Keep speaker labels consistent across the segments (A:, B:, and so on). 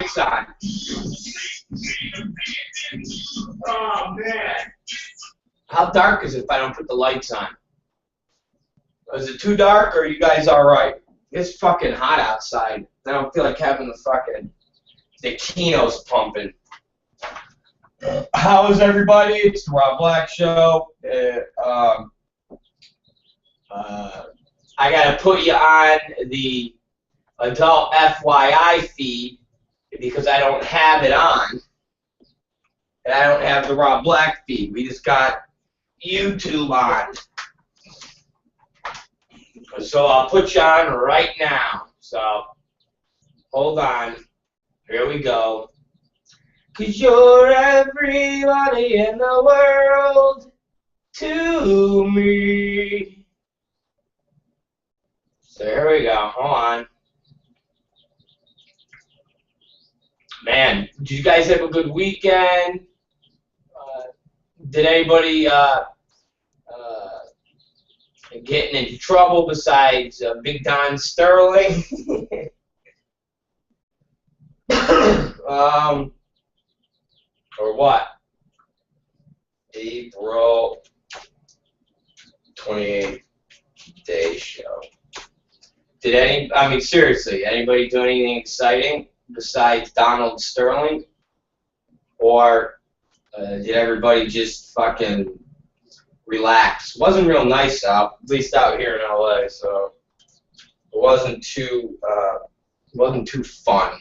A: lights on. Oh, man. How dark is it if I don't put the lights on? Is it too dark, or are you guys alright? It's fucking hot outside. I don't feel like having the Kino's pumping. How is everybody? It's the Rob Black Show. I gotta put you on the adult FYI feed because I don't have it on. And I don't have the Rob Black feed. We just got YouTube on. So I'll put you on right now. So hold on. Here we go. 'Cause you're everybody in the world to me. So here we go. Hold on. Man, did you guys have a good weekend? Did anybody getting into trouble besides Big Don Sterling? Or what? April 28th day show. I mean, seriously, anybody do anything exciting besides Donald Sterling? Or did everybody just fucking relax? It wasn't real nice out, at least out here in LA, so it wasn't too fun.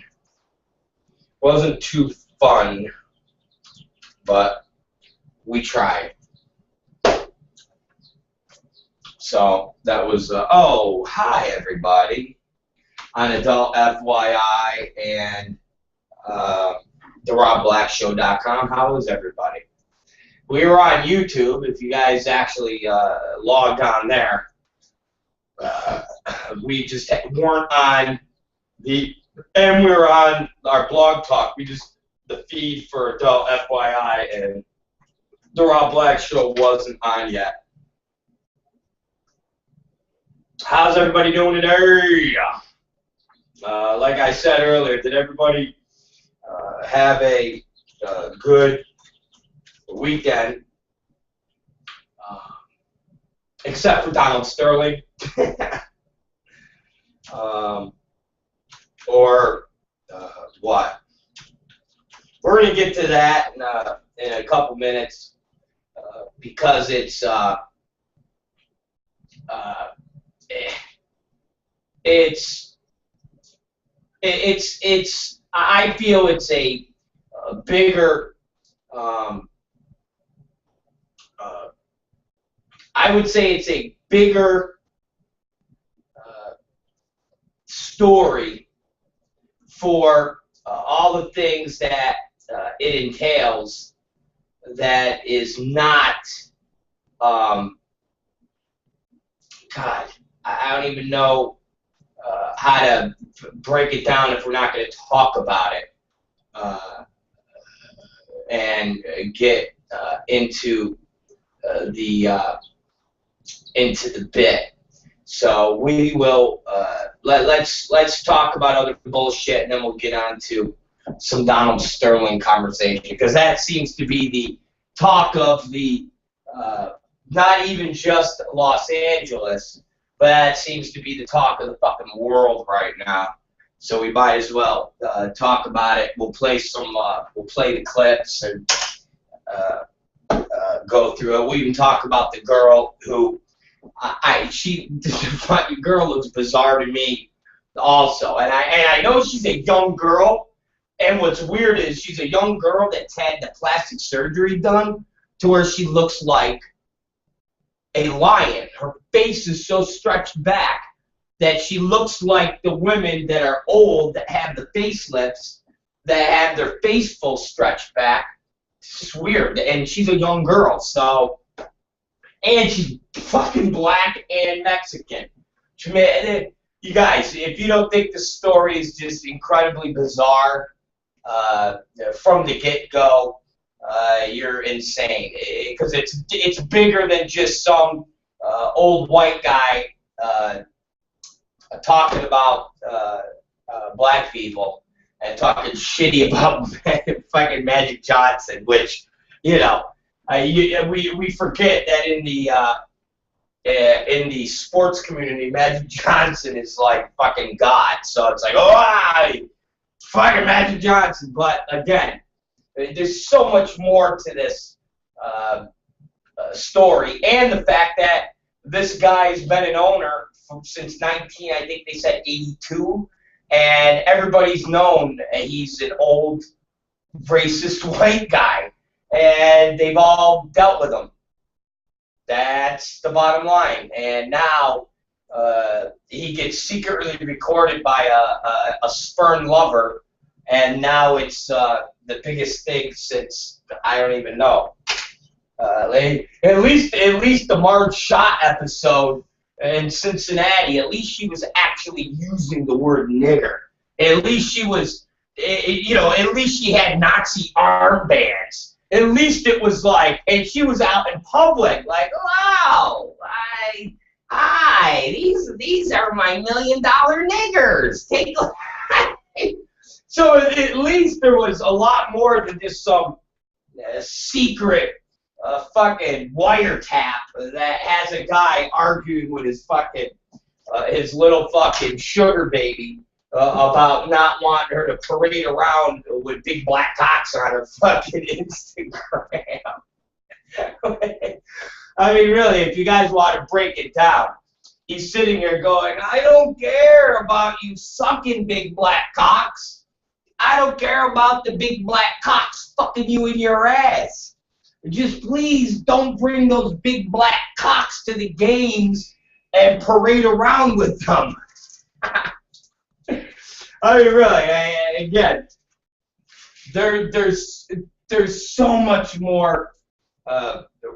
A: Wasn't too fun, but we tried. So that was, oh, hi everybody, on Adult FYI and theroblackshow.com. How is everybody? We were on YouTube, if you guys actually logged on there. We just weren't on and we were on our blog talk. The feed for Adult FYI and the Rob Black Show wasn't on yet. How's everybody doing today? Like I said earlier, did everybody have a good weekend? Except for Donald Sterling. Or what? We're going to get to that in a couple minutes because I feel it's a bigger, I would say it's a bigger story for all the things that it entails that is not, God, I don't even know how to break it down if we're not going to talk about it and get into the bit. So we will let's talk about other bullshit, and then we'll get on to some Donald Sterling conversation, because that seems to be the talk of the not even just Los Angeles, but that seems to be the talk of the fucking world right now. So we might as well talk about it. We'll play the clips and go through it. We'll even talk about the girl who the girl looks bizarre to me also, and I know she's a young girl, and what's weird is she's a young girl that's had the plastic surgery done to where she looks like a lion. Her face is so stretched back that she looks like the women that are old that have the facelifts that have their face full stretched back. It's just weird, and she's a young girl, so. And she's fucking black and Mexican. You guys, if you don't think the story is just incredibly bizarre from the get-go, you're insane. Because it's bigger than just some old white guy talking about black people. and talking shitty about fucking Magic Johnson, which, you know, we forget that in the sports community, Magic Johnson is like fucking God. So it's like, oh, fucking Magic Johnson. But again, there's so much more to this story, and the fact that this guy's been an owner since I think they said 82, and everybody's known he's an old racist white guy, and they've all dealt with him. That's the bottom line. And now he gets secretly recorded by a spurned lover, and now it's the biggest thing since I don't even know. At least the Marge Schott episode in Cincinnati, at least she was actually using the word nigger. At least she was, at least she had Nazi armbands. At least it was like, and she was out in public, like, wow, hi, these are my $1 million niggers. Take a So at least there was a lot more than just some secret fucking wiretap that has a guy arguing with his fucking his little fucking sugar baby about not wanting her to parade around with big black cocks on her fucking Instagram. I mean, really, if you guys want to break it down, he's sitting here going, I don't care about you sucking big black cocks. I don't care about the big black cocks fucking you in your ass. Just please don't bring those big black cocks to the games and parade around with them. I mean, really, again, there's so much more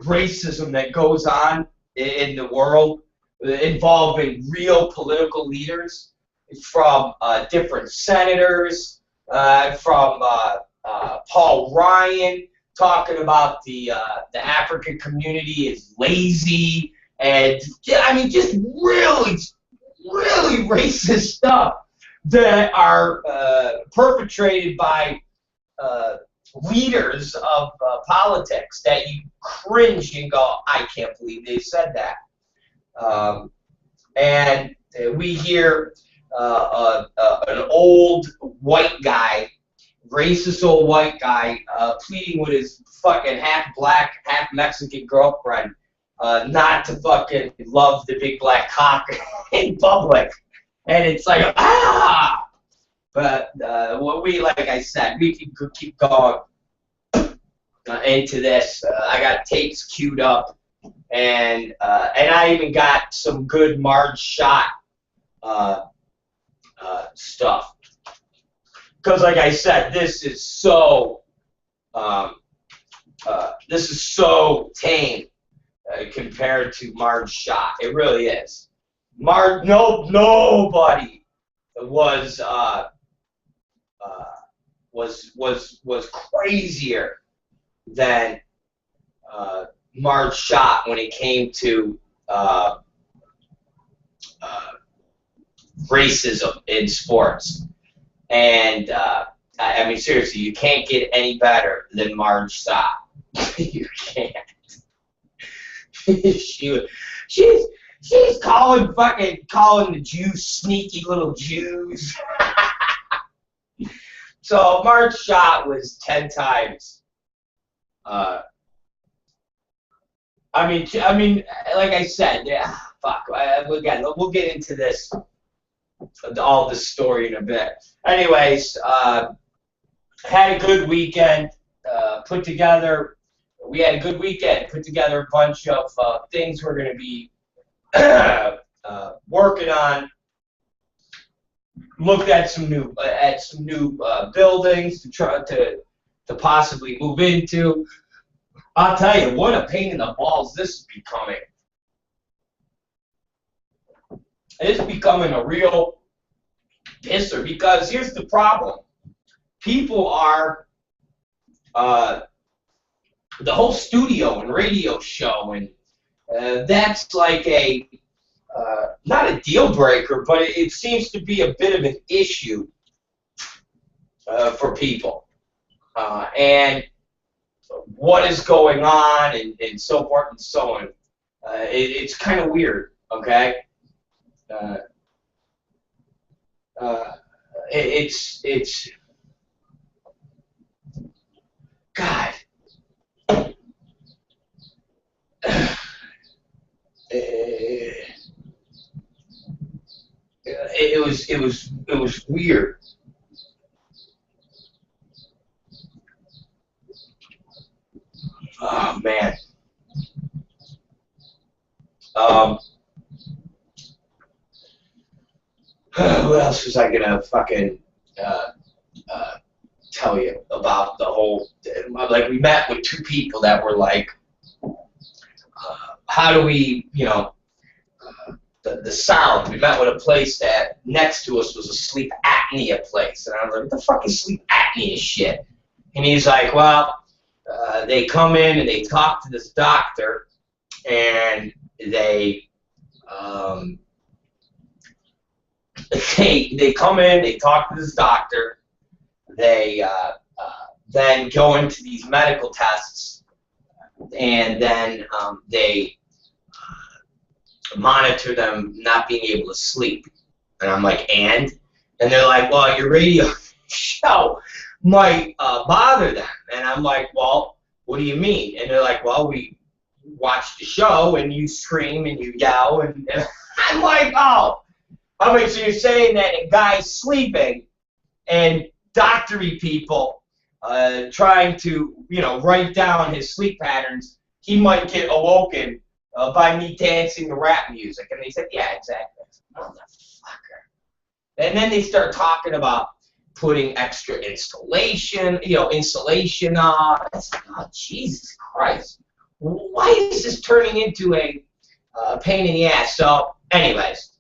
A: racism that goes on in the world involving real political leaders, from different senators, from Paul Ryan talking about the African community is lazy, and I mean, just really racist stuff that are perpetrated by leaders of politics that you cringe and go, I can't believe they said that. And we hear an old white guy, racist old white guy, pleading with his fucking half black, half Mexican girlfriend not to fucking love the big black cock in public. And it's like, ah! But like I said, we can keep going into this. I got tapes queued up, and I even got some good Marge Schott stuff. Because, like I said, this is so tame compared to Marge Schott. It really is. Nobody was crazier than Marge Schott when it came to racism in sports. And I mean, seriously, you can't get any better than Marge Schott. You can't. She's calling the Jews sneaky little Jews. So Marge Schott was 10 times. I mean, like I said, yeah. Fuck. Again, we'll get into this, all this story in a bit. Anyways, had a good weekend. We had a good weekend. Put together a bunch of things we're going to be working on. Looked at some new buildings to try to possibly move into. I'll tell you, what a pain in the balls this is becoming. It's becoming a real pisser, because here's the problem. People are the whole studio and radio show, and that's like a not a deal breaker, but it seems to be a bit of an issue for people. And what is going on and so forth and so on. It's kind of weird, okay? It's God. It was weird. Oh man. What else was I gonna fucking tell you about the whole? Like, we met with two people that were like, how do we, you know, the sound. We met with a place that next to us was a sleep apnea place, and I was like, what the fuck is sleep apnea shit? And he's like, well, they come in and they talk to this doctor, and they come in, they talk to this doctor, they then go into these medical tests, and then they monitor them not being able to sleep. And I'm like, and they're like, well, your radio show might bother them. And I'm like, well, what do you mean? And they're like, well, we watch the show and you scream and you yell, and I'm like, oh. I mean, so you're saying that a guy's sleeping and doctory people trying to, you know, write down his sleep patterns, he might get awoken by me dancing the rap music. And they said, yeah, exactly. Motherfucker. And then they start talking about putting extra insulation on. It's like, oh, Jesus Christ. Why is this turning into a pain in the ass? So, anyways,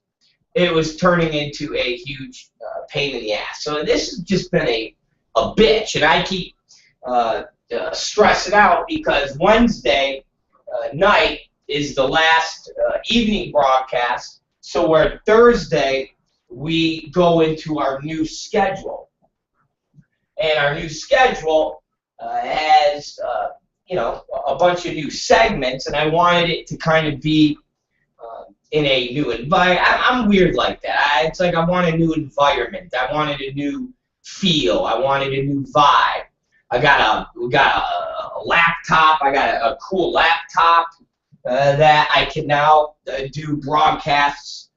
A: it was turning into a huge pain in the ass. So this has just been a bitch, and I keep stressing out because Wednesday night is the last evening broadcast, so where Thursday we go into our new schedule. And our new schedule has, you know, a bunch of new segments, and I wanted it to kind of be in a new environment. I'm weird like that. It's like I want a new environment. I wanted a new feel. I wanted a new vibe. We got a laptop. I got a cool laptop that I can now do broadcasts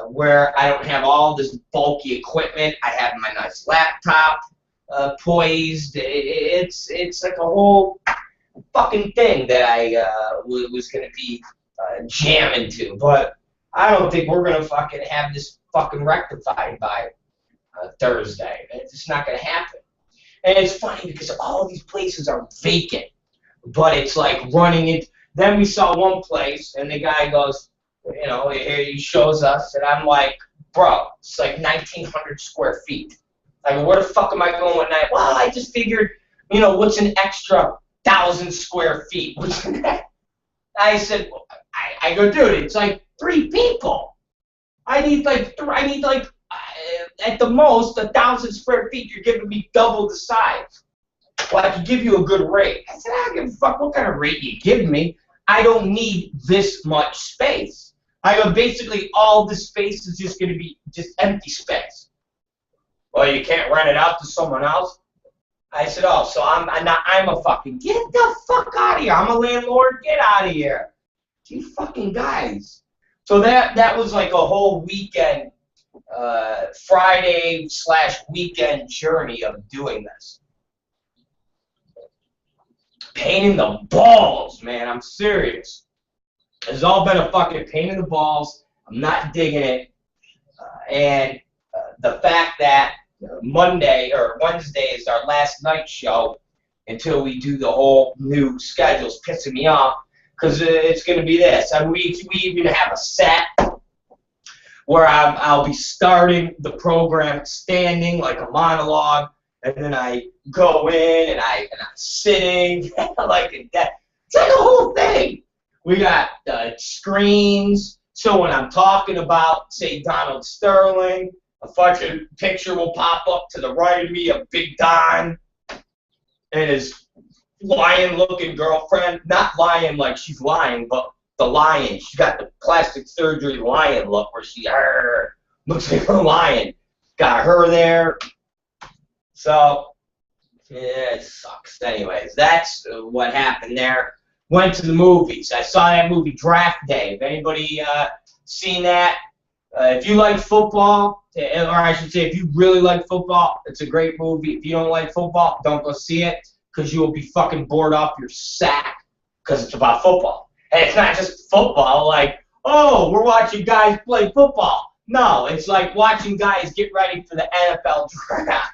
A: where I don't have all this bulky equipment. I have my nice laptop poised. It's like a whole fucking thing that I was going to be jamming to, but I don't think we're gonna fucking have this fucking rectified by Thursday. It's just not gonna happen. And it's funny because all of these places are vacant, but it's like running it. Then we saw one place, and the guy goes, you know, he shows us, and I'm like, bro, it's like 1,900 square feet. I go, where the fuck am I going at night? Well, I just figured, you know, what's an extra 1,000 square feet? I said, well, I go, dude, it's like 3 people. I need like at the most 1,000 square feet. You're giving me double the size. Well, I can give you a good rate. I said, I don't give a fuck what kind of rate you give me. I don't need this much space. I go, basically all this space is just going to be just empty space. Well, you can't rent it out to someone else. I said, oh, so I'm a fucking, get the fuck out of here. I'm a landlord. Get out of here. You fucking guys. So that was like a whole weekend, Friday/weekend journey of doing this. Pain in the balls, man. I'm serious. It's all been a fucking pain in the balls. I'm not digging it. And the fact that Monday or Wednesday is our last night show until we do the whole new schedule is pissing me off. Because it's going to be this. I mean, we even have a set where I'll be starting the program standing like a monologue, and then I go in and I'm sitting like that. It's like a whole thing. We got screens, so when I'm talking about, say, Donald Sterling, a fucking picture will pop up to the right of me of Big Don and his lion-looking girlfriend. Not lying like she's lying, but the lion. She's got the plastic surgery lion look where she looks like a lion. Got her there. So, yeah, it sucks. Anyways, that's what happened there. Went to the movies. I saw that movie Draft Day. If anybody seen that, if you like football, or I should say if you really like football, it's a great movie. If you don't like football, don't go see it because you will be fucking bored off your sack because it's about football. And it's not just football like, oh, we're watching guys play football. No, it's like watching guys get ready for the NFL draft.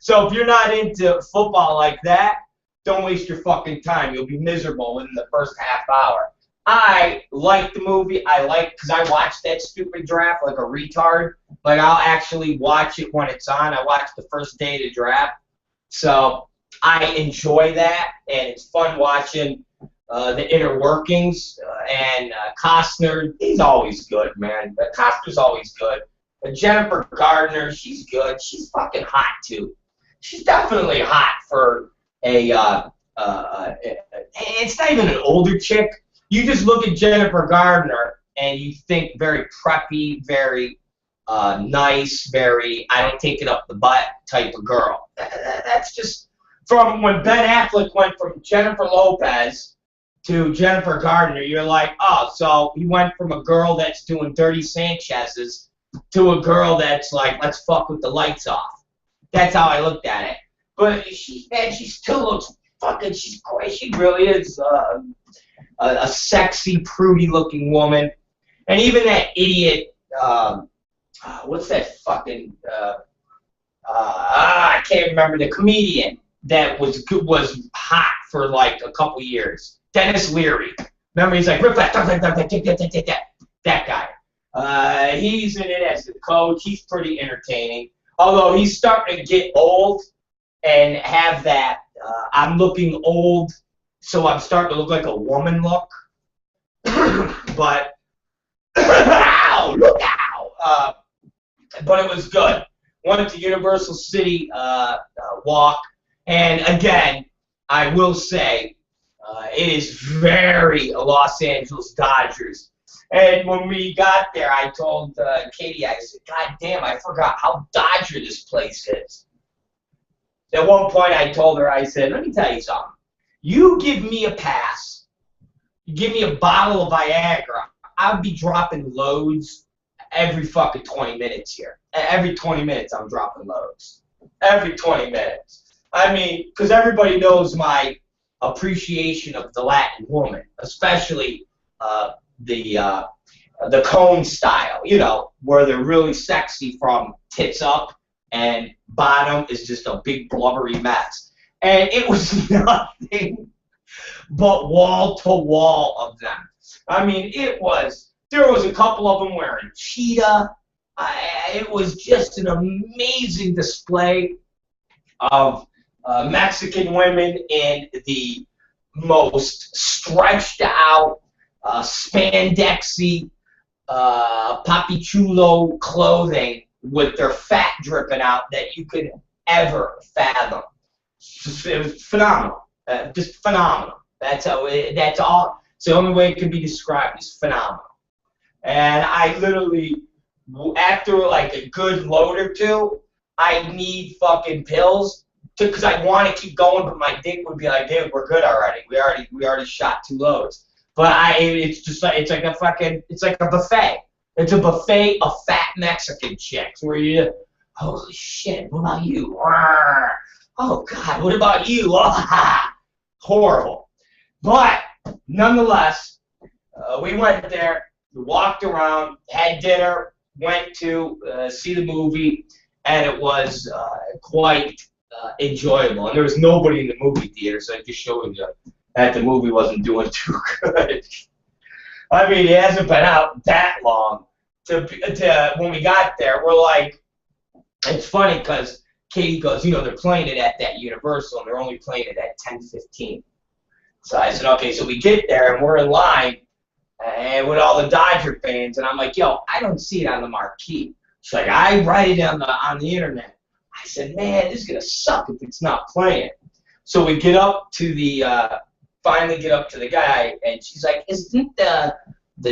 A: So if you're not into football like that, don't waste your fucking time. You'll be miserable within the first half hour. I like the movie. Because I watched that stupid draft like a retard. Like, I'll actually watch it when it's on. I watched the first day of the draft. So I enjoy that, and it's fun watching the inner workings. And Costner, he's always good, man. Costner's always good. But Jennifer Gardner, she's good. She's fucking hot, too. She's definitely hot for it's not even an older chick. You just look at Jennifer Gardner and you think very preppy, very nice, very I don't take it up the butt type of girl. That's just from when Ben Affleck went from Jennifer Lopez to Jennifer Gardner. You're like, oh, so he went from a girl that's doing dirty Sanchez's to a girl that's like, let's fuck with the lights off. That's how I looked at it. But she still looks fucking. She's great. She really is a sexy, prudy-looking woman. And even that idiot. What's that fucking? I can't remember the comedian that was hot for like a couple years. Dennis Leary. Remember, he's like that guy. He's in it as the coach. He's pretty entertaining. Although he's starting to get old and have that, I'm looking old, so I'm starting to look like a woman look. But, ow, look out! But it was good. Went to Universal City Walk, and again, I will say, it is very Los Angeles Dodgers. And when we got there, I told Katie, I said, God damn, I forgot how Dodger this place is. At one point, I told her, I said, let me tell you something. You give me a pass, you give me a bottle of Viagra, I'll be dropping loads every fucking 20 minutes here. Every 20 minutes, I'm dropping loads. Every 20 minutes. I mean, because everybody knows my appreciation of the Latin woman, especially the cone style, you know, where they're really sexy from tits up and bottom is just a big blubbery mess. And it was nothing but wall to wall of them. I mean, there was a couple of them wearing cheetah. It was just an amazing display of Mexican women in the most stretched out, spandexy, papichulo clothing with their fat dripping out that you could ever fathom. It was phenomenal, just phenomenal. That's all. It's the only way it can be described is phenomenal. And I literally, after like a good load or two, I need fucking pills because I want to keep going, but my dick would be like, dude, we're good already. We already shot 2 loads. But it's just like it's like a buffet. It's a buffet of fat Mexican chicks where you, holy shit, what about you? Oh God, what about you? Horrible. But nonetheless, we went there, we walked around, had dinner, went to see the movie, and it was quite enjoyable. And there was nobody in the movie theater, so it just showed you that the movie wasn't doing too good. I mean, it hasn't been out that long. When we got there, we're like, it's funny because Katie goes, you know, they're playing it at that Universal, and they're only playing it at 10:15. So I said, okay, so we get there, and we're in line and with all the Dodger fans, and I'm like, yo, I don't see it on the marquee. She's like, I write it on the internet. I said, man, this is gonna suck if it's not playing. So we get up to the finally get up to the guy, and she's like, isn't the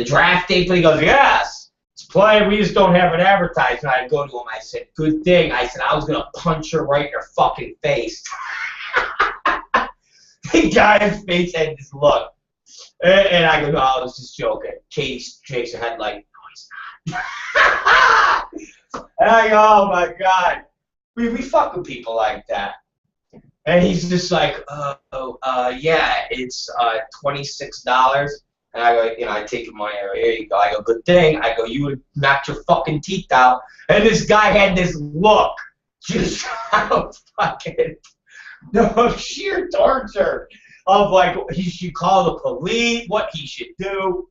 A: draft day playing? He goes, yes, it's playing. We just don't have it advertised. And I go to him. I said, good thing. I said, I was gonna punch her right in her fucking face. The guy's face had this look, and I go, no, I was just joking. Katie shakes her head like, no, he's not. And I go, oh my god, we fuck with people like that. And he's just like, yeah, it's $26. And I go, I take your money. Here you go. I go, good thing. I go, you would knock your fucking teeth out. And this guy had this look, just fucking, no, sheer torture of like he should call the police, what he should do.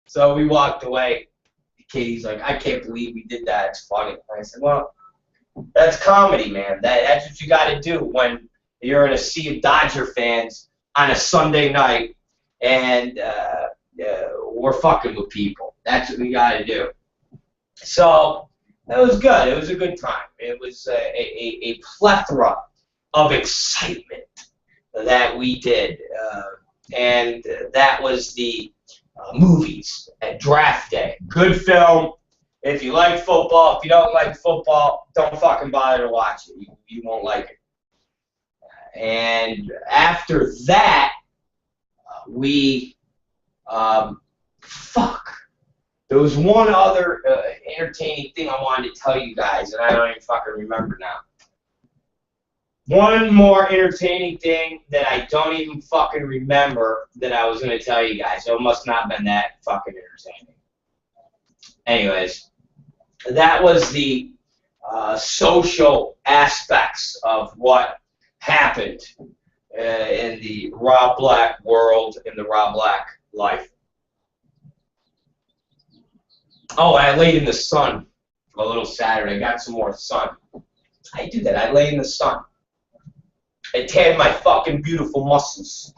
A: So we walked away. Katie's like, I can't believe we did that. It's funny. I said, well, that's comedy, man. That's what you got to do when you're in a sea of Dodger fans on a Sunday night, and we're fucking with people. That's what we got to do. So it was good. It was a good time. It was a plethora of excitement that we did, and that was the movies at draft day. Good film. If you like football, if you don't like football, don't fucking bother to watch it. You won't like it. And after that, we, there was one other entertaining thing I wanted to tell you guys, and I don't even fucking remember now. One more entertaining thing that I don't even fucking remember that I was going to tell you guys, so it must not have been that fucking entertaining. Anyways, that was the social aspects of what happened in the Rob Black world, in the Rob Black life. Oh, I laid in the sun for a little Saturday. I got some more sun. I do that. I lay in the sun. I tanned my fucking beautiful muscles.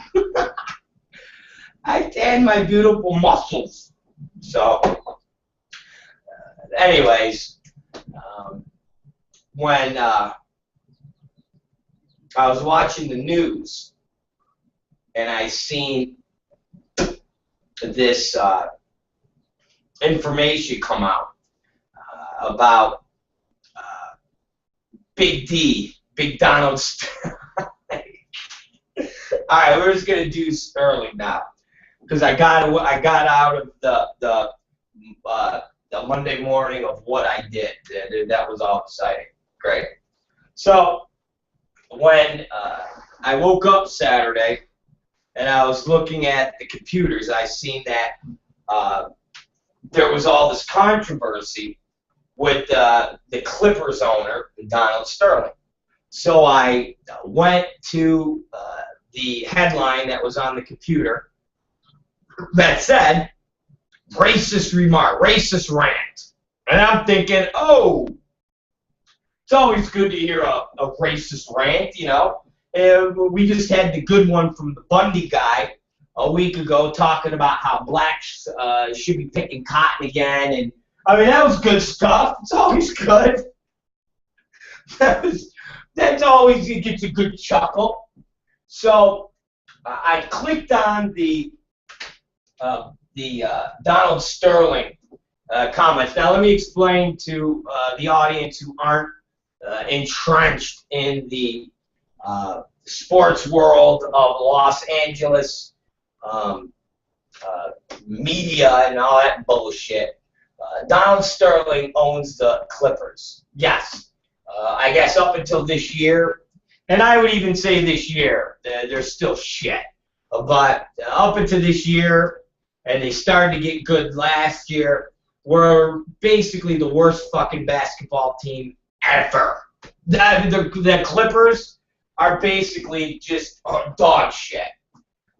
A: I tanned my beautiful muscles. So, anyways, when I was watching the news and I seen this information come out about Big Donald Sterling. All right, we're just gonna do Sterling now because I got out of the Monday morning of what I did. That was all exciting. Great. So when I woke up Saturday and I was looking at the computers, I seen that there was all this controversy with the Clippers owner, Donald Sterling. So I went to the headline that was on the computer that said, racist remark, racist rant. And I'm thinking, oh, it's always good to hear a racist rant, you know. We just had the good one from the Bundy guy a week ago talking about how blacks should be picking cotton again. And I mean, that was good stuff. It's always good. That's always, it gets a good chuckle. So I clicked on the Donald Sterling comments. Now let me explain to the audience who aren't entrenched in the sports world of Los Angeles media and all that bullshit. Donald Sterling owns the Clippers. Yes. I guess up until this year, and I would even say this year, they're still shit. But up until this year, and they started to get good last year, were basically the worst fucking basketball team ever. The Clippers are basically just dog shit.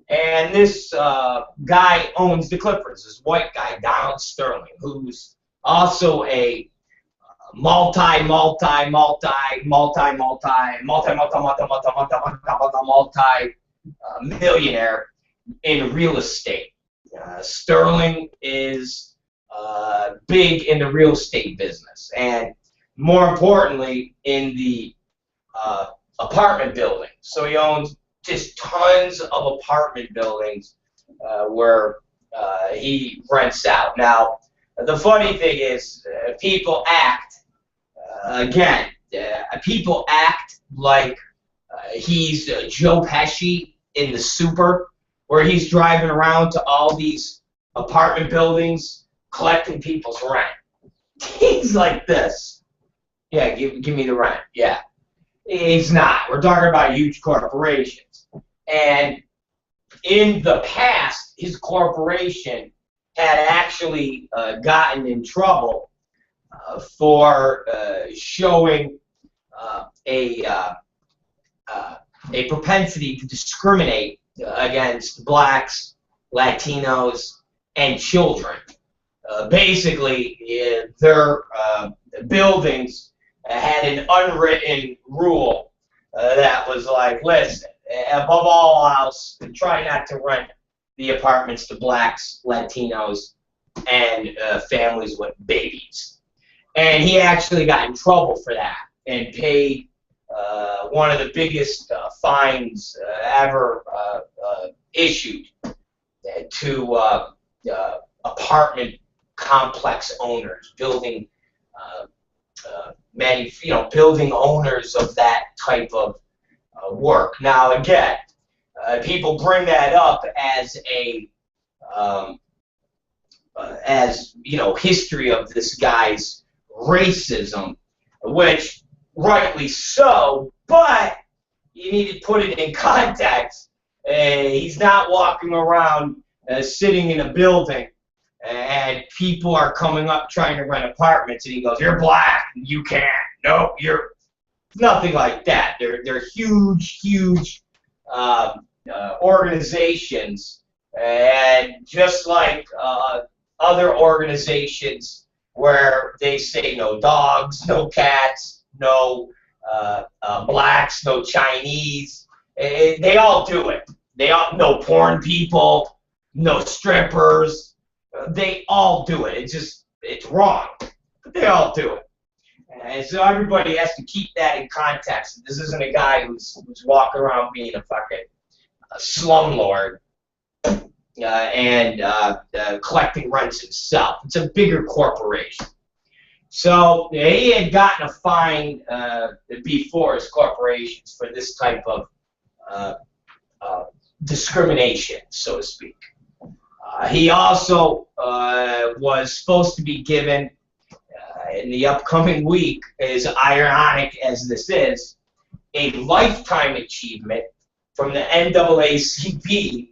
A: And this guy owns the Clippers, this white guy, Donald Sterling, who's also a multi-millionaire in real estate. Sterling is big in the real estate business, and more importantly, in the apartment buildings. So he owns just tons of apartment buildings where he rents out. Now, the funny thing is, people act, people act like he's Joe Pesci in The Super, where he's driving around to all these apartment buildings collecting people's rent. He's like this. Yeah, give me the rent. Yeah. He's not. We're talking about huge corporations. And in the past, his corporation had actually gotten in trouble for showing a propensity to discriminate against blacks, Latinos, and children. Basically, their buildings had an unwritten rule that was like, listen, above all else, try not to rent the apartments to blacks, Latinos, and families with babies. And he actually got in trouble for that and paid one of the biggest fines ever issued to apartment complex owners, building building owners of that type of work. Now, again, people bring that up as history of this guy's racism, which rightly so, but you need to put it in context. He's not walking around sitting in a building and people are coming up trying to rent apartments and he goes, "You're black, you can't." No, you're nothing like that. They're huge organizations, and just like other organizations where they say no dogs, no cats, no blacks, no Chinese, they all do it. They all, no porn people, no strippers. They all do it. It's wrong, but they all do it. And so everybody has to keep that in context. This isn't a guy who's walking around being a fucking slumlord and collecting rents himself. It's a bigger corporation. So he had gotten a fine before his corporations for this type of discrimination, so to speak. He also was supposed to be given in the upcoming week, as ironic as this is, a lifetime achievement from the NAACP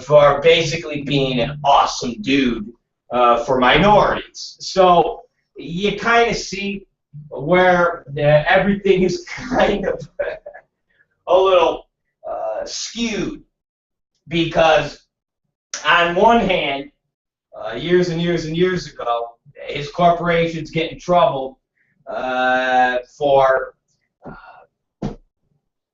A: for basically being an awesome dude for minorities. So you kind of see where everything is kind of a little skewed, because on one hand, years and years and years ago, his corporations get in trouble for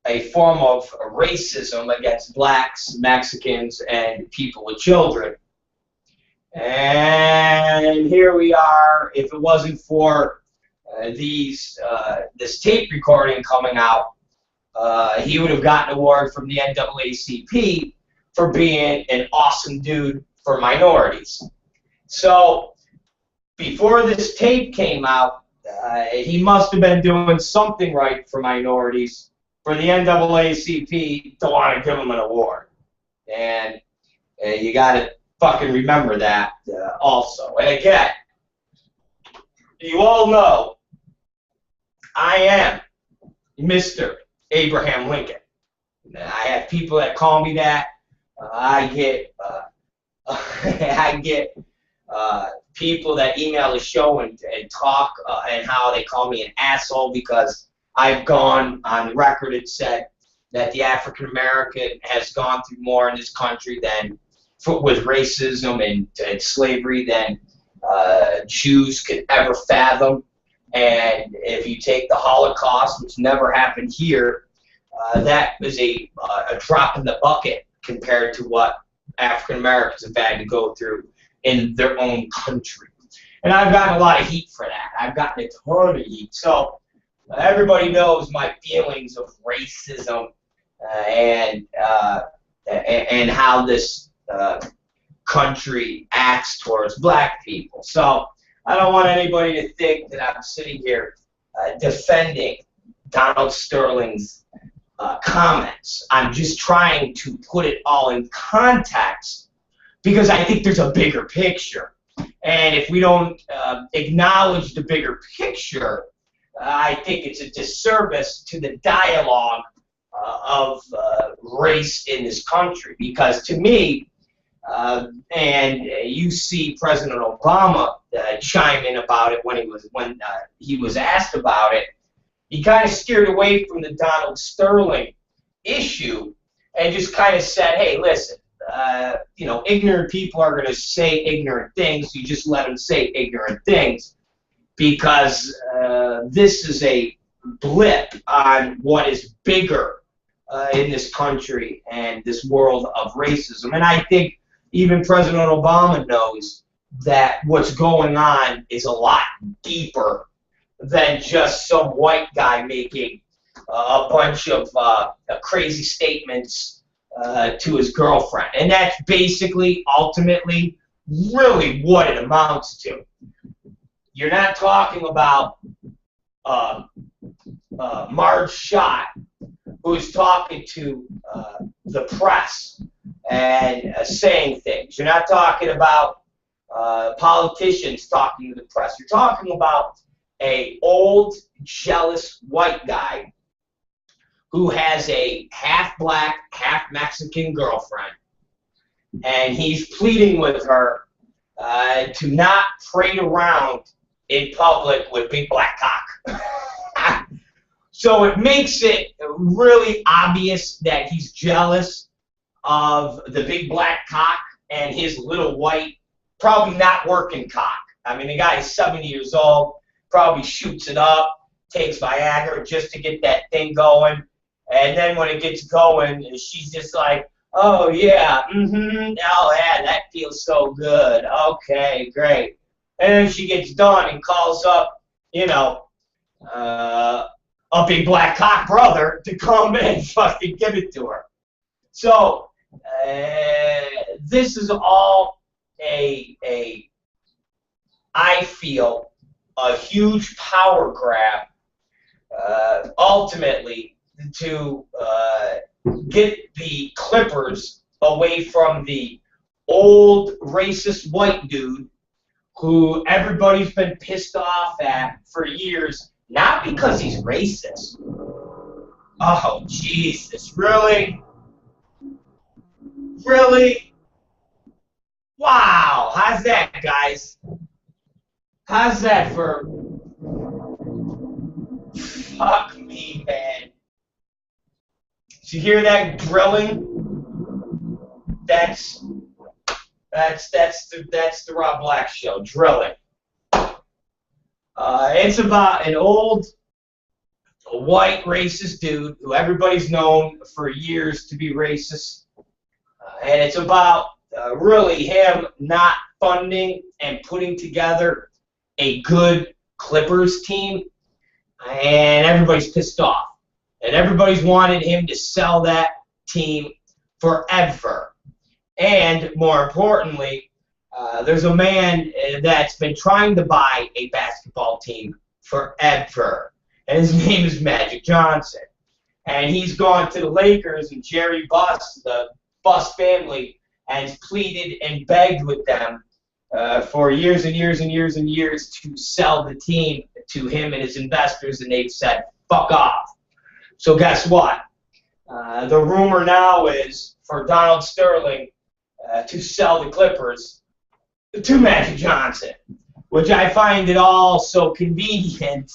A: a form of racism against blacks, Mexicans, and people with children. And here we are. If it wasn't for this tape recording coming out, he would have gotten an award from the NAACP for being an awesome dude for minorities. So before this tape came out, he must have been doing something right for minorities for the NAACP to want to give him an award. And you got to fucking remember that also. And again, you all know I am Mr. Abraham Lincoln. I have people that call me that. I get people that email the show and talk and how they call me an asshole because I've gone on record and said that the African American has gone through more in this country than with racism and slavery than Jews could ever fathom. And if you take the Holocaust, which never happened here, that was a drop in the bucket compared to what African Americans have had to go through in their own country. And I've gotten a lot of heat for that. I've gotten a ton of heat. So everybody knows my feelings of racism and how this country acts towards black people. So I don't want anybody to think that I'm sitting here defending Donald Sterling's comments. I'm just trying to put it all in context because I think there's a bigger picture. And if we don't acknowledge the bigger picture, I think it's a disservice to the dialogue of race in this country. Because to me, and you see President Obama chime in about it when he was asked about it, he kind of steered away from the Donald Sterling issue and just kind of said, hey, listen, you know, ignorant people are going to say ignorant things. You just let them say ignorant things because this is a blip on what is bigger in this country and this world of racism. And I think even President Obama knows that what's going on is a lot deeper than just some white guy making a bunch of crazy statements to his girlfriend. And that's basically, ultimately, really what it amounts to. You're not talking about Marge Schott, who's talking to the press and saying things. You're not talking about politicians talking to the press. You're talking about a old, jealous white guy who has a half-black, half-Mexican girlfriend, and he's pleading with her to not parade around in public with big black cock. So it makes it really obvious that he's jealous of the big black cock and his little white, probably not working cock. I mean, the guy is 70 years old, probably shoots it up, takes Viagra just to get that thing going. And then when it gets going, she's just like, oh, yeah, oh, yeah, that feels so good. Okay, great. And then she gets done and calls up, you know, a big black cock brother to come and fucking give it to her. So this is all I feel, a huge power grab, ultimately, to get the Clippers away from the old racist white dude who everybody's been pissed off at for years, not because he's racist. Oh, Jesus, really? Really? Wow, how's that, guys? How's that for... Fuck me, man. Did you hear that drilling? That's the Rob Black Show, drilling. It's about an old white racist dude who everybody's known for years to be racist, and it's about really him not funding and putting together a good Clippers team, and everybody's pissed off. And everybody's wanted him to sell that team forever. And more importantly, there's a man that's been trying to buy a basketball team forever. And his name is Magic Johnson. And he's gone to the Lakers and Jerry Buss, the Buss family, has pleaded and begged with them for years and years and years and years to sell the team to him and his investors, and they've said, fuck off. So guess what? The rumor now is for Donald Sterling to sell the Clippers to Magic Johnson, which I find it all so convenient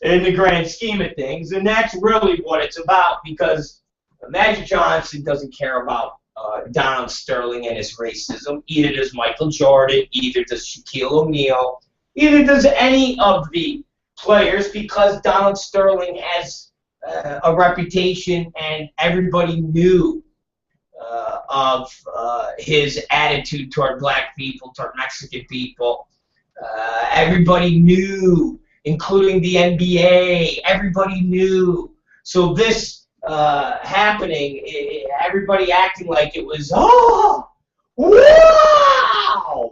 A: in the grand scheme of things. And that's really what it's about, because Magic Johnson doesn't care about Donald Sterling and his racism. Either does Michael Jordan, either does Shaquille O'Neal, either does any of the players, because Donald Sterling has a reputation and everybody knew of his attitude toward black people, toward Mexican people. Everybody knew, including the NBA. Everybody knew. So this happening, everybody acting like it was, oh, wow!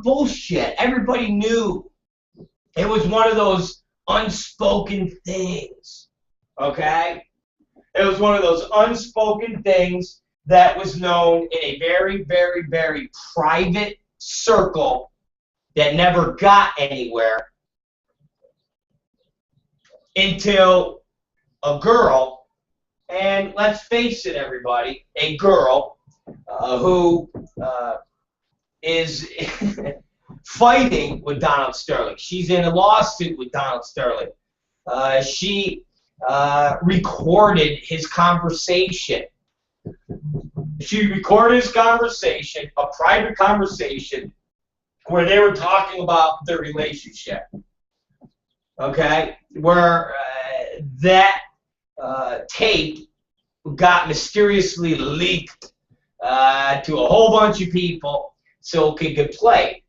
A: Bullshit. Everybody knew. It was one of those unspoken things. Okay? It was one of those unspoken things that was known in a very, very, very private circle that never got anywhere until a girl, and let's face it, everybody, a girl who is fighting with Donald Sterling. She's in a lawsuit with Donald Sterling. She recorded his conversation. She recorded his conversation, a private conversation, where they were talking about their relationship. Okay? Where that tape got mysteriously leaked to a whole bunch of people so it could get played.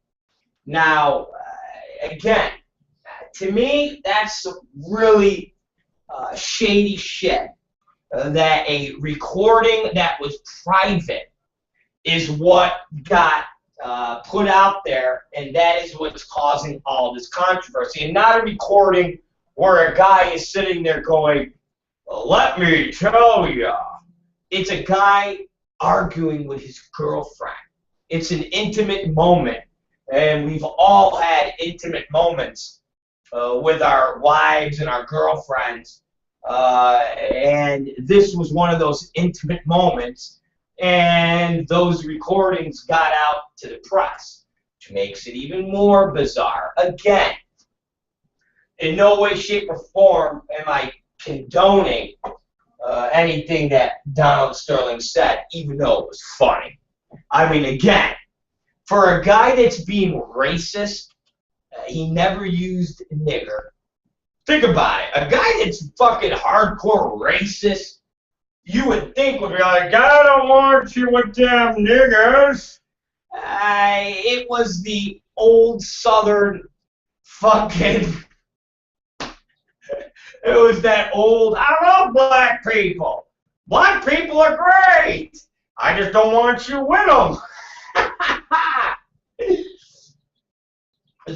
A: Now, again, to me, that's really shady shit. That a recording that was private is what got put out there, and that is what's causing all this controversy. And not a recording where a guy is sitting there going, let me tell ya. It's a guy arguing with his girlfriend. It's an intimate moment, and we've all had intimate moments with our wives and our girlfriends. And this was one of those intimate moments, and those recordings got out to the press, which makes it even more bizarre. Again, in no way, shape, or form am I condoning anything that Donald Sterling said, even though it was funny. I mean, again, for a guy that's being racist, he never used nigger. Think about it. A guy that's fucking hardcore racist, you would think would be like, I don't want you with them niggers. It was the old Southern fucking... It was that old, I love black people. Black people are great. I just don't want you with them.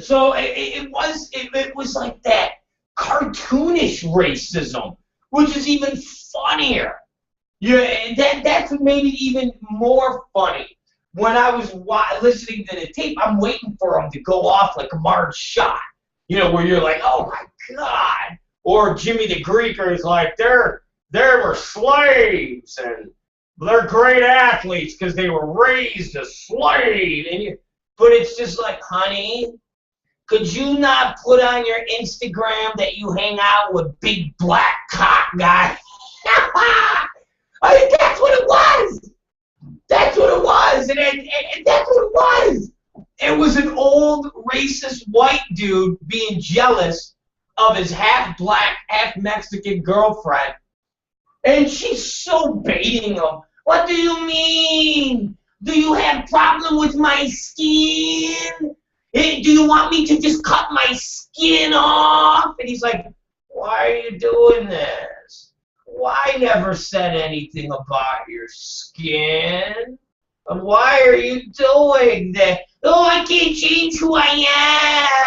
A: So it was like that cartoonish racism, which is even funnier. Yeah, that's what made it even more funny. When I was listening to the tape, I'm waiting for him to go off like a Marge shot. You know, where you're like, oh my God. Or Jimmy the Greeker is like, they were slaves and they're great athletes because they were raised as slaves. But it's just like, honey, could you not put on your Instagram that you hang out with big black cock guys? I mean, that's what it was. That's what it was. And that's what it was. It was an old racist white dude being jealous of his half black, half Mexican girlfriend. And she's so baiting him. What do you mean? Do you have problem with my skin? Do you want me to just cut my skin off? And he's like, why are you doing this? Well, I never said anything about your skin. Why are you doing that? Oh, I can't change who I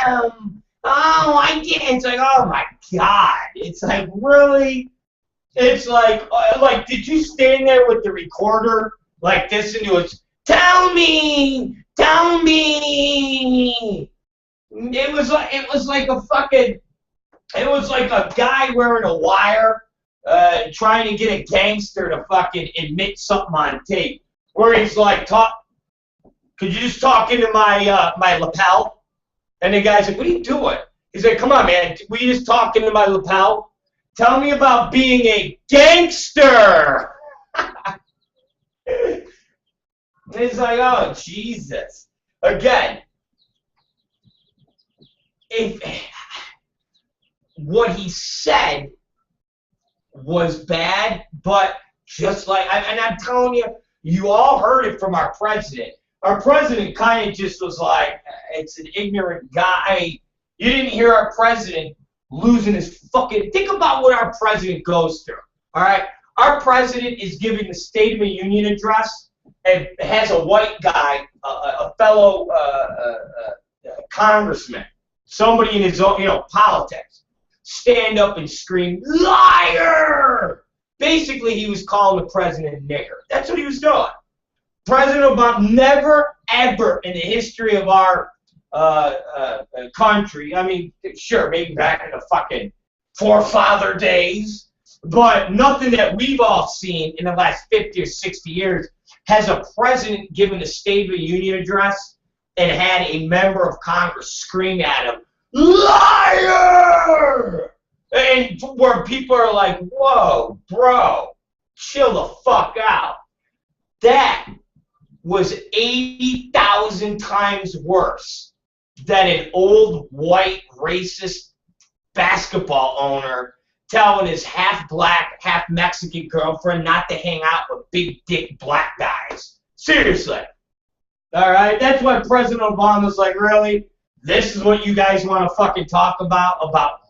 A: am. Oh, I can't. It's like, oh my God. It's like, really? It's like, did you stand there with the recorder like this and it was, tell me, tell me. It was like a guy wearing a wire trying to get a gangster to fucking admit something on tape. Where he's like, could you just talk into my my lapel? And the guy's like, what are you doing? He's like, come on, man, will you just talk into my lapel? Tell me about being a gangster. It's like, oh, Jesus. Again, if what he said was bad, but just like, and I'm telling you, You all heard it from our president. Our president kind of just was like, it's an ignorant guy. You didn't hear our president losing his fucking... Think about what our president goes through, all right? Our president is giving the State of the Union address and has a white guy, a fellow congressman, somebody in his own, politics, stand up and scream, liar! Basically, he was calling the president a nigger. That's what he was doing. President Obama never, ever in the history of our country, I mean, sure, maybe back in the fucking forefather days, but nothing that we've all seen in the last 50 or 60 years has a president given a State of the Union address and had a member of Congress scream at him, liar! And where people are like, whoa, bro, chill the fuck out. That was 80,000 times worse than an old white racist basketball owner telling his half black, half Mexican girlfriend not to hang out with big dick black guys. Seriously. All right? That's why President Obama's like, really? This is what you guys want to fucking talk about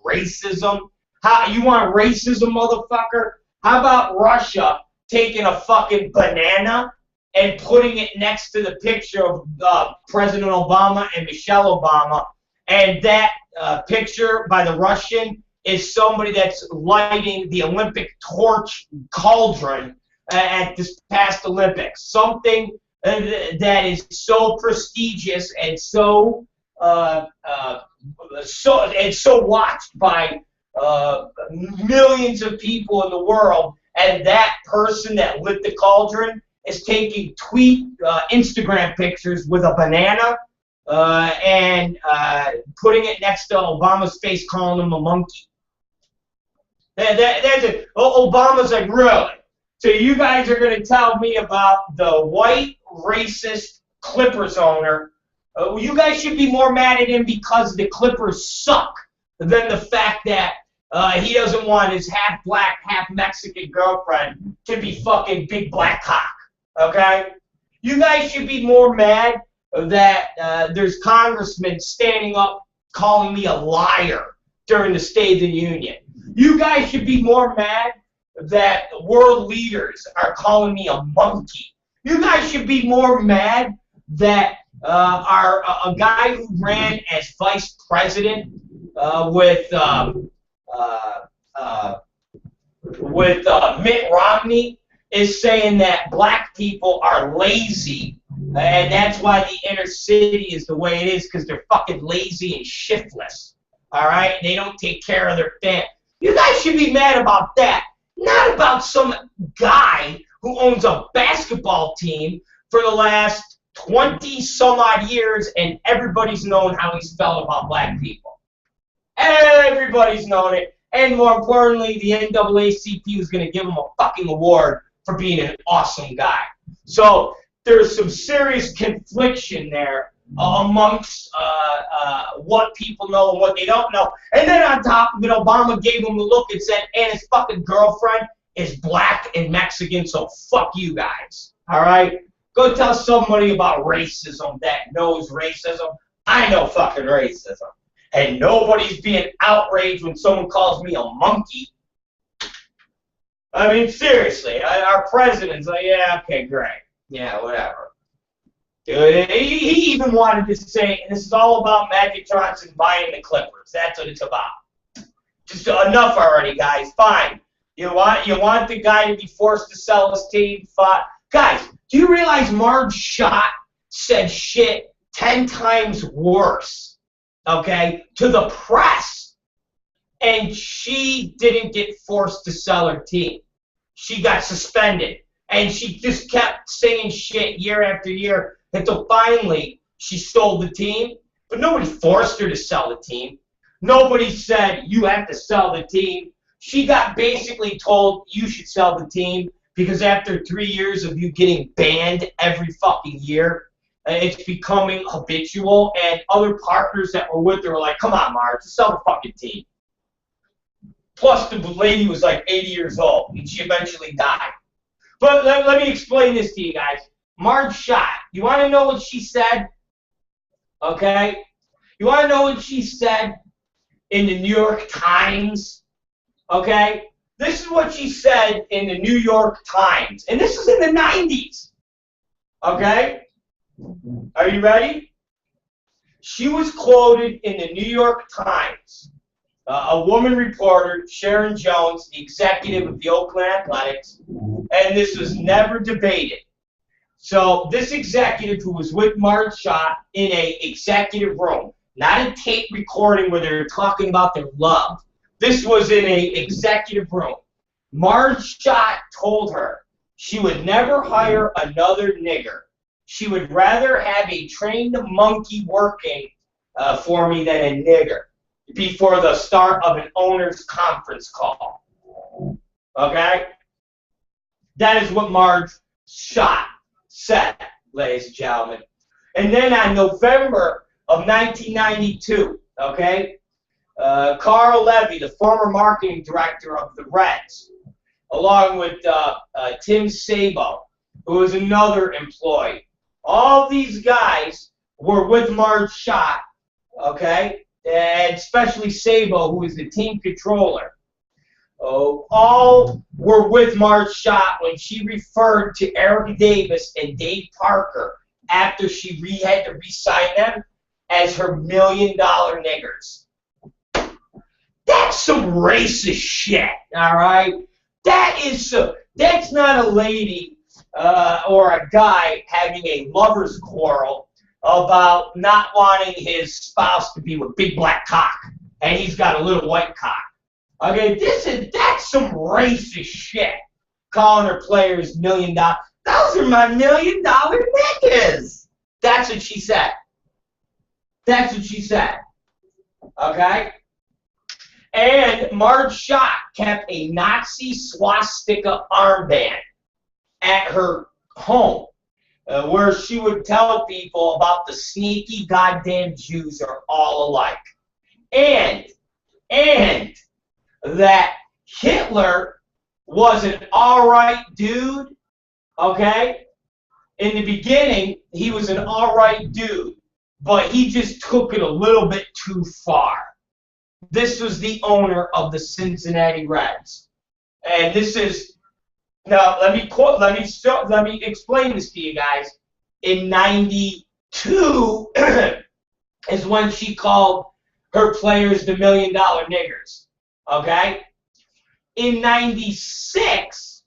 A: racism? How you want racism, motherfucker? How about Russia taking a fucking banana and putting it next to the picture of President Obama and Michelle Obama, and that picture by the Russian is somebody that's lighting the Olympic torch cauldron at this past Olympics. Something that is so prestigious and so watched by millions of people in the world, and that person that lit the cauldron is taking Instagram pictures with a banana and putting it next to Obama's face, calling him a monkey. That's it. Obama's like, really? So you guys are going to tell me about the white racist Clippers owner? You guys should be more mad at him because the Clippers suck than the fact that he doesn't want his half black, half Mexican girlfriend to be fucking big black cock. Okay? You guys should be more mad that there's congressmen standing up calling me a liar during the State of the Union. You guys should be more mad that world leaders are calling me a monkey. You guys should be more mad that a guy who ran as vice president with Mitt Romney is saying that black people are lazy, and that's why the inner city is the way it is, because they're fucking lazy and shiftless. All right? They don't take care of their family. You guys should be mad about that, not about some guy who owns a basketball team for the last 20-some-odd years, and everybody's known how he's felt about black people. Everybody's known it. And more importantly, the NAACP was going to give him a fucking award for being an awesome guy. So there's some serious confliction there amongst what people know and what they don't know. And then on top of it, Obama gave him a look and said, and his fucking girlfriend is black and Mexican, so fuck you guys. All right? Go tell somebody about racism that knows racism. I know fucking racism. And nobody's being outraged when someone calls me a monkey. I mean, seriously, our president's like, yeah, okay, great. Yeah, whatever. Dude, he even wanted to say, and this is all about Magic Johnson buying the Clippers. That's what it's about. Just enough already, guys. Fine. You want the guy to be forced to sell his team? Fine. Guys, do you realize Marge Schott said shit 10 times worse, okay, to the press, and she didn't get forced to sell her team? She got suspended, and she just kept saying shit year after year until finally she sold the team. But nobody forced her to sell the team. Nobody said, you have to sell the team. She got basically told, you should sell the team, because after 3 years of you getting banned every fucking year, it's becoming habitual, and other partners that were with her were like, come on, Marge, just sell the fucking team. Plus, the lady was like 80 years old, and she eventually died. But let me explain this to you guys. Marge Schott, you want to know what she said? Okay? You want to know what she said in the New York Times? Okay? This is what she said in the New York Times. And this is in the 90s. Okay? Are you ready? She was quoted in the New York Times. A woman reporter, Sharon Jones, the executive of the Oakland Athletics, and this was never debated. So this executive who was with Marge Schott in a executive room, not a tape recording where they're talking about their love. This was in a executive room. Marge Schott told her she would never hire another nigger. She would rather have a trained monkey working for me than a nigger before the start of an owner's conference call. Okay? That is what Marge Schott said, ladies and gentlemen. And then on November of 1992, okay, Carl Levy, the former marketing director of the Reds, along with Tim Sabo, who was another employee, all these guys were with Marge Schott, okay, and especially Sabo, who was the team controller. All were with Marge Schott when she referred to Eric Davis and Dave Parker after she had to re-sign them as her $1 million niggers. That's some racist shit, all right? That's not a lady or a guy having a lover's quarrel about not wanting his spouse to be with big black cock, and he's got a little white cock. Okay, that's some racist shit. Calling her players $1 million. Those are my $1 million niggas. That's what she said. That's what she said. Okay? And Marge Schott kept a Nazi swastika armband at her home where she would tell people about the sneaky goddamn Jews are all alike. And that Hitler was an alright dude, okay? In the beginning, he was an alright dude, but he just took it a little bit too far. This was the owner of the Cincinnati Reds. And this is, now let me explain this to you guys. In 92 is when she called her players the $1 million niggers. Okay? In 96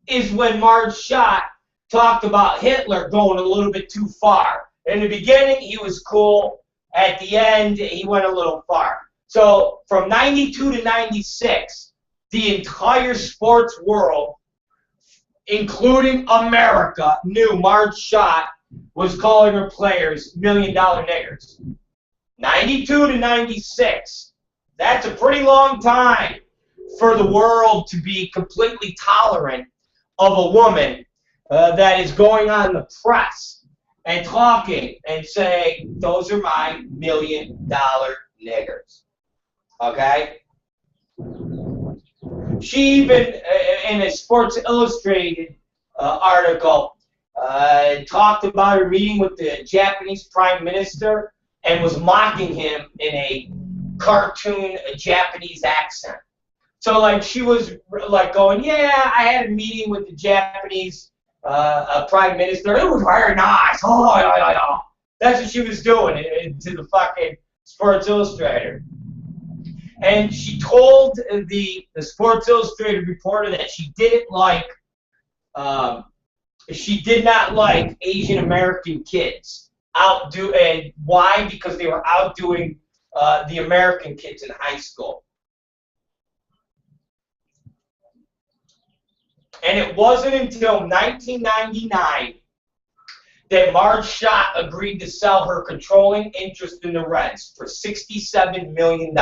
A: is when Marge Schott talked about Hitler going a little bit too far. In the beginning, he was cool. At the end, he went a little far. So from 92 to 96, the entire sports world, including America, knew Marge Schott was calling her players $1 million niggers. 92 to 96. That's a pretty long time for the world to be completely tolerant of a woman that is going on the press and talking and saying, those are my $1 million niggers. Okay? She even, in a Sports Illustrated article, talked about her meeting with the Japanese Prime Minister and was mocking him in a cartoon Japanese accent. So, like, she was, like, going, yeah, I had a meeting with the Japanese Prime Minister. It was very nice. Oh, yeah. That's what she was doing to the fucking Sports Illustrated. And she told the Sports Illustrated reporter that she didn't like, she did not like Asian American kids. And why? Because they were outdoing the American kids in high school. And it wasn't until 1999 that Marge Schott agreed to sell her controlling interest in the Reds for $67 million.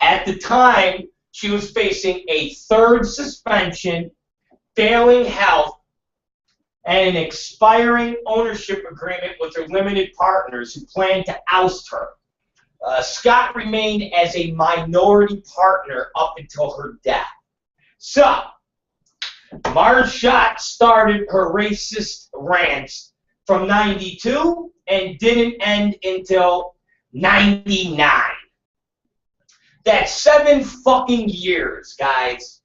A: At the time, she was facing a third suspension, failing health, and an expiring ownership agreement with her limited partners who planned to oust her. Scott remained as a minority partner up until her death. So, Marshott started her racist rants from 92 and didn't end until 99. That's 7 fucking years, guys.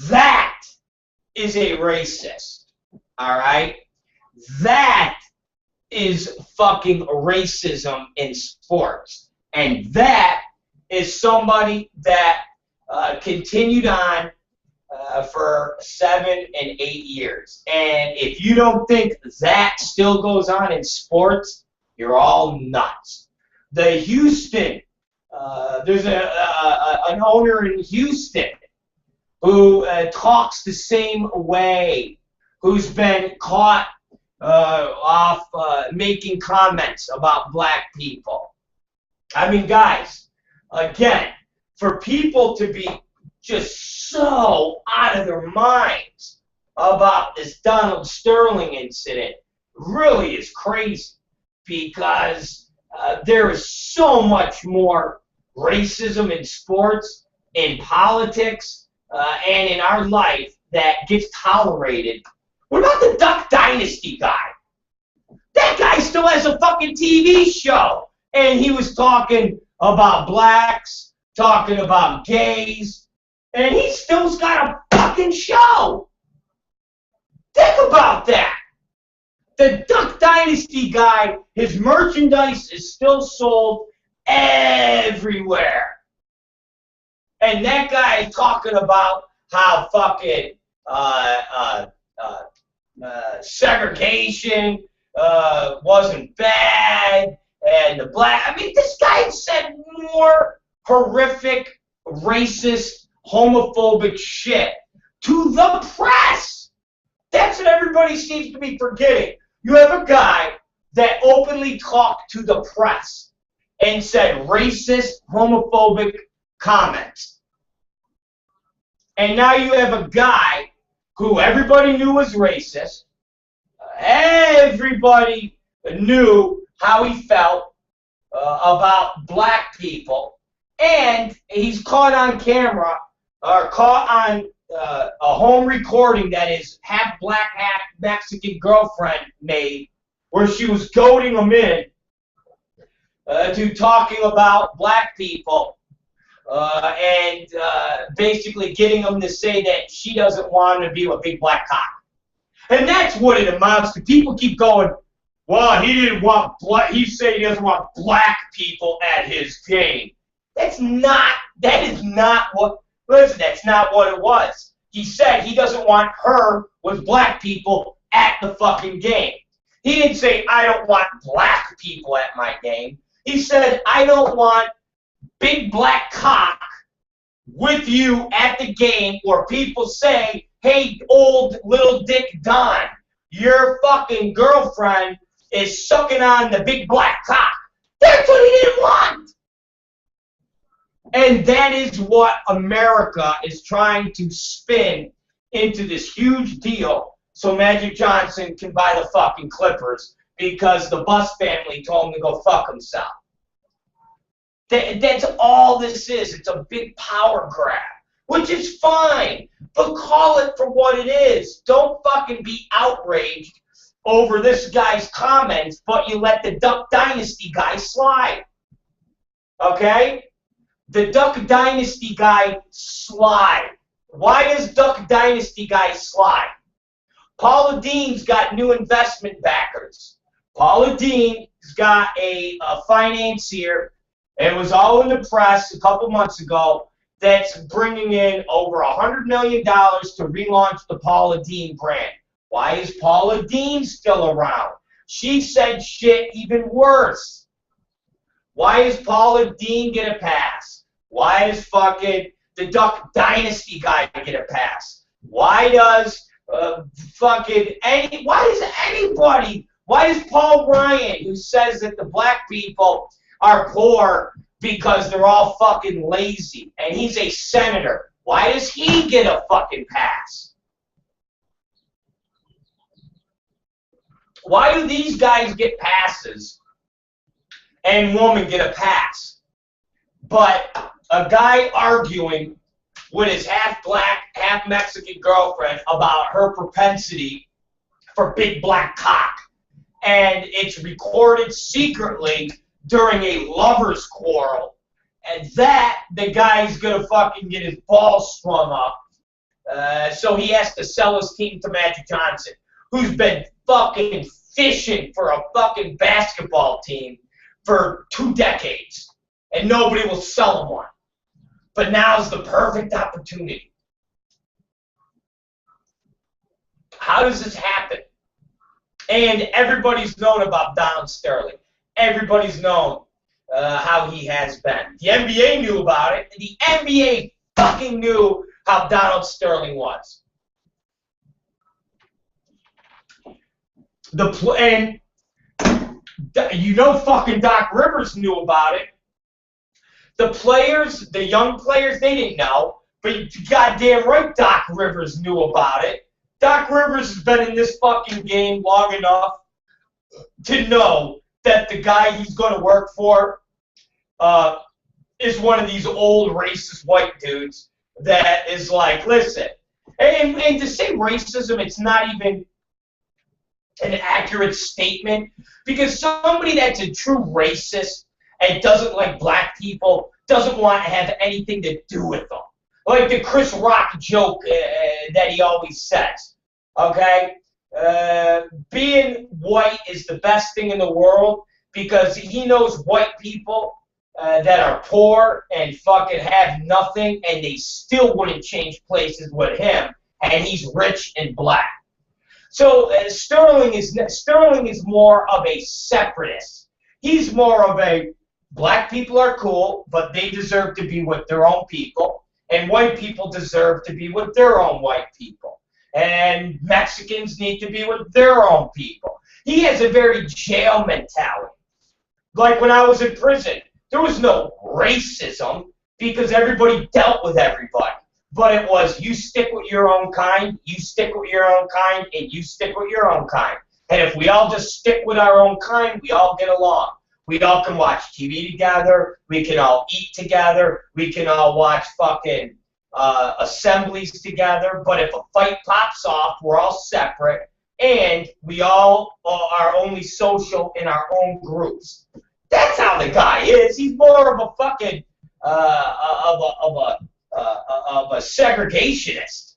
A: That is a racist. Alright? That is fucking racism in sports. And that is somebody that continued on for 7 and 8 years. And if you don't think that still goes on in sports, you're all nuts. The Houston, there's an owner in Houston who talks the same way, who's been caught off making comments about black people. I mean, guys, again, for people to be just so out of their minds about this Donald Sterling incident really is crazy, because there is so much more racism in sports, in politics, and in our life that gets tolerated. What about the Duck Dynasty guy? That guy still has a fucking TV show, and he was talking about blacks, talking about gays, and he still's got a fucking show. Think about that. The Duck Dynasty guy, his merchandise is still sold everywhere. And that guy is talking about how fucking segregation wasn't bad, and the black. I mean, this guy said more horrific, racist, homophobic shit to the press. That's what everybody seems to be forgetting. You have a guy that openly talked to the press and said racist, homophobic comments. And now you have a guy who everybody knew was racist. Everybody knew how he felt about black people. And he's caught on camera, or caught on a home recording that his half black, half Mexican girlfriend made, where she was goading him in to talking about black people, and basically getting him to say that she doesn't want him to be a big black cock. And that's what it amounts to. People keep going, well, he didn't want black, he said he doesn't want black people at his game. That is not what, listen, that's not what it was. He said he doesn't want her with black people at the fucking game. He didn't say, I don't want black people at my game. He said, I don't want big black cock with you at the game where people say, hey, old little dick Don, your fucking girlfriend is sucking on the big black cock. That's what he didn't want. And that is what America is trying to spin into this huge deal so Magic Johnson can buy the fucking Clippers because the Bus family told him to go fuck himself. That's all this is. It's a big power grab, which is fine, but call it for what it is. Don't fucking be outraged over this guy's comments, but you let the Duck Dynasty guy slide. Okay? The Duck Dynasty guy slide. Why does Duck Dynasty guy slide? Paula Dean's got new investment backers. Paula Dean's got a financier. It was all in the press a couple months ago that's bringing in over $100 million to relaunch the Paula Dean brand. Why is Paula Dean still around? She said shit even worse. Why is Paula Dean get a pass? Why is fucking the Duck Dynasty guy get a pass? Why does why does Paul Ryan, who says that the black people are poor because they're all fucking lazy, and he's a senator, why does he get a fucking pass? Why do these guys get passes and women get a pass? But a guy arguing with his half black, half Mexican girlfriend about her propensity for big black cock. And it's recorded secretly during a lover's quarrel. And that, the guy's going to fucking get his balls strung up. So he has to sell his team to Magic Johnson, who's been fucking fishing for a fucking basketball team for 2 decades. And nobody will sell him one. But now's the perfect opportunity. How does this happen? And everybody's known about Donald Sterling. Everybody's known how he has been. The NBA knew about it. The NBA fucking knew how Donald Sterling was. And you know fucking Doc Rivers knew about it. The players, the young players, they didn't know. But goddamn right Doc Rivers knew about it. Doc Rivers has been in this fucking game long enough to know that the guy he's going to work for is one of these old racist white dudes that is like, listen, and to say racism, it's not even an accurate statement, because somebody that's a true racist and doesn't like black people doesn't want to have anything to do with them. Like the Chris Rock joke that he always says, okay? Being white is the best thing in the world because he knows white people that are poor and fucking have nothing, and they still wouldn't change places with him, and he's rich and black. So Sterling is more of a separatist. He's more of a black people are cool, but they deserve to be with their own people. And white people deserve to be with their own white people. And Mexicans need to be with their own people. He has a very jail mentality. Like when I was in prison, there was no racism because everybody dealt with everybody. But it was you stick with your own kind, you stick with your own kind, and you stick with your own kind. And if we all just stick with our own kind, we all get along. We all can watch TV together. We can all eat together. We can all watch fucking assemblies together. But if a fight pops off, we're all separate. And we all are only social in our own groups. That's how the guy is. He's more of a fucking of a segregationist,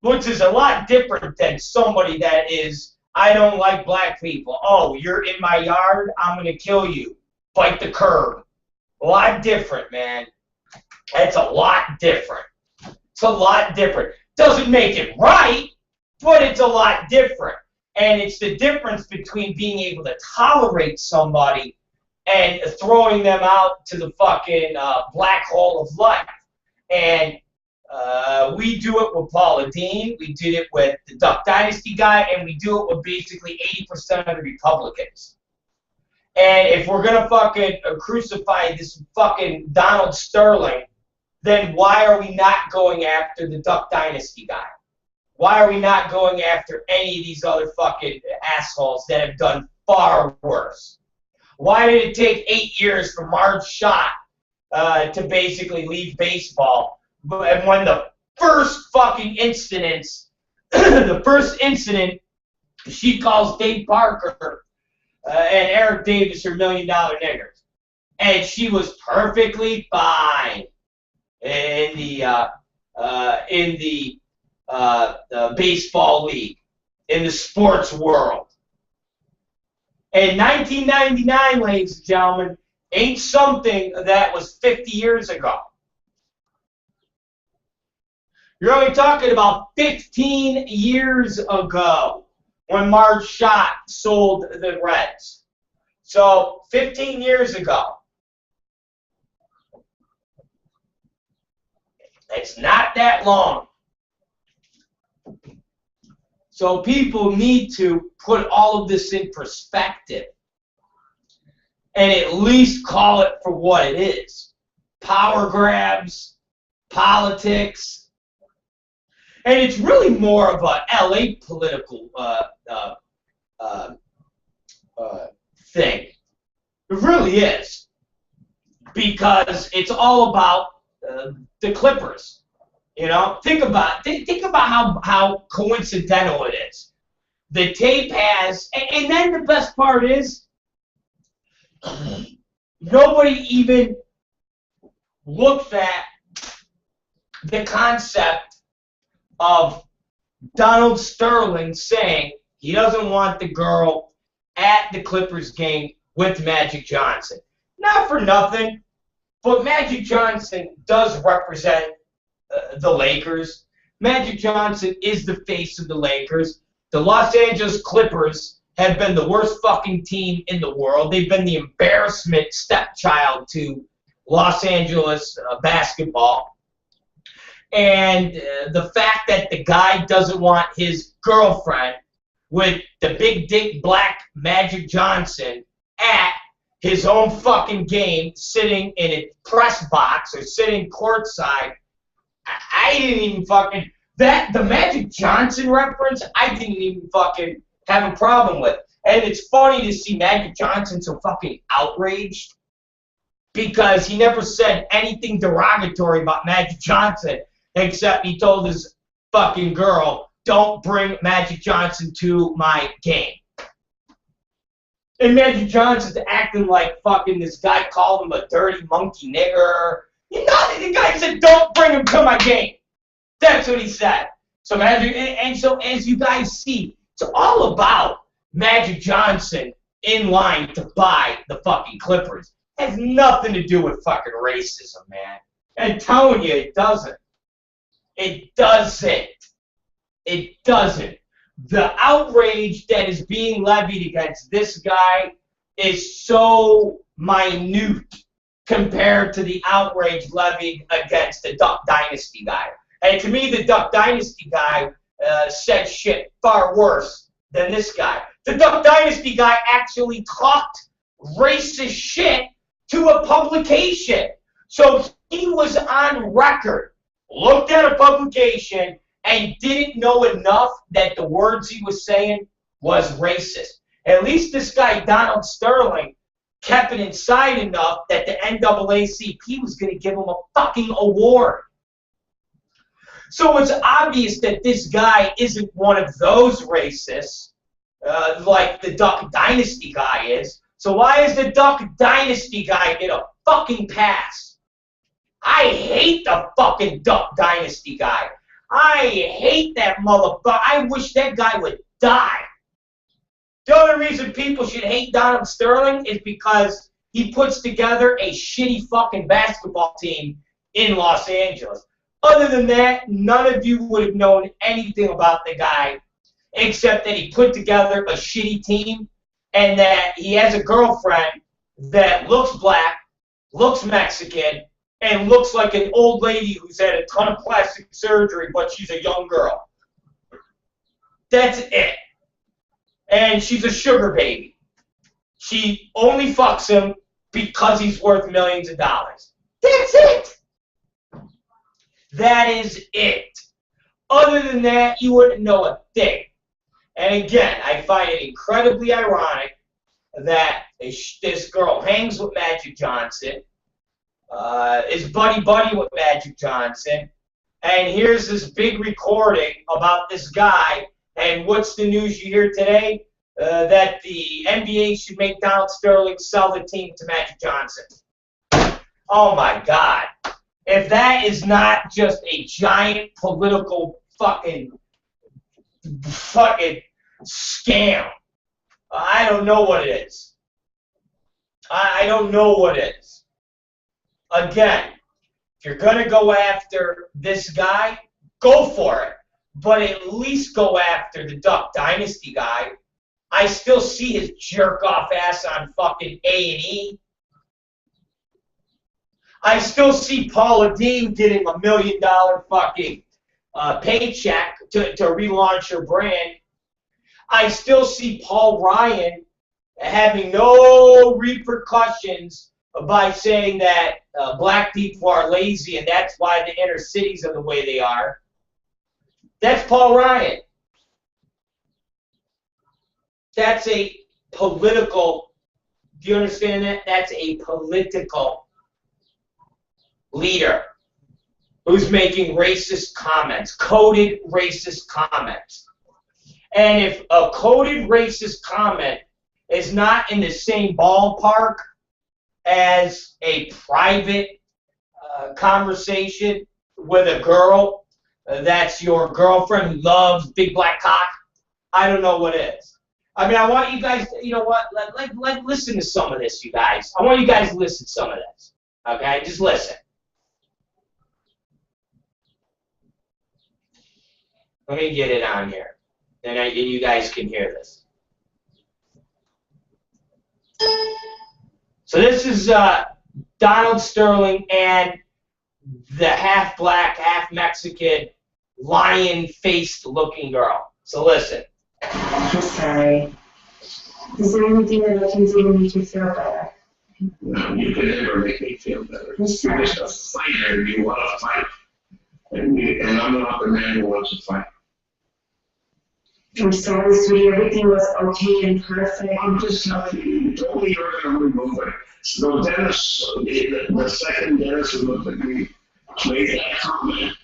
A: which is a lot different than somebody that is, I don't like black people. Oh, you're in my yard, I'm going to kill you. Bite the curb. A lot different, man. That's a lot different. It's a lot different. Doesn't make it right, but it's a lot different. And it's the difference between being able to tolerate somebody and throwing them out to the fucking black hole of life. And we do it with Paula Deen, we did it with the Duck Dynasty guy, and we do it with basically 80% of the Republicans. And if we're going to fucking crucify this fucking Donald Sterling, then why are we not going after the Duck Dynasty guy? Why are we not going after any of these other fucking assholes that have done far worse? Why did it take 8 years for Marge Schott to basically leave baseball? And when the first fucking incidents, the first incident, she calls Dave Parker and Eric Davis her $1 million niggers. And she was perfectly fine in the baseball league, in the sports world. And 1999, ladies and gentlemen, ain't something that was 50 years ago. You're only talking about 15 years ago when Marge Schott sold the Reds. So 15 years ago. It's not that long. So people need to put all of this in perspective and at least call it for what it is. Power grabs, politics, and it's really more of a LA political thing. It really is. Because it's all about the Clippers. You know, think about how coincidental it is. The tape has, and then the best part is, nobody even looks at the concept of Donald Sterling saying he doesn't want the girl at the Clippers game with Magic Johnson. Not for nothing, but Magic Johnson does represent the Lakers. Magic Johnson is the face of the Lakers. The Los Angeles Clippers have been the worst fucking team in the world. They've been the embarrassment stepchild to Los Angeles basketball. And the fact that the guy doesn't want his girlfriend with the big dick black Magic Johnson at his own fucking game, sitting in a press box or sitting courtside, I didn't even fucking, the Magic Johnson reference, I didn't even fucking have a problem with. And it's funny to see Magic Johnson so fucking outraged because he never said anything derogatory about Magic Johnson except he told his fucking girl, don't bring Magic Johnson to my game. And Magic Johnson's acting like fucking this guy called him a dirty monkey nigger. You know, the guy said, don't bring him to my game. That's what he said. So Magic, and so as you guys see, it's all about Magic Johnson in line to buy the fucking Clippers. It has nothing to do with fucking racism, man. I'm telling you, it doesn't. It doesn't. It doesn't. The outrage that is being levied against this guy is so minute compared to the outrage levied against the Duck Dynasty guy. And to me, the Duck Dynasty guy said shit far worse than this guy. The Duck Dynasty guy actually talked racist shit to a publication. So he was on record, looked at a publication, and didn't know enough that the words he was saying was racist. At least this guy, Donald Sterling, kept it inside enough that the NAACP was going to give him a fucking award. So it's obvious that this guy isn't one of those racists like the Duck Dynasty guy is. So why is the Duck Dynasty guy get a fucking pass? I hate the fucking Duck Dynasty guy. I hate that motherfucker. I wish that guy would die. The only reason people should hate Donald Sterling is because he puts together a shitty fucking basketball team in Los Angeles. Other than that, none of you would have known anything about the guy except that he put together a shitty team and that he has a girlfriend that looks black, looks Mexican, and looks like an old lady who's had a ton of plastic surgery, but she's a young girl. That's it. And she's a sugar baby. She only fucks him because he's worth millions of dollars. That's it. That is it. Other than that, you wouldn't know a thing. And again, I find it incredibly ironic that this girl hangs with Magic Johnson, is buddy-buddy with Magic Johnson, and here's this big recording about this guy, and what's the news you hear today? That the NBA should make Donald Sterling sell the team to Magic Johnson. Oh my God. If that is not just a giant political fucking scam, I don't know what it is. I don't know what it is. Again, if you're going to go after this guy, go for it. But at least go after the Duck Dynasty guy. I still see his jerk-off ass on fucking A&E. I still see Paula Deen getting $1 million fucking paycheck to relaunch her brand. I still see Paul Ryan having no repercussions by saying that black people are lazy and that's why the inner cities are the way they are. That's Paul Ryan. That's a political, do you understand that? That's a political leader. who's making racist comments, coded racist comments. And if a coded racist comment is not in the same ballpark as a private conversation with a girl that's your girlfriend who loves big black cock, I don't know what is. I mean, I want you guys to, you know what, listen to some of this, you guys. I want you guys to listen to some of this, okay? Just listen. Let me get it on here, and you guys can hear this. So this is Donald Sterling and the half-black, half-Mexican, lion-faced looking girl. So listen.
B: I'm sorry. Is there anything that I can do to make you feel better?
C: No, you can never make me feel better.
B: I'm
C: You're
B: sorry.
C: just a fighter and you want to fight. And I'm not the man who wants to fight.
B: I'm sorry, sweetie. Everything was okay and perfect.
C: I'm just telling you, you told me you were going to remove it. So Dennis, the second Dennis who looked at me, made that comment.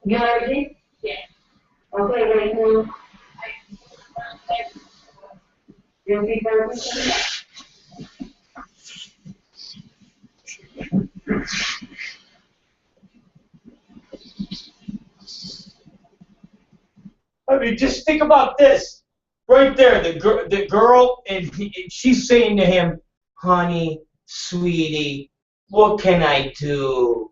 B: You already? Yeah. Okay, right now. You'll be better.
A: I mean, just think about this. Right there, the girl, and she's saying to him, honey, sweetie, what can I do?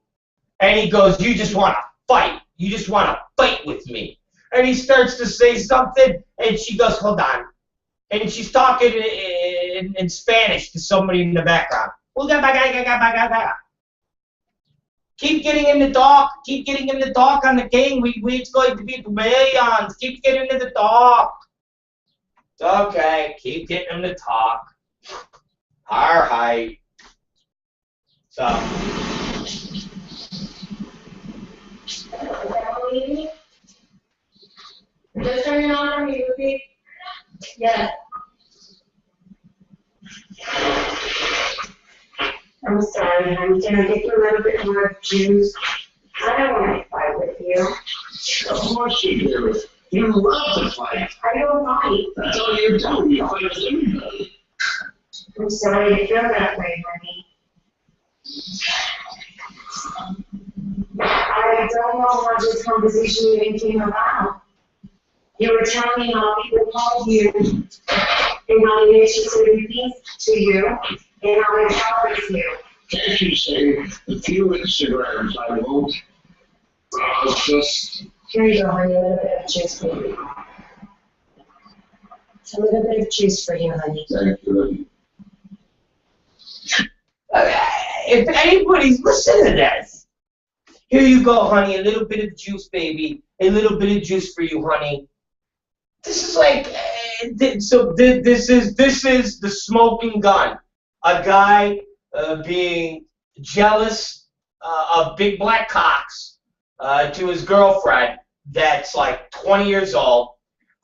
A: And he goes, you just want to fight. You just want to fight with me. And he starts to say something, and she goes, hold on. And she's talking in Spanish to somebody in the background. Keep getting him to talk. Keep getting him to talk on the king. It's going to be millions. Keep getting him to talk. Okay, keep getting him to talk. All right. So.
B: Just turn it on for me, repeat. Yes. I'm sorry, honey. Can I get you a little bit more juice? I don't want to fight with you.
C: Of course you do. You love to fight.
B: I don't fight.
C: That's all you do. You fight with everybody.
B: I'm sorry to feel that way, honey. I don't know what this conversation even came about. You were telling me how people called you and how they made you say things to you and how they bothers you.
C: Can't you say a few Instagrams I won't? Just.
B: Here you go, honey, a little bit of juice for you. A little bit of juice for you, honey.
C: Thank you.
A: If anybody's listening to this, here you go, honey, a little bit of juice, baby. A little bit of juice for you, honey. This is like, this is the smoking gun. A guy being jealous of big black cocks to his girlfriend that's like 20 years old,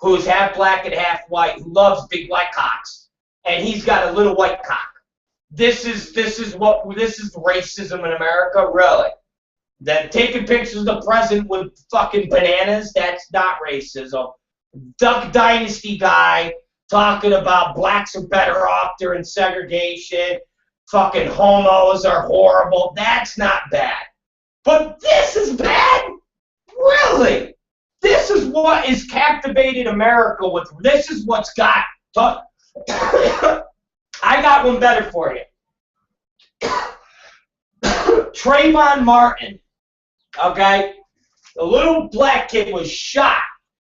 A: who's half black and half white, who loves big black cocks, and he's got a little white cock. This is racism in America, really. That taking pictures of the president with fucking bananas, that's not racism. Duck Dynasty guy talking about blacks are better off during segregation, fucking homos are horrible, that's not bad. But this is bad? Really? This is what is captivated America with. This is what's got. I got one better for you. Trayvon Martin, okay? The little black kid was shot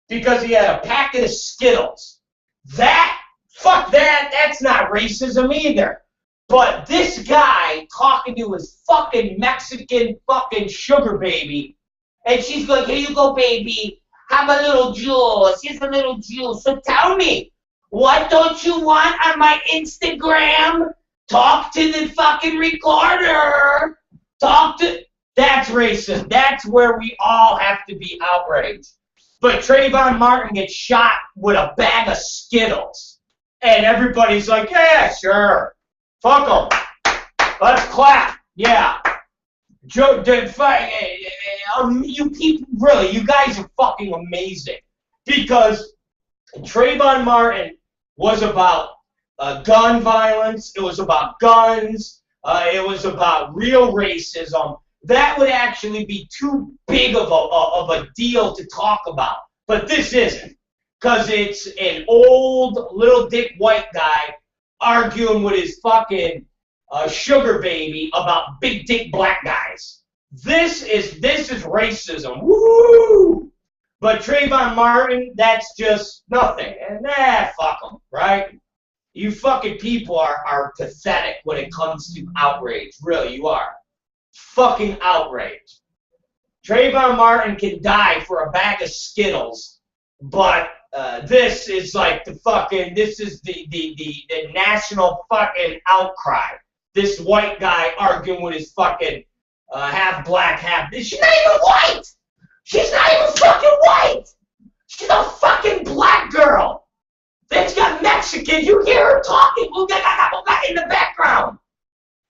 A: because he had a packet of Skittles. Fuck that, that's not racism either. But this guy talking to his fucking Mexican fucking sugar baby, and she's like, here you go, baby, have a little juice, here's a little juice. So tell me, what don't you want on my Instagram? Talk to the fucking recorder. That's racist. That's where we all have to be outraged. But Trayvon Martin gets shot with a bag of Skittles. And everybody's like, yeah, sure. Fuck them. Let's clap. Yeah. You people, really, you guys are fucking amazing. Because Trayvon Martin was about gun violence. It was about guns. It was about real racism. That would actually be too big of a deal to talk about. But this isn't. Because it's an old little dick white guy arguing with his fucking sugar baby about big dick black guys. This is racism. Woo! But Trayvon Martin, that's just nothing. And fuck them, right? You fucking people are pathetic when it comes to outrage. Really, you are. Fucking outrage. Trayvon Martin can die for a bag of Skittles, but this is like this is the national fucking outcry. This white guy arguing with his fucking half black, half. She's not even white! She's not even fucking white! She's a fucking black girl! That's got Mexican. You hear her talking in the background.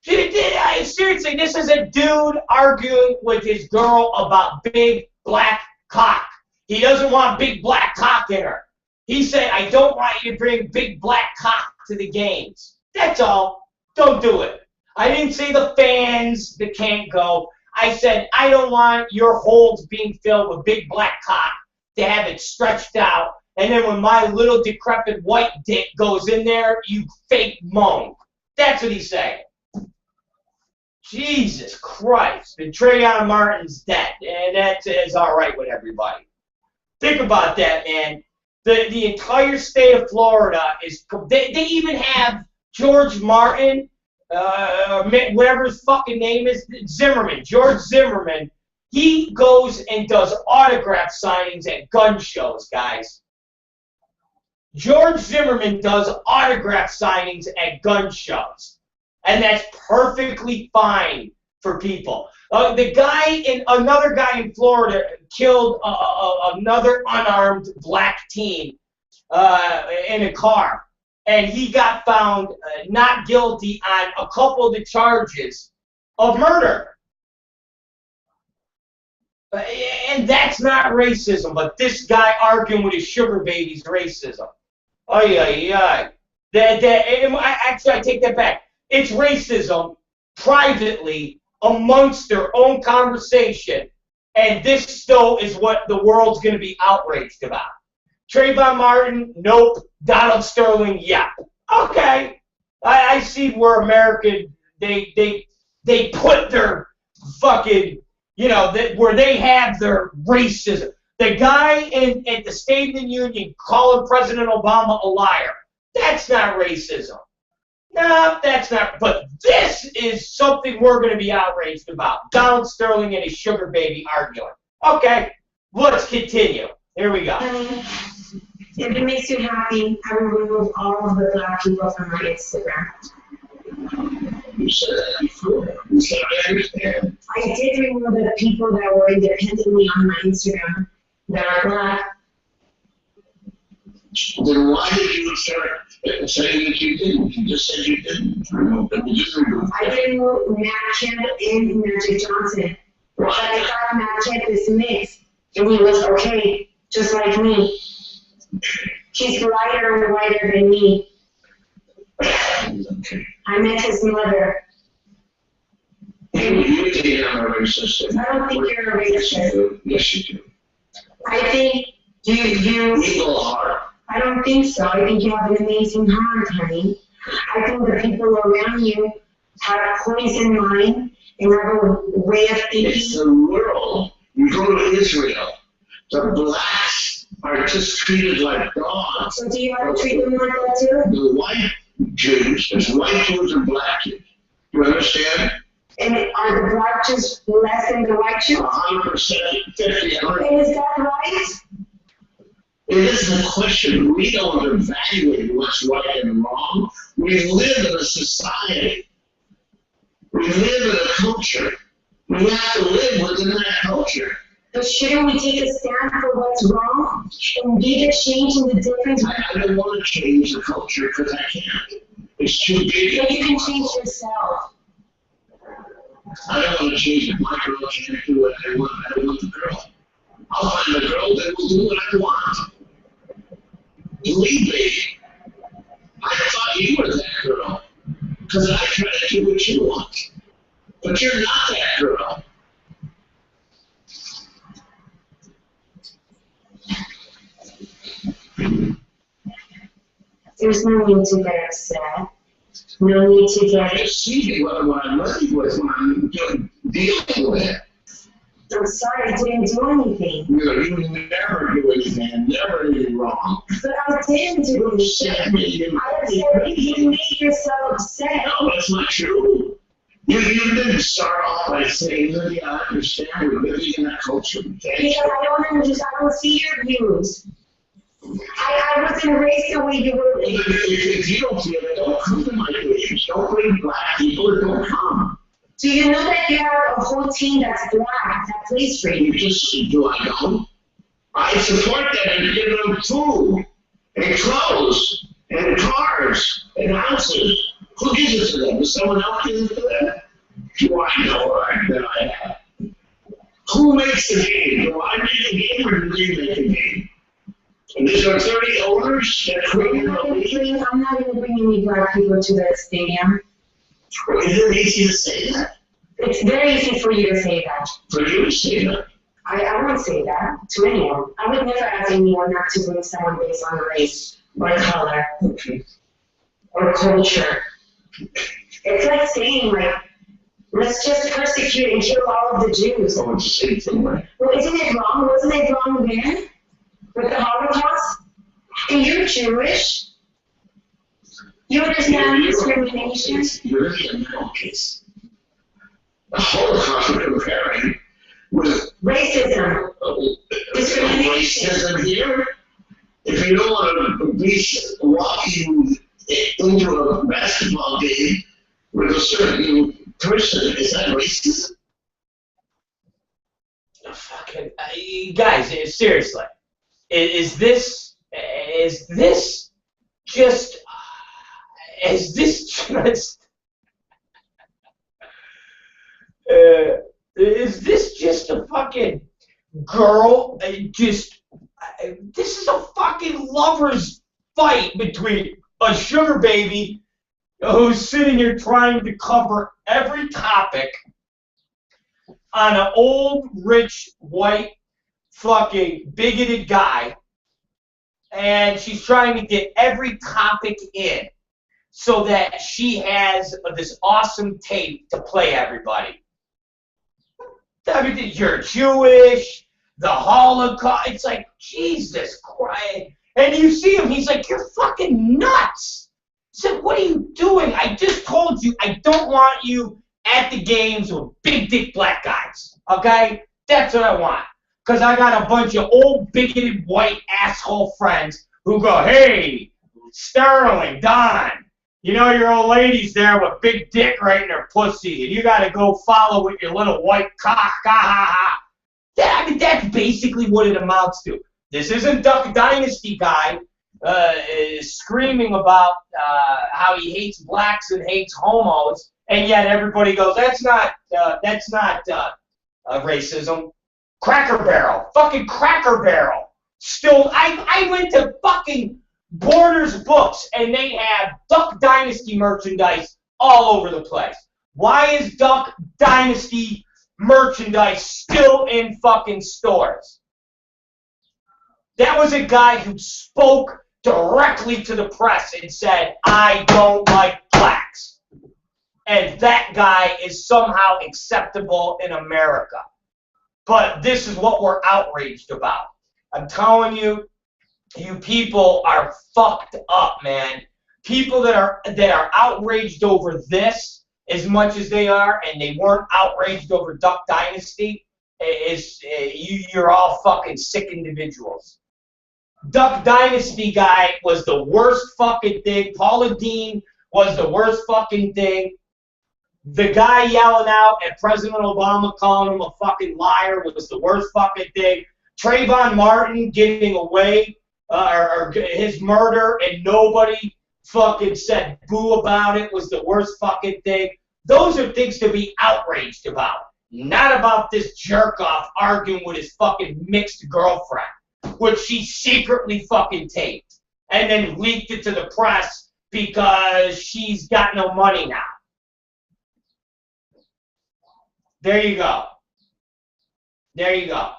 A: Seriously, this is a dude arguing with his girl about big black cock. He doesn't want big black cock in her. He said, I don't want you to bring big black cock to the games. That's all. Don't do it. I didn't say the fans that can't go. I said, I don't want your holds being filled with big black cock to have it stretched out. And then when my little decrepit white dick goes in there, you fake moan. That's what he's saying. Jesus Christ. And Trayvon Martin's dead. And that is all right with everybody. Think about that, man. The entire state of Florida is... They even have George Martin, whatever his fucking name is, Zimmerman, George Zimmerman. He goes and does autograph signings at gun shows, guys. George Zimmerman does autograph signings at gun shows. And that's perfectly fine for people. Another guy in Florida killed another unarmed black teen in a car. And he got found not guilty on a couple of the charges of murder. And that's not racism, but this guy arguing with his sugar baby's racism. Actually, I take that back. It's racism privately amongst their own conversation, and this still is what the world's going to be outraged about. Trayvon Martin, nope. Donald Sterling, yeah. Okay. I see where American, they put their fucking, where they have their racism. The guy in the State of the Union calling President Obama a liar. That's not racism. No, that's not. But this is something we're going to be outraged about. Donald Sterling and his sugar baby arguing. Okay, let's continue. Here we go.
B: If it makes you happy, I will remove all of the black people from my Instagram.
C: You said that before. You said I understand.
B: I did remove the people that were independently on my Instagram that are black.
C: Then why did you start saying that you didn't? You just said you didn't.
B: I didn't remove Matt Kemp and Magic Johnson. But I thought Matt Kemp is mixed, and he was okay, just like me. He's lighter and whiter than me. I met his mother.
C: You think I'm a racist?
B: I don't think you're a racist.
C: Yes, you do.
B: I think you.
C: Evil heart.
B: I don't think so. I think you have an amazing heart, honey. I think the people around you have poison mind and have a way of thinking.
C: It's the world. You go to Israel. The blacks are just treated like dogs.
B: So do you have to treat them like that too?
C: The white Jews, there's white Jews and black Jews. You understand?
B: And are the black Jews less than the white Jews?
C: 100%, 50, 100.
B: And is that right?
C: It isn't a question. We don't evaluate what's right and wrong. We live in a society. We live in a culture. We have to live within that culture.
B: But shouldn't we take a stand for what's wrong and be the change in the difference?
C: I don't want to change the culture because I can't. It's too big.
B: But you can change yourself.
C: I don't want to change it. My girl can't do what I want. I want the girl. I'll find a girl that will do what I want. Believe me, I thought you were that girl. Because I try to do what you want. But you're not that girl.
B: There's no need to get upset. No need to
C: I
B: get.
C: just see what I'm living with when I'm dealing with it.
B: I'm sorry, I didn't do anything.
C: You never do anything, never anything wrong.
B: But I didn't do anything. I said you made yourself upset.
C: No, that's not true. You didn't start off by saying, Lydia, I understand we're living in that culture.
B: Because I don't understand, I don't see your views. I wasn't raised the way you were raised.
C: If you don't feel it, don't come to my meetings. Don't bring black people or don't come.
B: Do you know that you have a whole team that's black that plays for you?
C: You just do I know? I support them and give them food and clothes and cars and houses. Who gives it to them? Does someone else give it to them? Do I know that I have? Who makes the game? Do I make a game or do they make a game? And these are 30 owners that create the league.
B: I'm not going to bring any black people to the stadium.
C: Is it easy to say that?
B: It's very easy for you to say that.
C: For you to say that?
B: I won't say that to anyone. I would never ask anyone not to bring someone based on race or color or culture. It's like saying, like, let's just persecute and kill all of the Jews.
C: I want to say something, right?
B: Well, isn't it wrong? Wasn't it wrong then? With the Holocaust? And you're Jewish? You understand discrimination?
C: You're really a mental case. The Holocaust we're comparing with
B: Racism. Discrimination.
C: Racism here. If you don't want to be walking into a basketball game with a certain person, is that racism?
A: Fucking guys, seriously, is this just is this just a fucking girl? This is a fucking lover's fight between a sugar baby who's sitting here trying to cover every topic on an old, rich, white, fucking bigoted guy, and she's trying to get every topic in so that she has this awesome tape to play everybody. I mean, you're Jewish, the Holocaust. It's like, Jesus Christ. And you see him, he's like, you're fucking nuts. I said, what are you doing? I just told you I don't want you at the games with big dick black guys. Okay? That's what I want. Because I got a bunch of old bigoted white asshole friends who go, hey, Sterling, Don, you know your old lady's there with big dick right in her pussy, and you got to go follow with your little white cock. Ha ha ha. I mean, that's basically what it amounts to. This isn't Duck Dynasty guy screaming about how he hates blacks and hates homos, and yet everybody goes, that's not racism. Cracker Barrel, fucking Cracker Barrel. Still, I went to fucking Borders Books, and they have Duck Dynasty merchandise all over the place. Why is Duck Dynasty merchandise still in fucking stores? That was a guy who spoke directly to the press and said, I don't like blacks. And that guy is somehow acceptable in America. But this is what we're outraged about. I'm telling you, you people are fucked up, man. People that are outraged over this as much as they are, and they weren't outraged over Duck Dynasty, you're all fucking sick individuals. Duck Dynasty guy was the worst fucking thing. Paula Dean was the worst fucking thing. The guy yelling out at President Obama, calling him a fucking liar, was the worst fucking thing. Trayvon Martin getting away, or his murder, and nobody fucking said boo about it, was the worst fucking thing. Those are things to be outraged about. Not about this jerk-off arguing with his fucking mixed girlfriend, which she secretly fucking taped and then leaked it to the press because she's got no money now. There you go. There you go.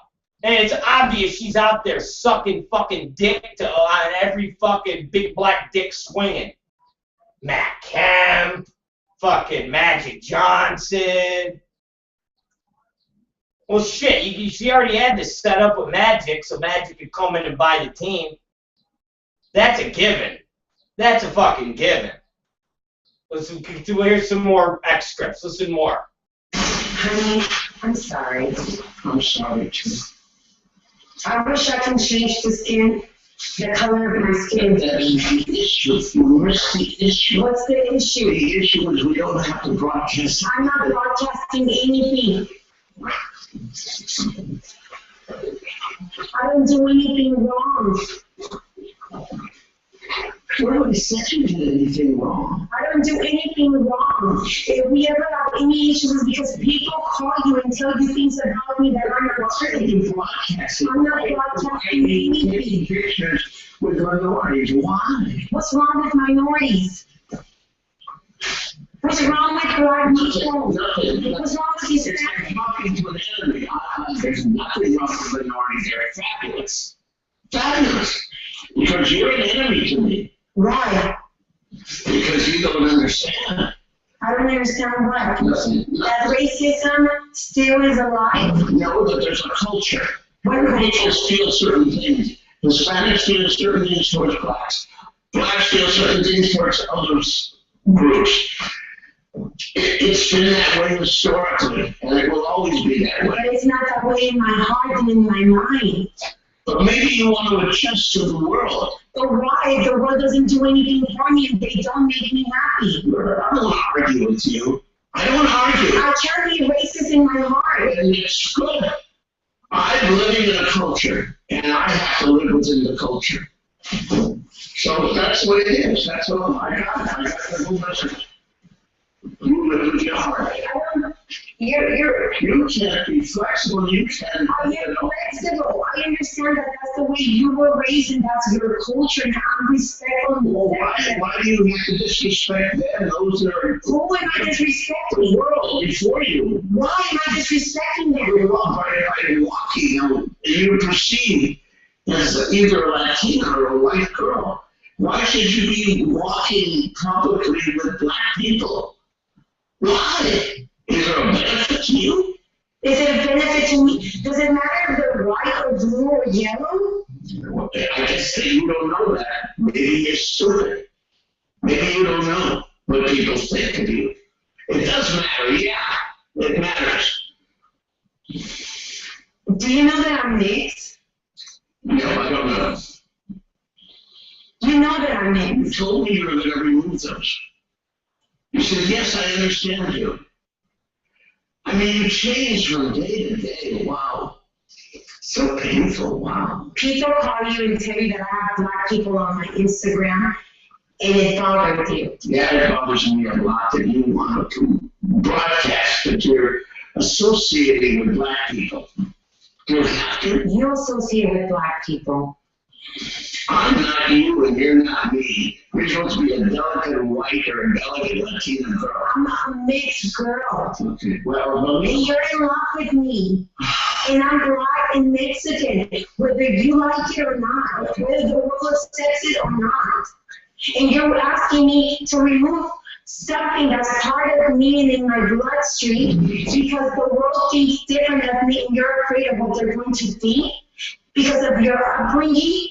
A: And it's obvious she's out there sucking fucking dick on every fucking big black dick swinging. Matt Kemp, fucking Magic Johnson. Well, shit, she already had this set up with Magic, so Magic could come in and buy the team. That's a given. That's a fucking given. Listen, here's some more excerpts. Listen more.
B: Honey, I'm sorry.
C: I'm sorry, too.
B: I wish I can change the color of my skin.
C: That's the issue. You missed the issue.
B: What's the issue?
C: The issue is we don't have to broadcast.
B: I'm not broadcasting anything. I don't do anything wrong.
C: Nobody said you did anything wrong.
B: I don't do anything wrong. If we ever have any issues, because people call you and tell you things about me that I'm not
C: You broadcasting.
B: I'm not broadcasting anything.
C: Taking pictures with minorities. Why?
B: What's wrong with minorities? What's wrong with black people?
C: Nothing.
B: What's wrong with these
C: It's like talking to an enemy. There's nothing wrong with minorities. They're fabulous. Fabulous. Because you're an enemy to me.
B: Why?
C: Because you don't understand.
B: I don't understand what.
C: Nothing.
B: That racism still is alive?
C: No, that there's a culture.
B: What culture?
C: People feel certain things. Hispanics feel certain things towards blacks. Blacks feel certain things towards other groups. It's been that way historically, and it will always be that way.
B: But it's not that way in my heart and in my mind.
C: But maybe you want to adjust to the world.
B: But why? If the world doesn't do anything for me and they don't make me happy.
C: I don't want to argue with you. I don't want to argue.
B: I can't be racist in my heart.
C: And it's good. I'm living in a culture, and I have to live within the culture. So that's what it is. That's all I got. I got the whole message. You live with your heart. You can't be flexible. You can.
B: I am flexible. I understand that that's the way you were raised and that's your culture, and I'm respectful.
C: Well, why do you have to disrespect them? Those that are
B: Who am I
C: the
B: disrespecting?
C: world before you.
B: Why am I disrespecting them?
C: You're by walking, you're perceived as either a Latina or a white girl. Why should you be walking publicly with black people? Why? Is there a benefit to you?
B: Is it a benefit to me? Does it matter if they're white or blue or yellow?
C: I guess that you don't know that. Maybe you're stupid. Maybe you don't know what people think of you. It does matter, yeah. It matters.
B: Do you know that I'm mixed?
C: No, I don't know.
B: You know that I'm
C: You
B: mixed.
C: told me you were going to remove those. You said, yes, I understand you. I mean, you change from day to day. Wow. So painful. Wow.
B: People call you and tell you that I have black people on my Instagram, and it bothers you.
C: Yeah, it bothers me a lot that you want to broadcast that you're associating with black people. You have to.
B: You associate with black people.
C: I'm not you and you're not me. You're supposed to be a delicate white or a delicate Latina girl.
B: I'm a mixed girl.
C: Okay, well,
B: And you're in love with me. And I'm black and Mexican, whether you like it or not, whether the world accepts it or not. And you're asking me to remove something that's part of me and in my bloodstream because the world thinks different of me and you're afraid of what they're going to think because of your upbringing.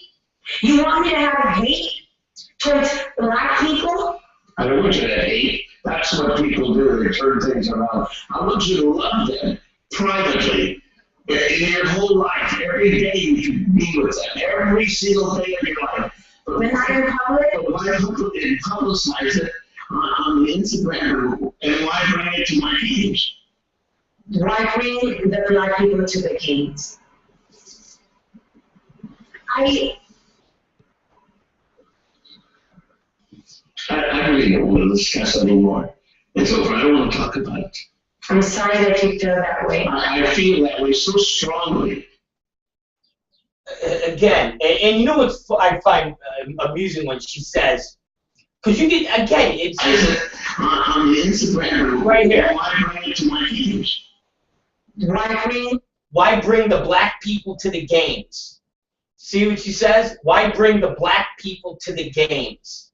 B: You want me to have hate towards black people?
C: I don't want you to hate. That's what people do. They turn things around. I want you to love them privately. In your whole life, every day you should be with them. Every single day of your life. But
B: When I'm in public,
C: why publicize it on the Instagram and why bring it to my page?
B: why bring the black people to the games?
C: I really don't want to discuss anymore. It's over. I don't want to talk about it.
B: I'm sorry that you feel that way.
C: I feel that way so strongly.
A: Again, and you know what I find amusing when she says, because you get, again, it's
C: On the Instagram,
A: right here.
C: Why bring it to my games?
A: Why bring the black people to the games? See what she says? Why bring the black people to the games?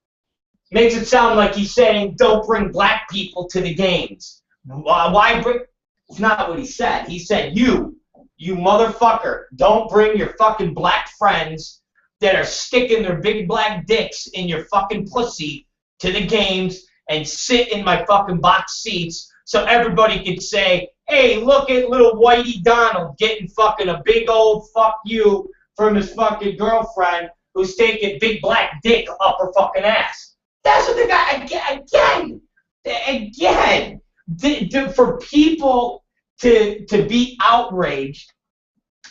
A: Makes it sound like he's saying, don't bring black people to the games. Why bring? It's not what he said. He said, you motherfucker, don't bring your fucking black friends that are sticking their big black dicks in your fucking pussy to the games and sit in my fucking box seats so everybody can say, hey, look at little Whitey Donald getting fucking a big old fuck you from his fucking girlfriend who's taking big black dick up her fucking ass. That's what the guy, again, for people to be outraged,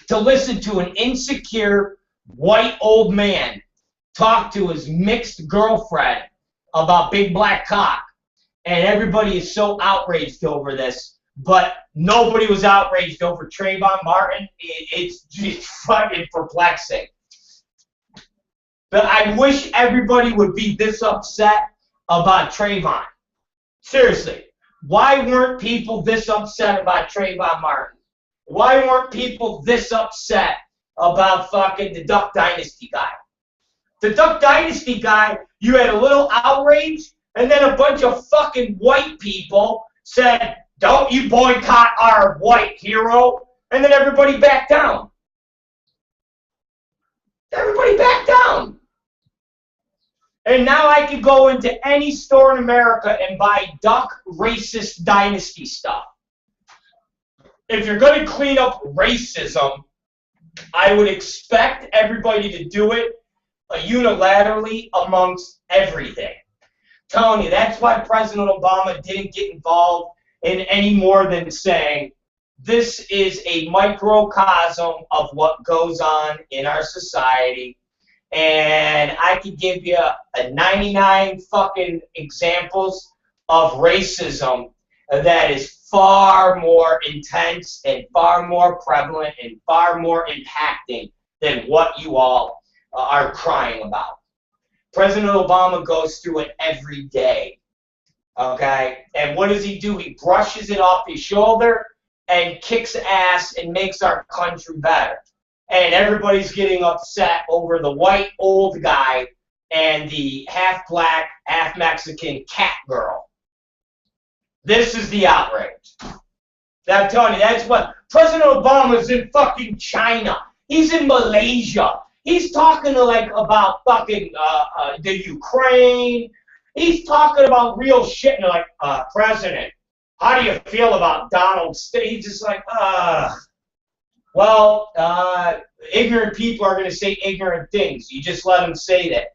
A: to listen to an insecure white old man talk to his mixed girlfriend about big black cock, and everybody is so outraged over this, but nobody was outraged over Trayvon Martin. It's just fucking perplexing. But I wish everybody would be this upset about Trayvon. Seriously, why weren't people this upset about Trayvon Martin? Why weren't people this upset about fucking the Duck Dynasty guy? The Duck Dynasty guy, you had a little outrage, and then a bunch of fucking white people said, don't you boycott our white hero, and then everybody backed down. Everybody backed down. And now I can go into any store in America and buy Duck racist dynasty stuff. If you're going to clean up racism, I would expect everybody to do it unilaterally amongst everything. Telling you, that's why President Obama didn't get involved in any more than saying, this is a microcosm of what goes on in our society. And I could give you a 99 fucking examples of racism that is far more intense and far more prevalent and far more impacting than what you all are crying about. President Obama goes through it every day, okay? And what does he do? He brushes it off his shoulder and kicks ass and makes our country better. And everybody's getting upset over the white old guy and the half-black, half-Mexican cat girl. This is the outrage. I'm telling you, that's what President Obama's in fucking China. He's in Malaysia. He's talking about fucking the Ukraine. He's talking about real shit. And they're like, President, how do you feel about Donald? He's just like, well, ignorant people are going to say ignorant things. You just let them say that,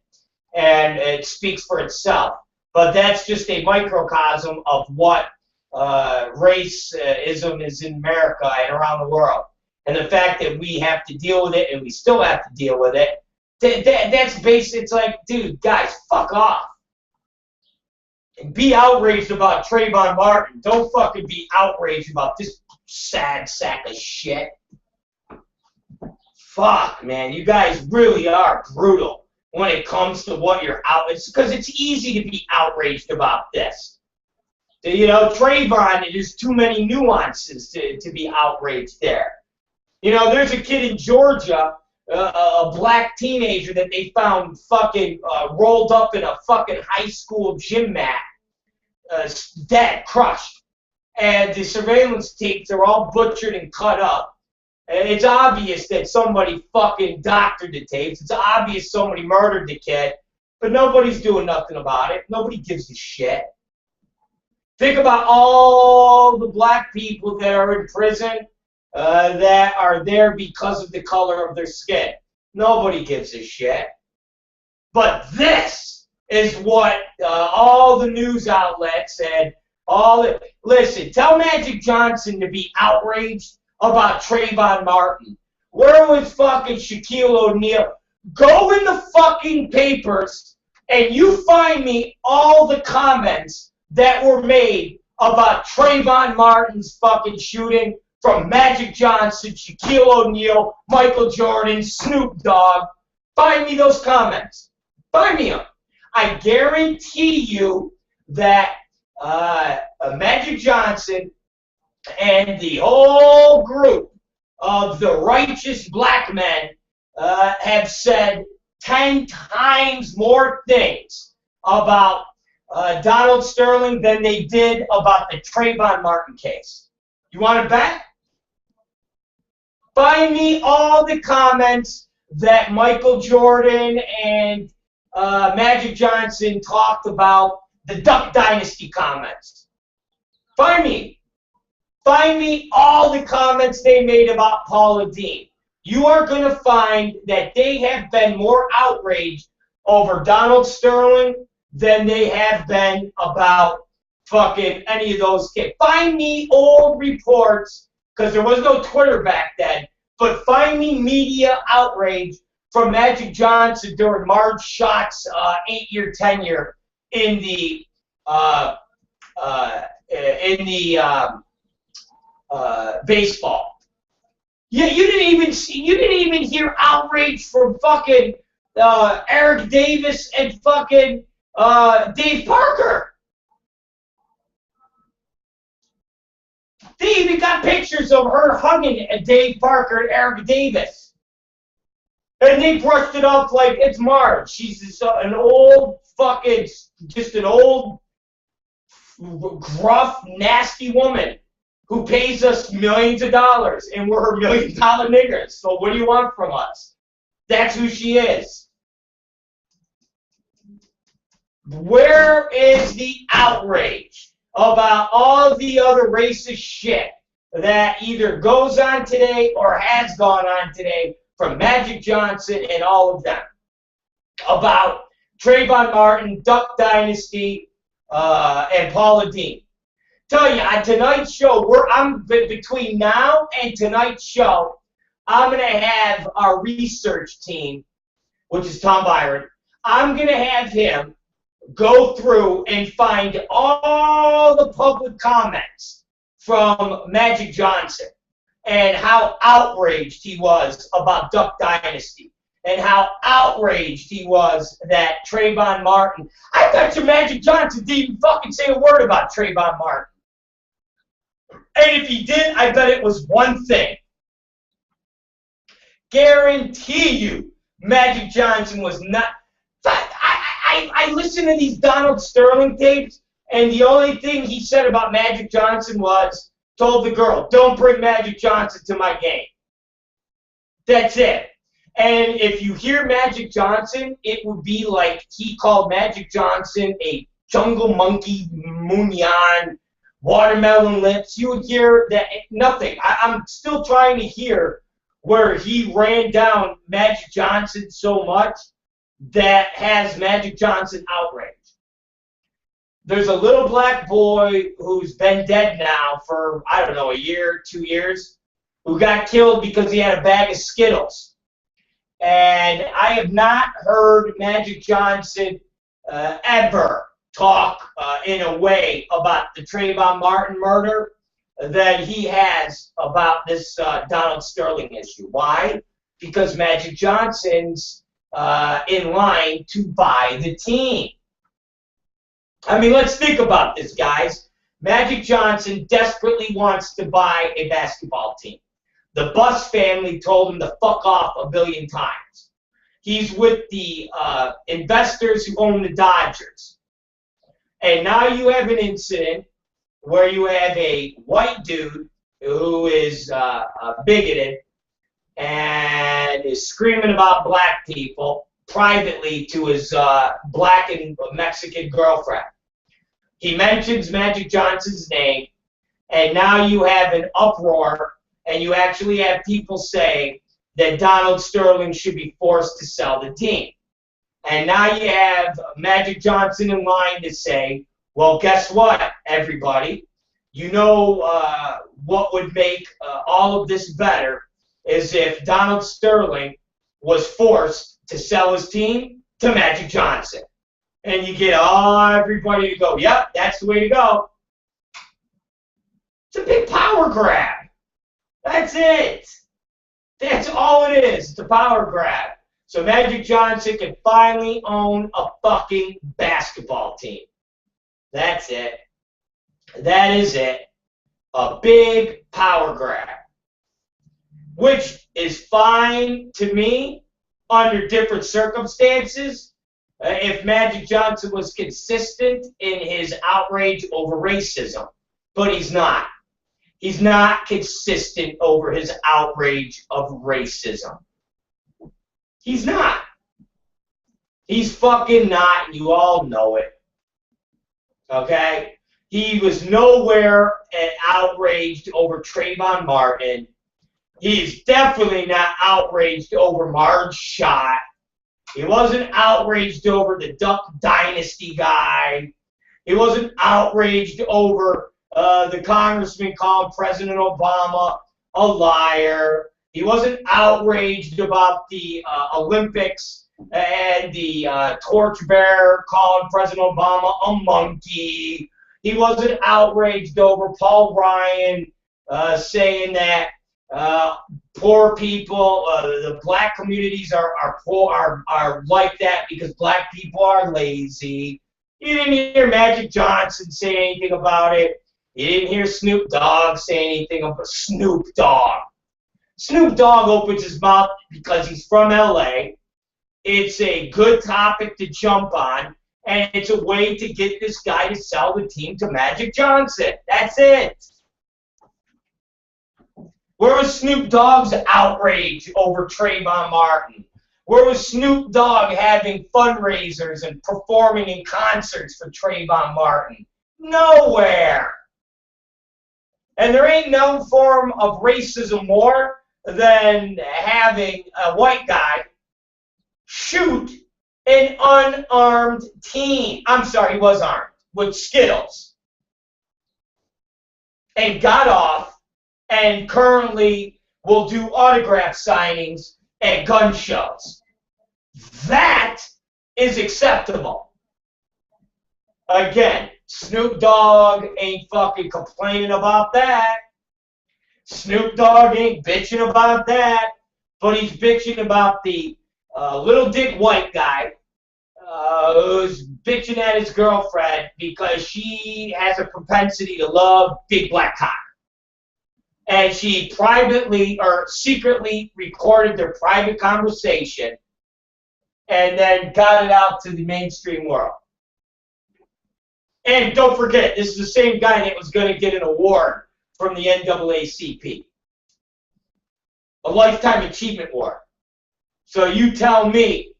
A: and it speaks for itself. But that's just a microcosm of what racism is in America and around the world. And the fact that we have to deal with it, and we still have to deal with it, that's basically, it's like, dude, guys, fuck off. And be outraged about Trayvon Martin. Don't fucking be outraged about this sad sack of shit. Fuck, man, you guys really are brutal when it comes to what you're out. It's because it's easy to be outraged about this. You know, Trayvon, there's too many nuances to be outraged there. You know, there's a kid in Georgia, a black teenager that they found fucking rolled up in a fucking high school gym mat, dead, crushed. And the surveillance tapes are all butchered and cut up. And it's obvious that somebody fucking doctored the tapes. It's obvious somebody murdered the kid. But nobody's doing nothing about it. Nobody gives a shit. Think about all the black people that are in prison that are there because of the color of their skin. Nobody gives a shit. But this is what all the news outlets and listen, tell Magic Johnson to be outraged about Trayvon Martin. Where was fucking Shaquille O'Neal? Go in the fucking papers and you find me all the comments that were made about Trayvon Martin's fucking shooting from Magic Johnson, Shaquille O'Neal, Michael Jordan, Snoop Dogg. Find me those comments. Find me them. I guarantee you that Magic Johnson and the whole group of the righteous black men have said 10 times more things about Donald Sterling than they did about the Trayvon Martin case. You want to bet? Find me all the comments that Michael Jordan and Magic Johnson talked about, the Duck Dynasty comments. Find me all the comments they made about Paula Deen. You are going to find that they have been more outraged over Donald Sterling than they have been about fucking any of those kids. Find me old reports, because there was no Twitter back then, but find me media outrage from Magic Johnson during Marge Schott's 8-year tenure in the baseball. Yeah, you didn't even hear outrage from fucking Eric Davis and fucking Dave Parker. They even got pictures of her hugging Dave Parker and Eric Davis. And they brushed it off like it's Marge. She's just an old fucking, just an old, gruff, nasty woman who pays us millions of dollars, and we're her $1 million niggers. So what do you want from us? That's who she is. Where is the outrage about all the other racist shit that either goes on today or has gone on today from Magic Johnson and all of them about Trayvon Martin, Duck Dynasty, and Paula Deen? Tell you, on tonight's show, between now and tonight's show, I'm going to have our research team, which is Tom Byron, I'm going to have him go through and find all the public comments from Magic Johnson and how outraged he was about Duck Dynasty and how outraged he was that Trayvon Martin. I bet you Magic Johnson didn't even fucking say a word about Trayvon Martin. And if he did, I bet it was one thing. Guarantee you, Magic Johnson was not. I listened to these Donald Sterling tapes, and the only thing he said about Magic Johnson was, told the girl, don't bring Magic Johnson to my game. That's it. And if you hear Magic Johnson, it would be like he called Magic Johnson a jungle monkey, Munyan, watermelon lips. You would hear that nothing. I'm still trying to hear where he ran down Magic Johnson so much that has Magic Johnson outraged. There's a little black boy who's been dead now for, I don't know, a year, 2 years, who got killed because he had a bag of Skittles. And I have not heard Magic Johnson ever talk in a way about the Trayvon Martin murder that he has about this Donald Sterling issue. Why? Because Magic Johnson's in line to buy the team. I mean, let's think about this, guys. Magic Johnson desperately wants to buy a basketball team. The Buss family told him to fuck off a billion times. He's with the investors who own the Dodgers. And now you have an incident where you have a white dude who is bigoted and is screaming about black people privately to his black and Mexican girlfriend. He mentions Magic Johnson's name, and now you have an uproar, and you actually have people say that Donald Sterling should be forced to sell the team. And now you have Magic Johnson in line to say, well, guess what, everybody? You know what would make all of this better is if Donald Sterling was forced to sell his team to Magic Johnson. And you get everybody to go, yep, that's the way to go. It's a big power grab. That's it. That's all it is. It's a power grab. So Magic Johnson can finally own a fucking basketball team. That's it. That is it. A big power grab. Which is fine to me under different circumstances. If Magic Johnson was consistent in his outrage over racism. But he's not. He's not consistent over his outrage of racism. He's not. He's fucking not, and you all know it. Okay? He was nowhere outraged over Trayvon Martin. He's definitely not outraged over Marge Schott. He wasn't outraged over the Duck Dynasty guy. He wasn't outraged over the congressman calling President Obama a liar. He wasn't outraged about the Olympics and the torchbearer calling President Obama a monkey. He wasn't outraged over Paul Ryan saying that poor people, the black communities are like that because black people are lazy. You didn't hear Magic Johnson say anything about it. You didn't hear Snoop Dogg say anything about Snoop Dogg. Snoop Dogg opens his mouth because he's from LA. It's a good topic to jump on, and it's a way to get this guy to sell the team to Magic Johnson. That's it. Where was Snoop Dogg's outrage over Trayvon Martin? Where was Snoop Dogg having fundraisers and performing in concerts for Trayvon Martin? Nowhere. And there ain't no form of racism more than having a white guy shoot an unarmed teen. I'm sorry, he was armed, with Skittles. And got off and currently will do autograph signings at gun shows. That is acceptable. Again, Snoop Dogg ain't fucking complaining about that. Snoop Dogg ain't bitching about that. But he's bitching about the little dick white guy who's bitching at his girlfriend because she has a propensity to love big black cock. And she privately or secretly recorded their private conversation and then got it out to the mainstream world. And don't forget, this is the same guy that was going to get an award from the NAACP. A Lifetime Achievement Award. So you tell me,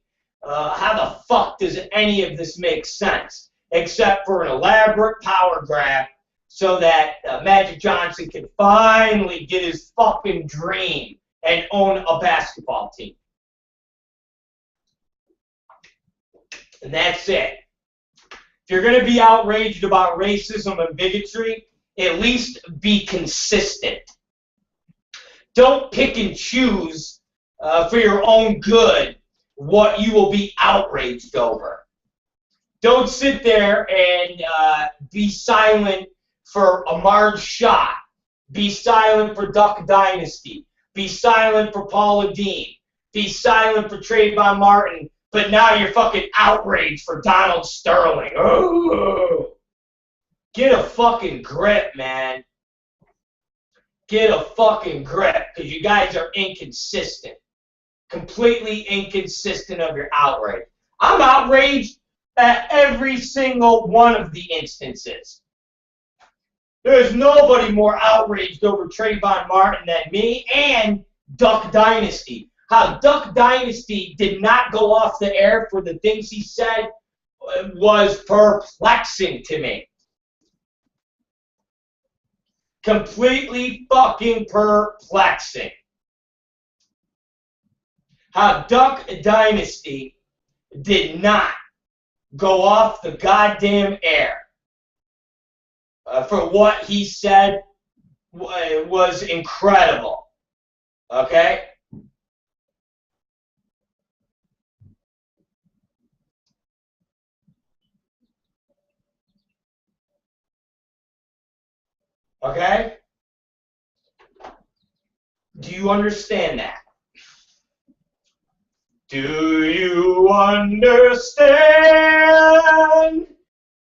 A: how the fuck does any of this make sense? Except for an elaborate power grab so that Magic Johnson can finally get his fucking dream and own a basketball team. And that's it. If you're going to be outraged about racism and bigotry, at least be consistent. Don't pick and choose for your own good what you will be outraged over. Don't sit there and be silent for a Marge Schott. Be silent for Duck Dynasty. Be silent for Paula Dean. Be silent for Trayvon Martin. But now you're fucking outraged for Donald Sterling. Oh. Get a fucking grip, man. Get a fucking grip, because you guys are inconsistent. Completely inconsistent of your outrage. I'm outraged at every single one of the instances. There's nobody more outraged over Trayvon Martin than me and Duck Dynasty. How Duck Dynasty did not go off the air for the things he said was perplexing to me. Completely fucking perplexing. How Duck Dynasty did not go off the goddamn air for what he said was incredible. Okay? Okay? Do you understand that? Do you understand?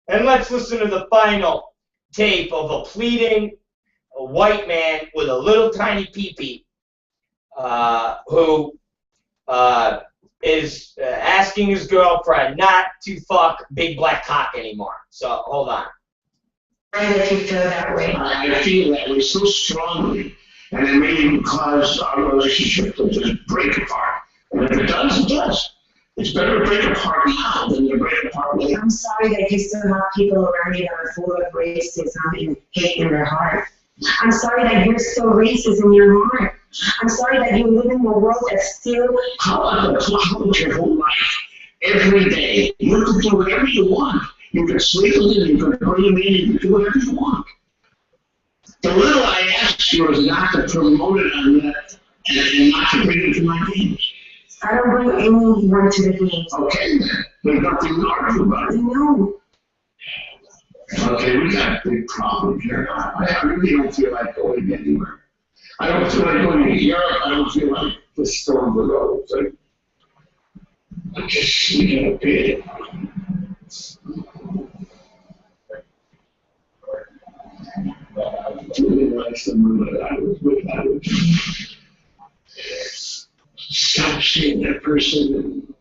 A: And let's listen to the final tape of a pleading white man with a little tiny pee-pee who is asking his girlfriend not to fuck big black cock anymore. So, hold on.
B: I let you feel that way.
C: I feel that way so strongly, and it may even cause our relationship to just break apart. And if it does, it does. It's better to break apart now than to break apart later.
B: I'm sorry that you still have people around you that are full of racism and hate in their heart. I'm sorry that you're still racist in your heart. I'm sorry that you live in a world that's still...
C: How about your whole life? Every day. You can do whatever you want. You can sleep with him, you can bring him in, you can do whatever you want. The little I ask you is not to promote it on that and not to bring it to my games.
B: I don't bring anyone to the games.
C: Okay, then. There's nothing to argue about.
B: I know.
C: Okay, we got a big problem here. I really don't feel like going anywhere. I don't feel like going to Europe. I don't feel like the storm will go. I just, we gotta pay it. Really likes the mood that I was with. Stop seeing that person.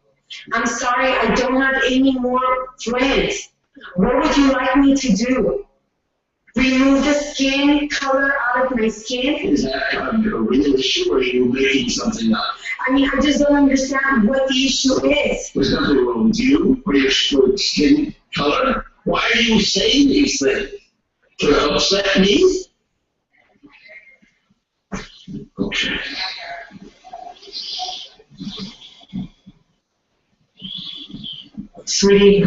B: I'm sorry, I don't have any more friends. What would you like me to do? Remove the skin color out of my skin?
C: Is that a real issue, or are you making something up?
B: I mean, I just don't understand what the issue is.
C: There's nothing wrong with you or your skin color. Why are you saying these things? To upset me? Okay.
B: Sweetie,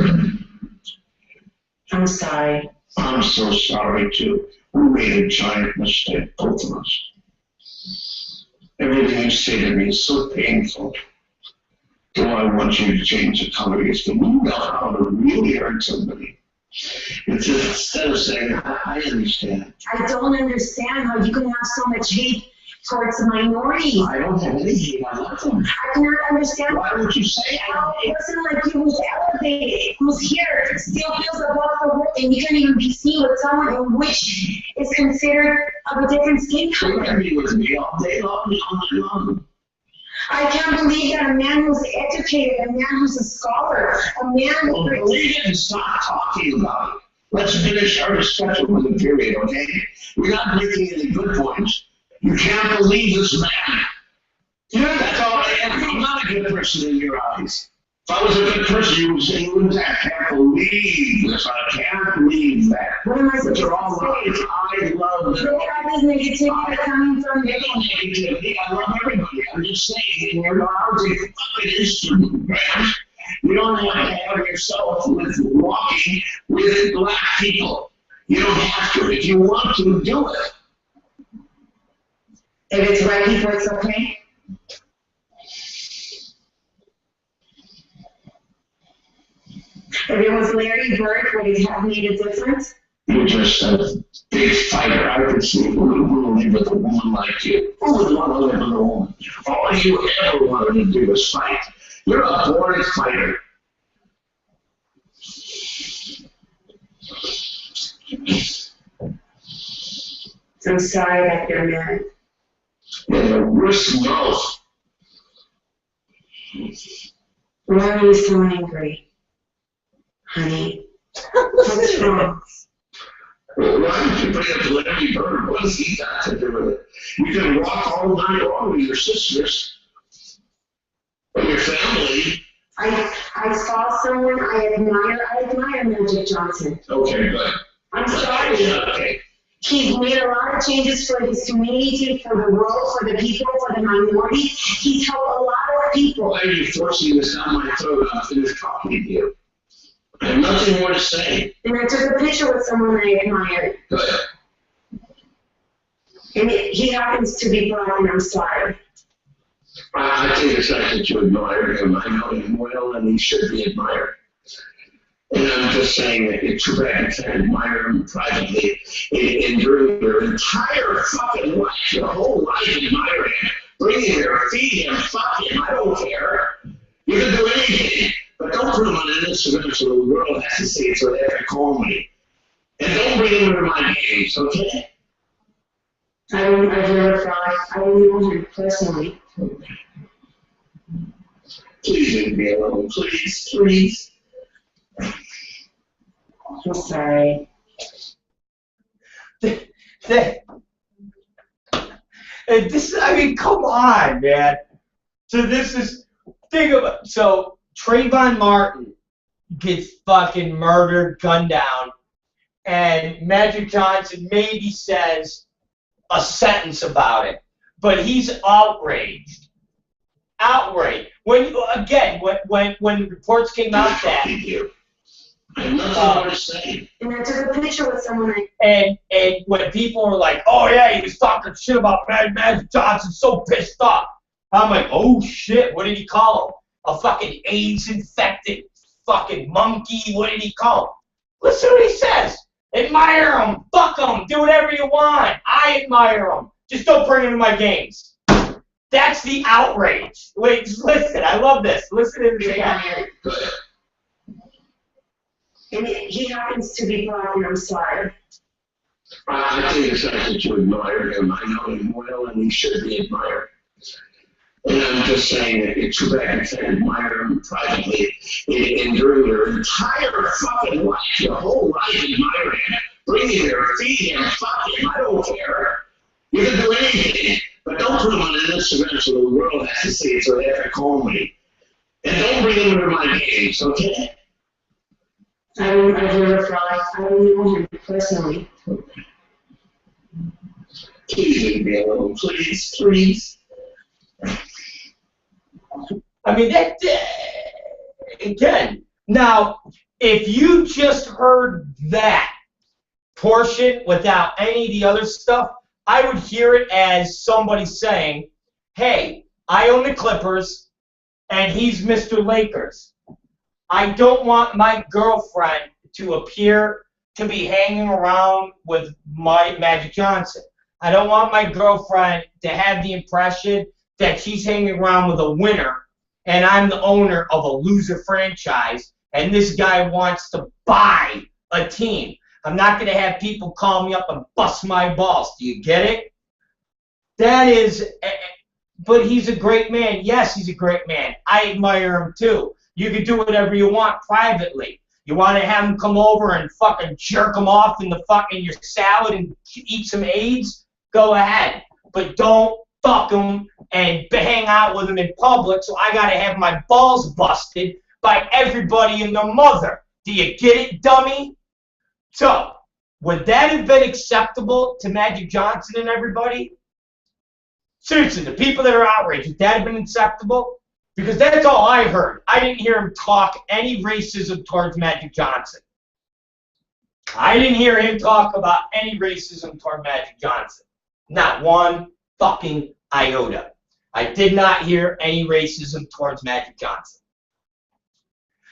B: I'm sorry.
C: I'm so sorry too. We made a giant mistake, both of us. Everything you say to me is so painful. Do I want you to change the color of your skin? You know how to really hurt somebody. It's just instead of saying, I understand.
B: I don't understand how you can have so much hate towards minorities.
C: I don't have any hate. I love them.
B: I cannot understand
C: Why would you say
B: how a person like you who's elevated, who's here, still feels above the world, and you can't even be seen with someone in which is considered of a different skin
C: You
B: color.
C: can be with me all day long, all night long.
B: I can't believe that a man who's educated, a man who's a scholar, a man
C: Well,
B: who's...
C: believe it and stop talking about it. Let's finish our discussion with the period, okay? We're not making any good points. You can't believe this man. That's all I am. I'm not a good person in your eyes. If I was a good person, you would say you wouldn't say, I can't believe this. I can't believe that.
B: What am I
C: But
B: supposed
C: you're all
B: to
C: lies.
B: say?
C: I love them.
B: Look at this negativity coming from
C: I
B: you.
C: love everybody. I'm just saying, you're not a fucking instrument, man. You don't have to have yourself with walking with black people. You don't have to. If you want to, do it.
B: If it's white people, it's okay. If it was Larry Bird, would it have made a difference?
C: You're just a big fighter. I could see who would live with a woman like you. Who would want to live with a woman? All you ever wanted to do is fight. You're a born fighter.
B: I'm sorry that you're mad.
C: With a worse mouth.
B: Why are you so angry? Honey, what's wrong?
C: Well, why did you bring up Larry Bird? What has he got to do with it? You can walk all night long with your sisters and your family.
B: I saw someone I admire Magic Johnson.
C: Okay, good.
B: I'm sorry.
C: Okay.
B: He's made a lot of changes for his community, for the world, for the people, for the minorities. He's helped a lot of people.
C: Why are you forcing this down my throat? I'll finish talking to you. I have nothing more to say.
B: And I took a picture with someone I admired.
C: Go ahead.
B: And he happens to be black, and I'm sorry.
C: I think it's nice that you admire him. I know him well, and he should be admired. And I'm just saying that it's too bad to admire him privately and during your entire fucking life, your whole life admiring him, bring him here, feed him, fuck him, I don't care. You can do anything, but don't put him on an Instagram so the world has to see it so they have to call me. And don't bring him into my games, okay?
B: I've never thought, I don't know him personally.
C: Please leave me alone, please, please.
B: I'm sorry.
A: And this, I mean, come on, man. So this is, think about, so Trayvon Martin gets fucking murdered, gunned down, and Magic Johnson maybe says a sentence about it, but he's outraged. Outraged. When reports came out that.
C: I have nothing more to say.
B: And I took a picture with someone.
A: And when people were like, oh yeah, he was talking shit about Magic Johnson, so pissed off. I'm like, oh shit, what did he call him? A fucking AIDS infected fucking monkey, what did he call him? Listen to what he says. Admire him, fuck him, do whatever you want. I admire him. Just don't bring him to my games. That's the outrage. Wait, just listen, I love this. Listen to this guy.
B: And he happens to be black, and I'm sorry.
C: I think it's nice that you admire him. I know him well, and he should be admired. And I'm just saying that it's too bad to admire him privately and during your entire fucking life, your whole life admiring him, bring him here, feed him, fuck him, I don't care. You can do anything, but don't put him on an Instagram so the world has to see it so they have to call me. And don't bring him into my games, okay?
B: I've never thought, I don't know him personally.
C: Please leave me alone, please, please.
A: I mean, that, again, now, if you just heard that portion without any of the other stuff, I would hear it as somebody saying, hey, I own the Clippers, and he's Mr. Lakers. I don't want my girlfriend to appear to be hanging around with my Magic Johnson. I don't want my girlfriend to have the impression that she's hanging around with a winner and I'm the owner of a loser franchise and this guy wants to buy a team. I'm not going to have people call me up and bust my balls. Do you get it? That is, but he's a great man. Yes, he's a great man. I admire him too. You can do whatever you want privately. You want to have him come over and fucking jerk him off in the fucking your salad and eat some AIDS? Go ahead. But don't fuck him and hang out with him in public, so I got to have my balls busted by everybody and their mother. Do you get it, dummy? So, would that have been acceptable to Magic Johnson and everybody? Seriously, the people that are outraged, would that have been acceptable? Because that's all I heard. I didn't hear him talk any racism towards Magic Johnson. I didn't hear him talk about any racism toward Magic Johnson. Not one fucking iota. I did not hear any racism towards Magic Johnson.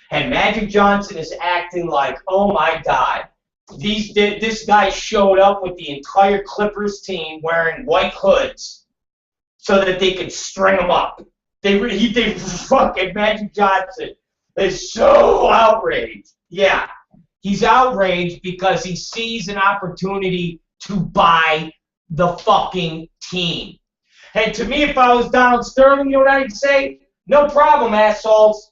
A: And Magic Johnson is acting like, oh my God, this guy showed up with the entire Clippers team wearing white hoods so that they could string him up. They fucking Magic Johnson is so outraged. Yeah, he's outraged because he sees an opportunity to buy the fucking team. And to me, if I was Donald Sterling, you know what I'd say? No problem, assholes.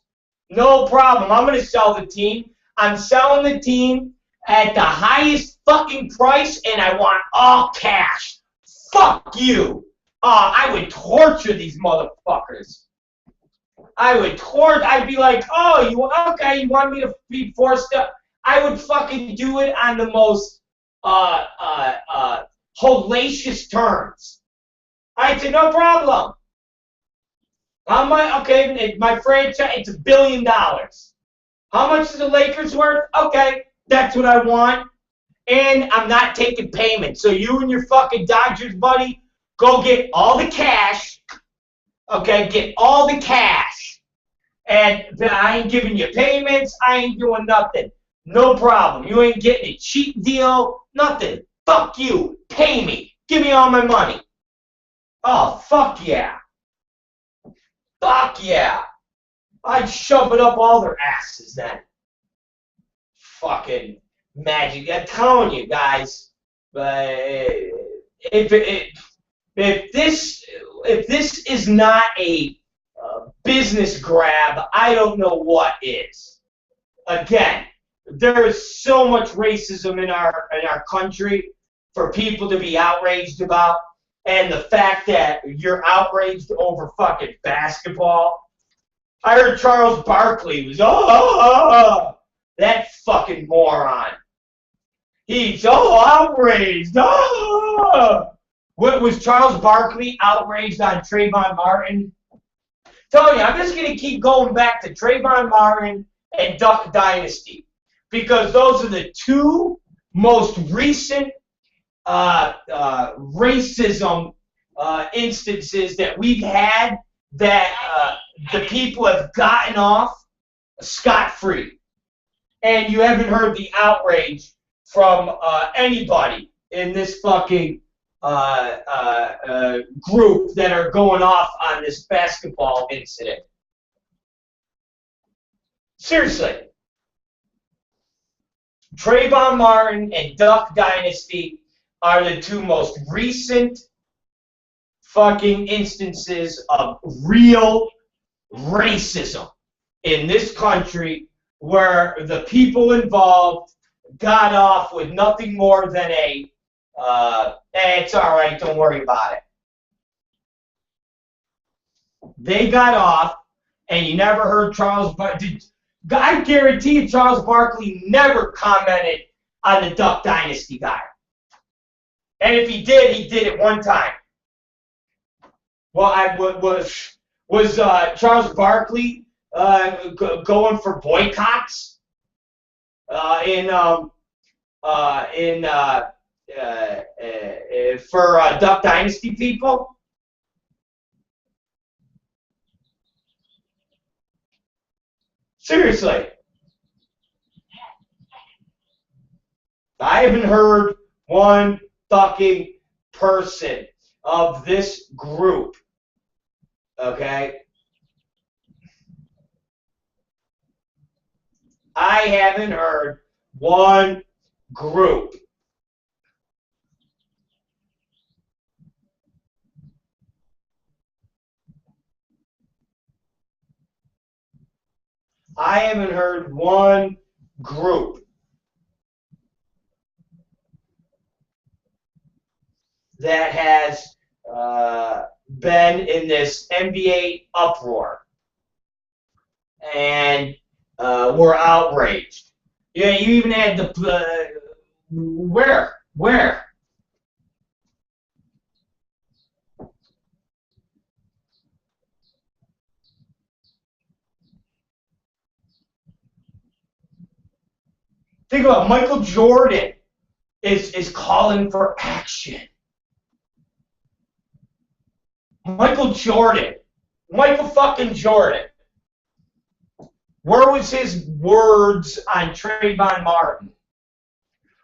A: No problem. I'm going to sell the team. I'm selling the team at the highest fucking price, and I want all cash. Fuck you. I would torture these motherfuckers. I'd be like, oh, you want me to be forced up? I would fucking do it on the most hellacious terms. I'd say, no problem. My franchise, it's $1 billion. How much is the Lakers worth? Okay, that's what I want. And I'm not taking payment. So you and your fucking Dodgers buddy, go get all the cash. Okay, get all the cash. And I ain't giving you payments. I ain't doing nothing. No problem. You ain't getting a cheap deal, nothing. Fuck you. Pay me. Give me all my money. Oh, fuck yeah. Fuck yeah. I'd shove it up all their asses then. Fucking magic. I'm telling you guys, if this is not a business grab, I don't know what is. Again, there is so much racism in our country for people to be outraged about, and the fact that you're outraged over fucking basketball. I heard Charles Barkley was that fucking moron. He's outraged. What was Charles Barkley outraged on Trayvon Martin? Tell you, I'm just gonna keep going back to Trayvon Martin and Duck Dynasty because those are the two most recent racism instances that we've had that the people have gotten off scot-free. And you haven't heard the outrage from anybody in this fucking group that are going off on this basketball incident. Seriously. Trayvon Martin and Duck Dynasty are the two most recent fucking instances of real racism in this country where the people involved got off with nothing more than a, it's all right, don't worry about it. They got off, and you never heard Charles Barkley. I guarantee you Charles Barkley never commented on the Duck Dynasty guy. And if he did it one time. Well, was Charles Barkley going for boycotts for Duck Dynasty people? Seriously. I haven't heard one fucking person of this group, okay? I haven't heard one group that has been in this NBA uproar and were outraged. Yeah, you even had the where? Think about it. Michael Jordan is calling for action. Michael fucking Jordan. Where was his words on Trayvon Martin?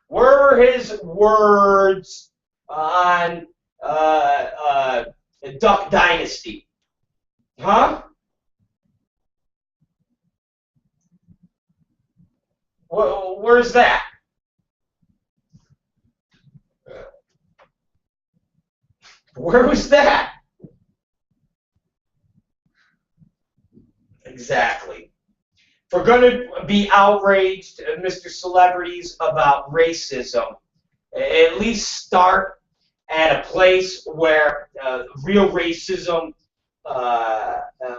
A: Where were his words on Duck Dynasty? Huh? Where's that? Where was that? Exactly. If we're going to be outraged, Mr. Celebrities, about racism, at least start at a place where real racism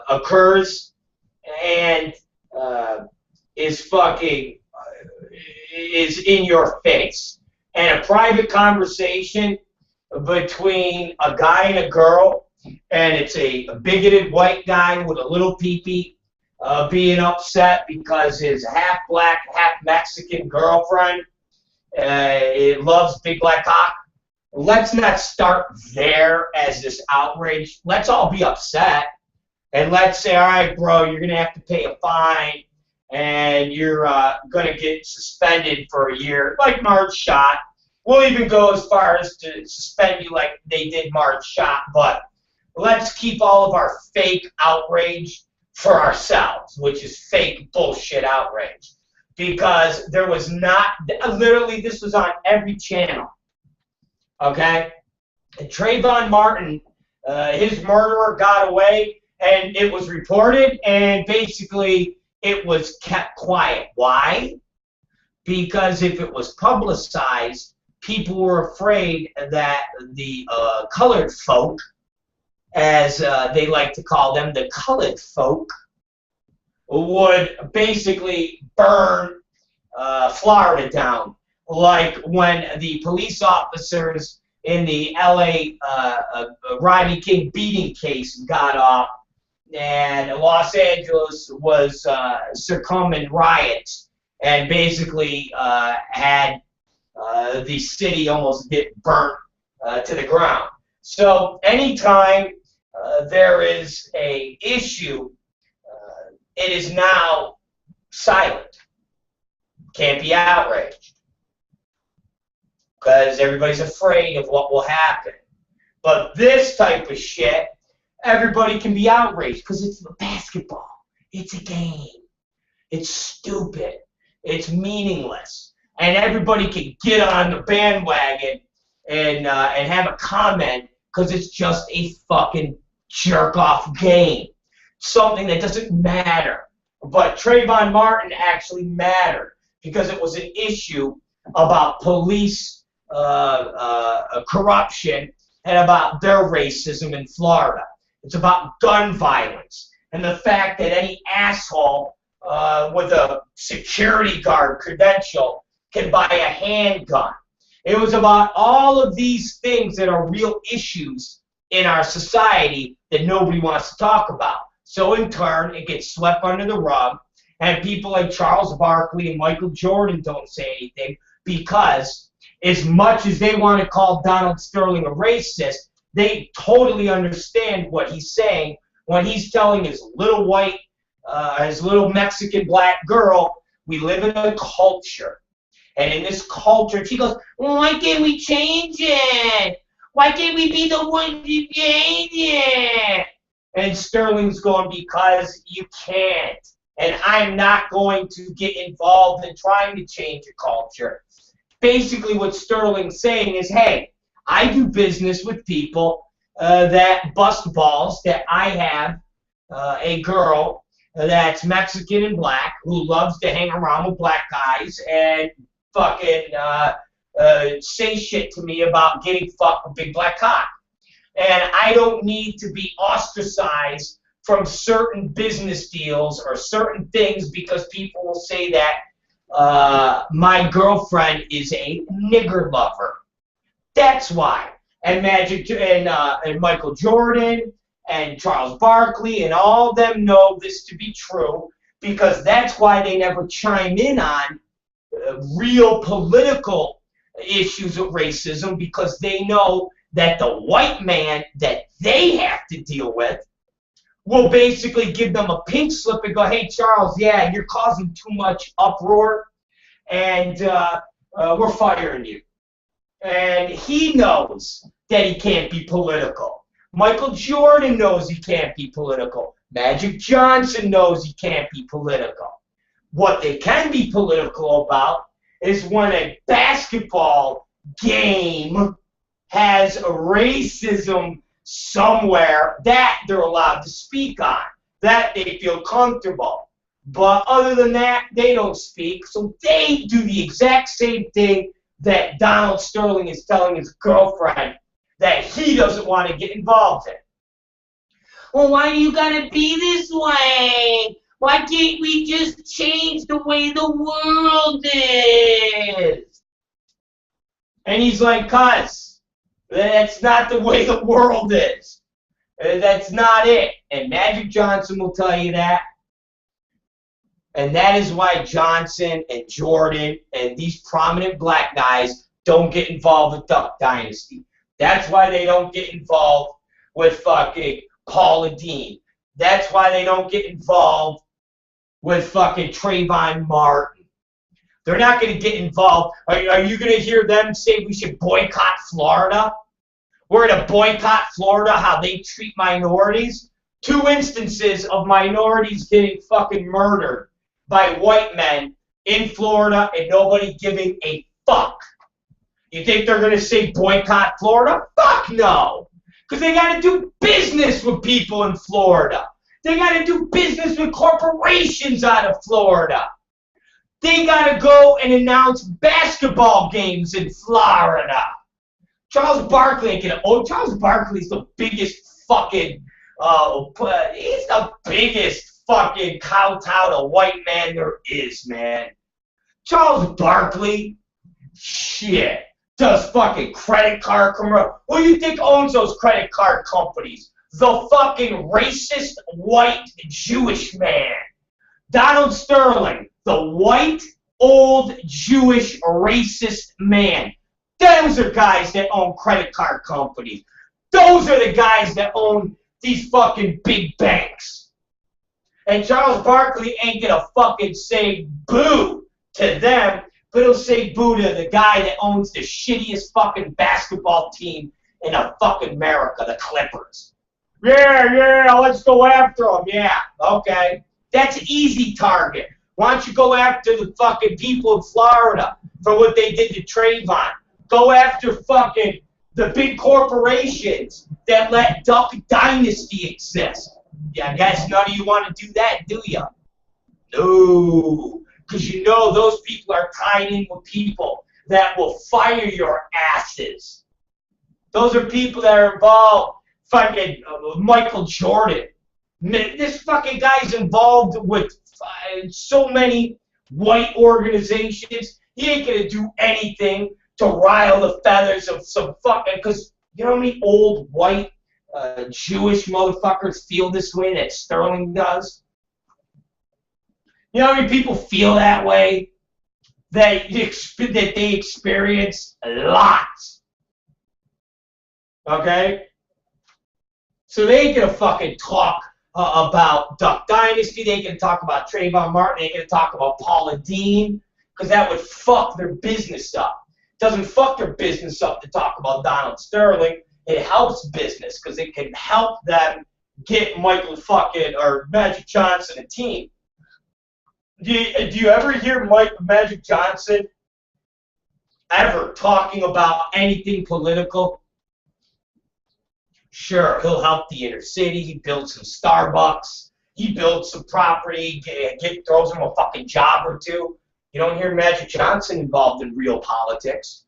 A: occurs and is in your face. And a private conversation between a guy and a girl, and it's a bigoted white guy with a little peepee being upset because his half black, half Mexican girlfriend loves big black cock. Let's not start there as this outrage. Let's all be upset, and let's say, all right, bro, you're going to have to pay a fine, and you're going to get suspended for a year, like Marge Schott. We'll even go as far as to suspend you like they did Marge Schott, but let's keep all of our fake outrage for ourselves, which is fake bullshit outrage. Because there was not, literally this was on every channel, okay? And Trayvon Martin, his murderer got away, and it was reported, and basically it was kept quiet. Why? Because if it was publicized, people were afraid that the colored folk, as they like to call them, the colored folk, would basically burn Florida down. Like when the police officers in the L.A. Rodney King beating case got off, and Los Angeles was succumbing riots, and basically had the city almost get burnt to the ground. So anytime there is a issue, it is now silent. Can't be outraged. Because everybody's afraid of what will happen. But this type of shit, everybody can be outraged because it's basketball. It's a game. It's stupid. It's meaningless. And everybody can get on the bandwagon and have a comment because it's just a fucking jerk-off game. Something that doesn't matter. But Trayvon Martin actually mattered because it was an issue about police corruption and about their racism in Florida. It's about gun violence and the fact that any asshole with a security guard credential can buy a handgun. It was about all of these things that are real issues in our society that nobody wants to talk about. So in turn, it gets swept under the rug, and people like Charles Barkley and Michael Jordan don't say anything because as much as they want to call Donald Sterling a racist, they totally understand what he's saying when he's telling his little white, his little Mexican black girl, we live in a culture. And in this culture, she goes, why can't we change it? Why can't we be the ones to change it? And Sterling's going, because you can't. And I'm not going to get involved in trying to change a culture. Basically what Sterling's saying is, hey, I do business with people that bust balls, that I have a girl that's Mexican and black who loves to hang around with black guys and fucking say shit to me about getting fucked with big black cock. And I don't need to be ostracized from certain business deals or certain things because people will say that my girlfriend is a nigger lover. That's why. And Magic and Michael Jordan and Charles Barkley and all of them know this to be true because that's why they never chime in on real political issues of racism because they know that the white man that they have to deal with will basically give them a pink slip and go, hey, Charles, yeah, you're causing too much uproar, and we're firing you. And he knows that he can't be political. Michael Jordan knows he can't be political. Magic Johnson knows he can't be political. What they can be political about is when a basketball game has a racism somewhere that they're allowed to speak on, that they feel comfortable. But other than that, they don't speak. So they do the exact same thing that Donald Sterling is telling his girlfriend that he doesn't want to get involved in. Well, why do you gotta be this way? Why can't we just change the way the world is? And he's like, cuz, that's not the way the world is. That's not it. And Magic Johnson will tell you that. And that is why Johnson and Jordan and these prominent black guys don't get involved with Duck Dynasty. That's why they don't get involved with fucking Paula Deen. That's why they don't get involved with fucking Trayvon Martin. They're not going to get involved. Are you going to hear them say we should boycott Florida? We're going to boycott Florida, how they treat minorities? 2 instances of minorities getting fucking murdered by white men in Florida and nobody giving a fuck. You think they're going to say boycott Florida? Fuck no. Because they got to do business with people in Florida. They got to do business with corporations out of Florida. They got to go and announce basketball games in Florida. Charles Barkley ain't gonna. Oh, Charles Barkley's the biggest fucking. He's the biggest fucking kowtow to white man there is, man. Charles Barkley, shit, does fucking credit card commercial. Who do you think owns those credit card companies? The fucking racist white Jewish man. Donald Sterling, the white, old, Jewish, racist man. Those are guys that own credit card companies. Those are the guys that own these fucking big banks. And Charles Barkley ain't gonna fucking say boo to them, but he'll say boo to the guy that owns the shittiest fucking basketball team in fucking America, the Clippers. Yeah, let's go after them. Yeah, okay. That's an easy target. Why don't you go after the fucking people in Florida for what they did to Trayvon? Go after fucking the big corporations that let Duck Dynasty exist. Yeah, I guess none of you want to do that, do you? No. Because you know those people are tied in with people that will fire your asses. Those are people that are involved. Fucking Michael Jordan. This fucking guy's involved with so many white organizations. He ain't gonna do anything to rile the feathers of some fucking. Because you know how many old white Jewish motherfuckers feel this way that Sterling does? You know how many people feel that way? That they experience lots. Okay? So they ain't gonna fucking talk about Duck Dynasty. They ain't gonna talk about Trayvon Martin. They ain't gonna talk about Paula Dean, because that would fuck their business up. It doesn't fuck their business up to talk about Donald Sterling. It helps business because it can help them get Michael fucking or Magic Johnson a team. Do you ever hear Magic Johnson ever talking about anything political? Sure, he'll help the inner city. He builds some Starbucks. He builds some property. Throws him a fucking job or two. You don't hear Magic Johnson involved in real politics.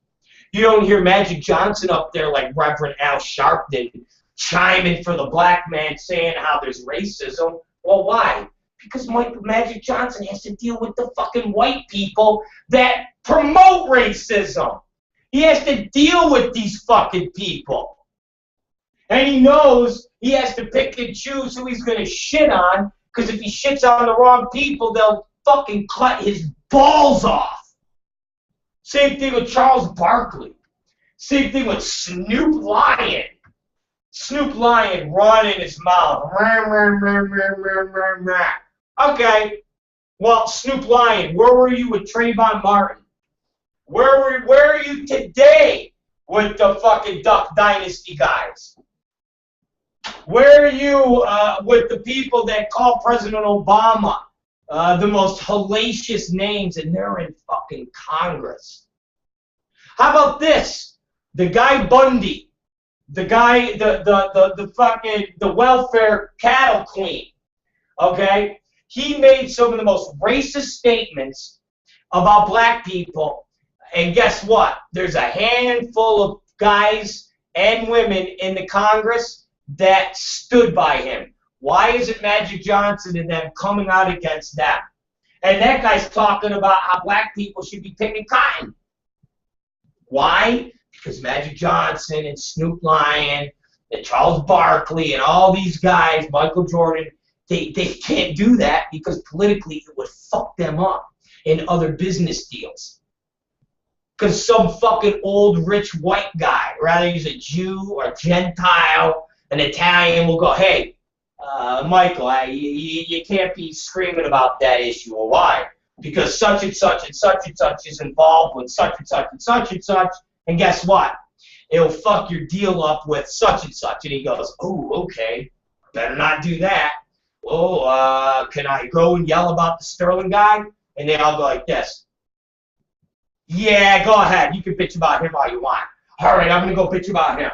A: You don't hear Magic Johnson up there like Reverend Al Sharpton chiming for the black man saying how there's racism. Well, why? Because Magic Johnson has to deal with the fucking white people that promote racism. He has to deal with these fucking people. And he knows he has to pick and choose who he's going to shit on, because if he shits on the wrong people, they'll fucking cut his balls off. Same thing with Charles Barkley. Same thing with Snoop Lion. Snoop Lion running his mouth. Okay, well, Snoop Lion, where were you with Trayvon Martin? Where are you today with the fucking Duck Dynasty guys? Where are you with the people that call President Obama the most hellacious names, and they're in fucking Congress? How about this? The guy Bundy, the guy, the welfare cattle queen, okay? He made some of the most racist statements about black people, and guess what? There's a handful of guys and women in the Congress that stood by him. Why isn't Magic Johnson and them coming out against them? And that guy's talking about how black people should be picking cotton. Why? Because Magic Johnson and Snoop Lion and Charles Barkley and all these guys, Michael Jordan, they can't do that because politically it would fuck them up in other business deals. Because some fucking old rich white guy, rather he's a Jew or Gentile, an Italian, will go, hey, Michael, you can't be screaming about that issue. Well, why? Because such and such and such and such is involved with such and such and such and such, and guess what? It'll fuck your deal up with such and such. And he goes, oh, okay, better not do that. Oh, can I go and yell about the Sterling guy? And they all go like this. Yeah, go ahead. You can bitch about him all you want. All right, I'm going to go bitch about him.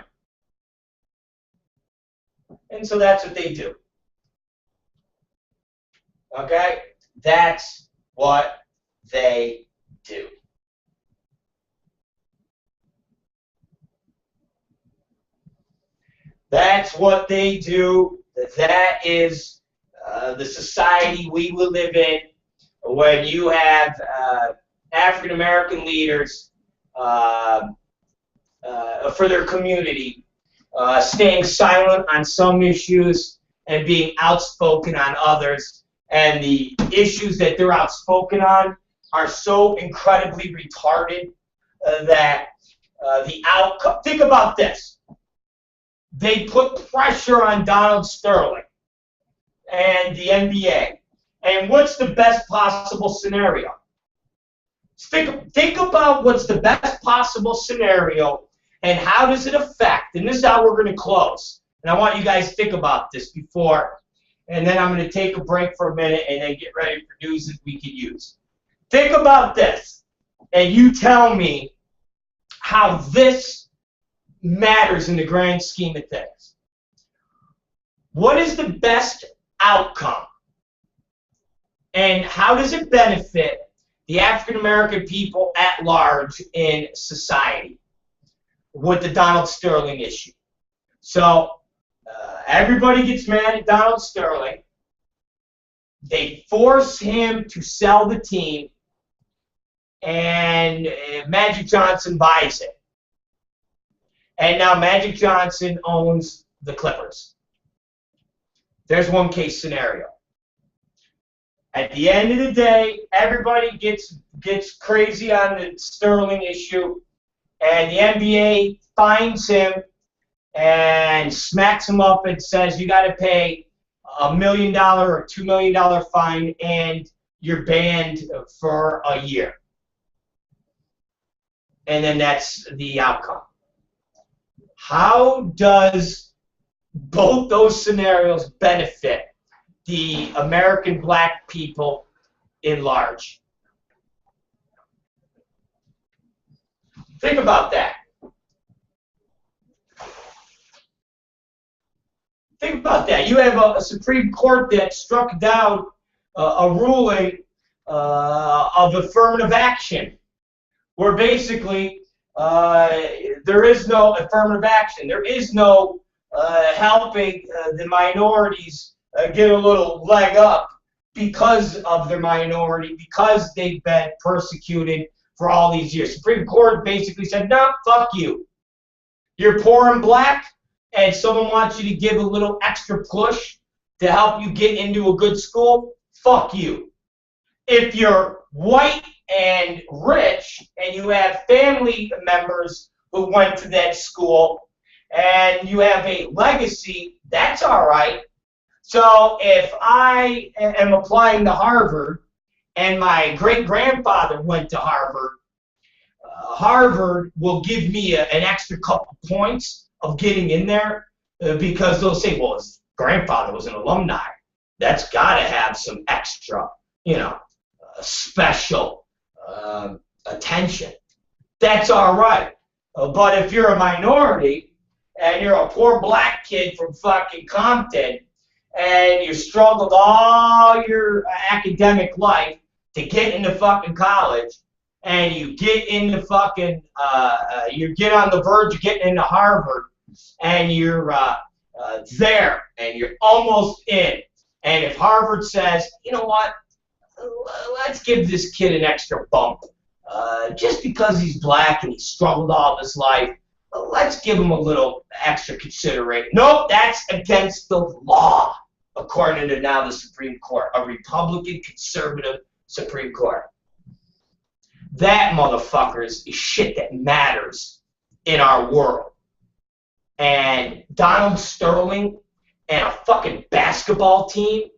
A: And so that's what they do. Okay? That's what they do. That's what they do. That is the society we will live in when you have African American leaders for their community staying silent on some issues and being outspoken on others. And the issues that they're outspoken on are so incredibly retarded that the outcome. Think about this. They put pressure on Donald Sterling and the NBA. And what's the best possible scenario? Think about what's the best possible scenario and how does it affect, and this is how we're going to close. And I want you guys to think about this before, and then I'm going to take a break for a minute and then get ready for news that we can use. Think about this, and you tell me how this matters in the grand scheme of things. What is the best outcome? And how does it benefit the African American people at large in society with the Donald Sterling issue? So everybody gets mad at Donald Sterling. They force him to sell the team, and Magic Johnson buys it. And now Magic Johnson owns the Clippers. There's one case scenario. At the end of the day, everybody gets crazy on the Sterling issue, and the NBA finds him and smacks him up and says, you got to pay $1 million or $2 million fine, and you're banned for a year. And then that's the outcome. How does both those scenarios benefit the American black people in large? Think about that. Think about that. You have a Supreme Court that struck down a ruling of affirmative action, where basically there is no affirmative action. There is no helping the minorities get a little leg up because of their minority, because they've been persecuted for all these years. Supreme Court basically said, no, fuck you. You're poor and black, and someone wants you to give a little extra push to help you get into a good school, fuck you. If you're white and rich, and you have family members who went to that school, and you have a legacy, that's all right. So if I am applying to Harvard, and my great-grandfather went to Harvard, Harvard will give me an extra couple points of getting in there because they'll say, well, his grandfather was an alumni. That's got to have some extra, special attention. That's all right. But if you're a minority and you're a poor black kid from fucking Compton and you struggled all your academic life to get into fucking college, and you get into fucking, you get on the verge of getting into Harvard, and you're there, and you're almost in, and if Harvard says, you know what, let's give this kid an extra bump, just because he's black and he struggled all his life, let's give him a little extra consideration. Nope, that's against the law, according to now the Supreme Court, a Republican conservative Supreme Court. That, motherfuckers, is shit that matters in our world. And Donald Sterling and a fucking basketball team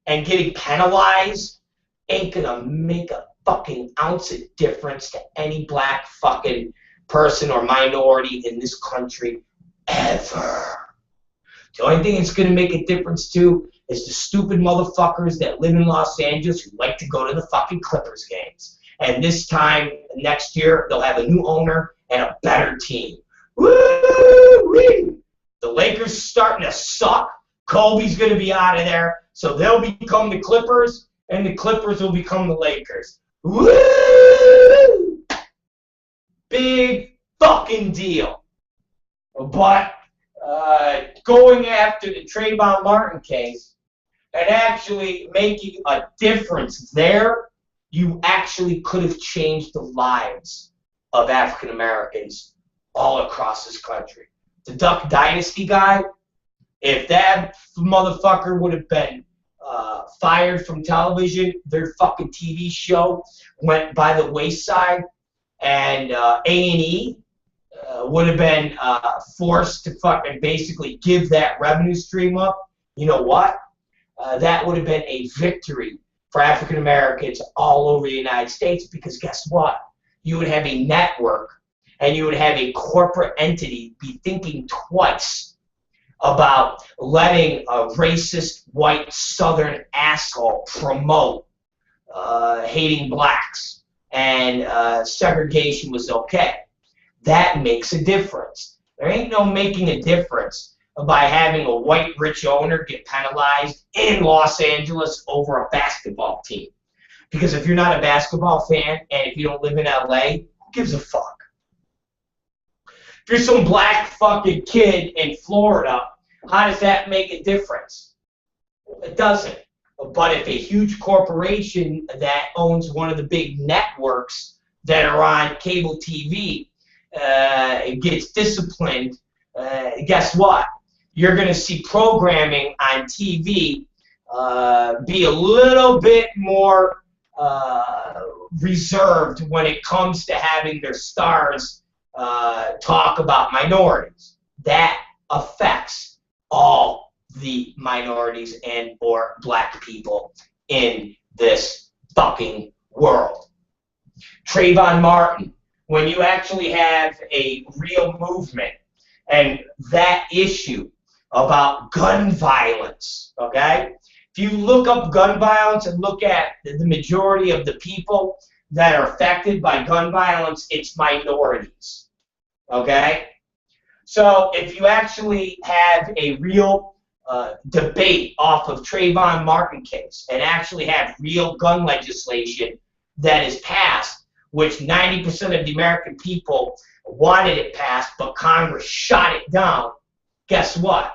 A: and getting penalized ain't gonna make a fucking ounce of difference to any black fucking person or minority in this country ever. The only thing it's gonna make a difference to is the stupid motherfuckers that live in Los Angeles who like to go to the fucking Clippers games. And this time next year they'll have a new owner and a better team. Woo-wee! The Lakers starting to suck. Kobe's gonna be out of there, so they'll become the Clippers, and the Clippers will become the Lakers. Woo! Big fucking deal. But going after the Trayvon Martin case and actually making a difference there, you actually could have changed the lives of African Americans all across this country. The Duck Dynasty guy, if that motherfucker would have been fired from television, their fucking TV show went by the wayside, and A&E would have been forced to fucking basically give that revenue stream up, you know what? That would have been a victory for African Americans all over the United States, because guess what? You would have a network and you would have a corporate entity be thinking twice about letting a racist white southern asshole promote hating blacks and segregation was okay. That makes a difference. There ain't no making a difference by having a white rich owner get penalized in Los Angeles over a basketball team. Because if you're not a basketball fan and if you don't live in LA, who gives a fuck? If you're some black fucking kid in Florida, how does that make a difference? It doesn't. But if a huge corporation that owns one of the big networks that are on cable TV gets disciplined, guess what? You're going to see programming on TV be a little bit more reserved when it comes to having their stars talk about minorities. That affects all the minorities and or black people in this fucking world. Trayvon Martin, when you actually have a real movement and that issue about gun violence, okay? If you look up gun violence and look at the majority of the people that are affected by gun violence, it's minorities, okay? So if you actually have a real debate off of Trayvon Martin case and actually have real gun legislation that is passed, which 90% of the American people wanted it passed, but Congress shot it down, guess what?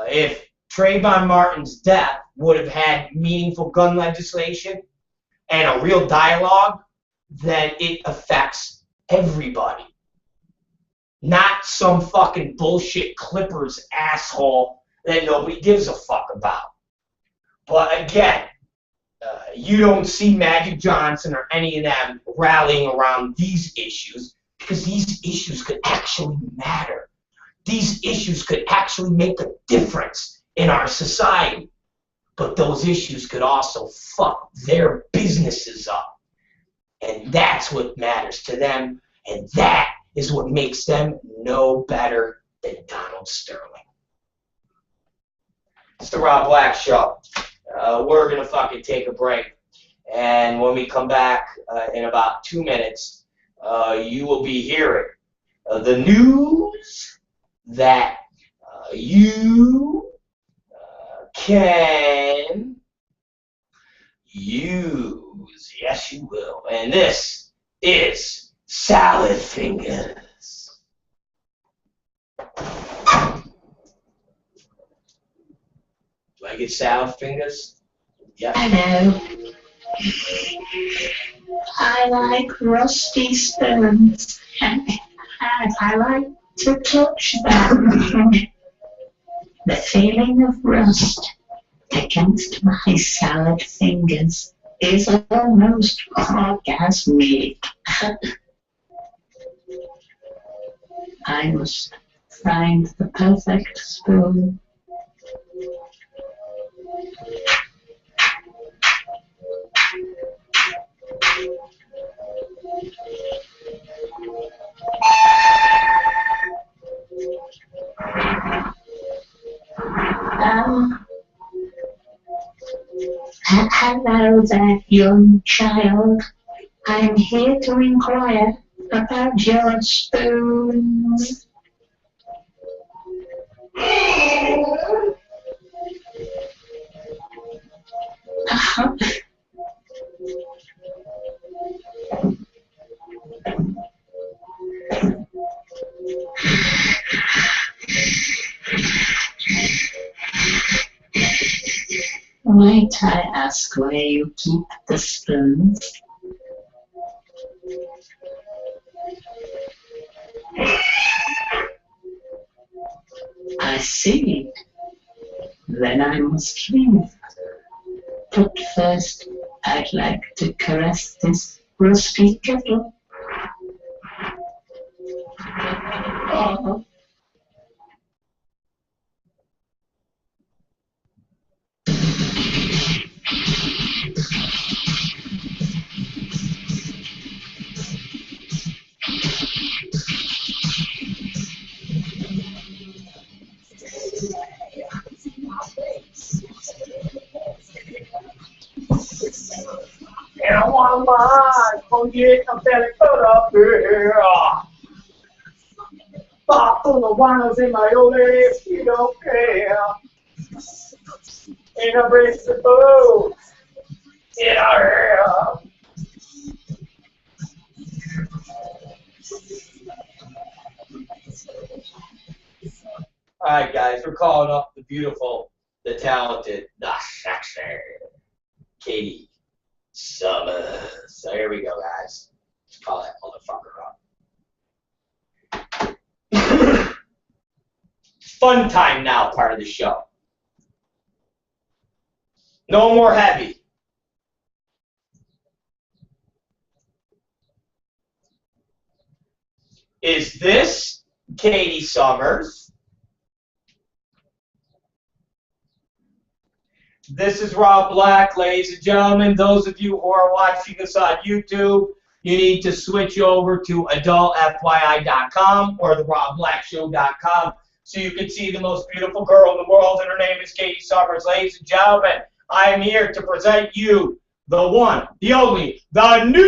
A: If Trayvon Martin's death would have had meaningful gun legislation and a real dialogue, then it affects everybody. Not some fucking bullshit Clippers asshole that nobody gives a fuck about. But again, you don't see Magic Johnson or any of them rallying around these issues because these issues could actually matter. These issues could actually make a difference in our society. But those issues could also fuck their businesses up. And that's what matters to them. And that is what makes them no better than Donald Sterling. It's the Rob Black Show. We're going to fucking take a break. And when we come back in about 2 minutes, you will be hearing the news that you can use. Yes, you will. And this is Salad Fingers. Do I get salad fingers? Yeah.
D: Hello. I like rusty stones. I like to touch them. The feeling of rust against my salad fingers is almost orgasmic. I must find the perfect spoon Hello there, young child. I'm here to inquire about your spoon. Might I ask where you keep the spoons? I see. Then I must leave. But first, I'd like to caress this rusty kettle. Oh.
A: And I want my forget I'm fairly put up here. Pop full of winos in my old age, you don't care. Ain't no brace the boat in our hair. Alright guys, we're calling up the beautiful, the talented, the sexy Katie Summers. So here we go, guys. Let's call that motherfucker up. Fun time now, part of the show. No more heavy. Is this Katie Summers? This is Rob Black, ladies and gentlemen. Those of you who are watching this on YouTube, you need to switch over to adultfyi.com or therobblackshow.com so you can see the most beautiful girl in the world, and her name is Katie Summers. Ladies and gentlemen, I am here to present you the one, the only, the new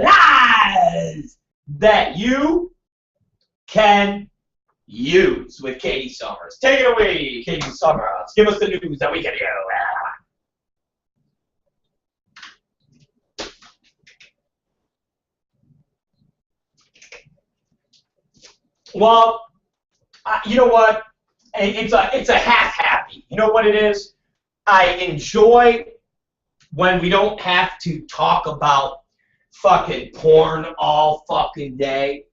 A: lies that you can use with Katie Summers. Take it away, Katie Summers. Give us the news that we can use. Well, you know what? It's a half happy. You know what it is? I enjoy when we don't have to talk about fucking porn all fucking day,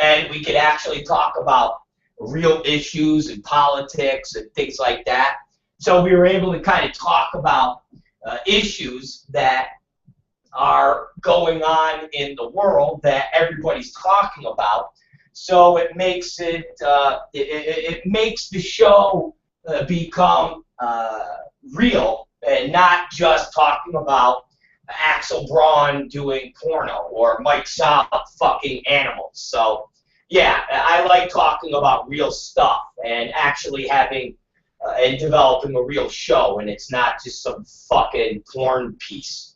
A: and we could actually talk about real issues and politics and things like that. So we were able to kind of talk about issues that are going on in the world that everybody's talking about. So it makes it makes the show become real and not just talking about Axel Braun doing porno or Mike Saab fucking animals. So yeah, I like talking about real stuff and actually having and developing a real show, and it's not just some fucking porn piece.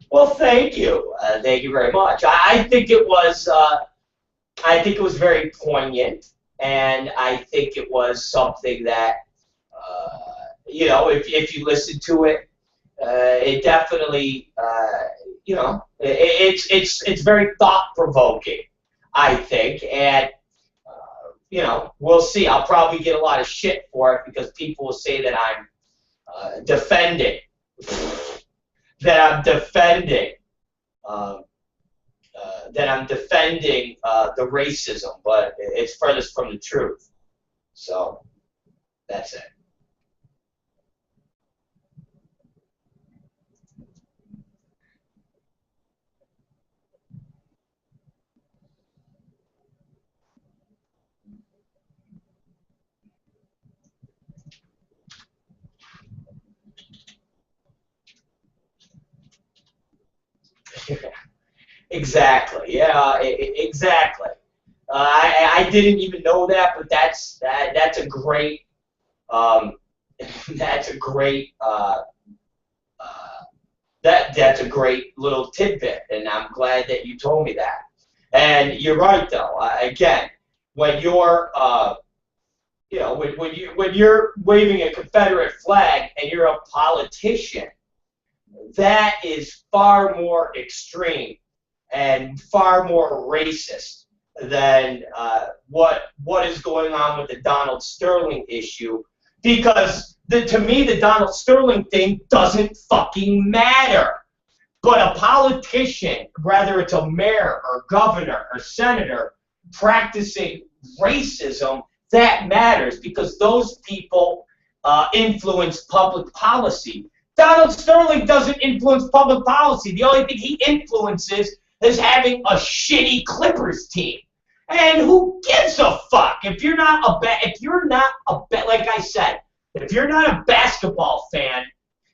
A: Well, thank you. Thank you very much. I think it was very poignant, and I think it was something that, you know, if you listen to it, it definitely, you know, it's very thought-provoking, I think, and, you know, we'll see. I'll probably get a lot of shit for it because people will say that I'm defending. The racism, but it's furthest from the truth. So that's it. Exactly. Yeah. Exactly. I didn't even know that, but that's a great that's a great that's a great little tidbit, and I'm glad that you told me that. And you're right, though. Again, when you're when you're waving a Confederate flag and you're a politician, that is far more extreme and far more racist than what is going on with the Donald Sterling issue, because to me the Donald Sterling thing doesn't fucking matter. But a politician, whether it's a mayor or governor or senator, practicing racism, that matters, because those people influence public policy. Donald Sterling doesn't influence public policy. The only thing he influences is having a shitty Clippers team. And who gives a fuck? If you're not like I said, if you're not a basketball fan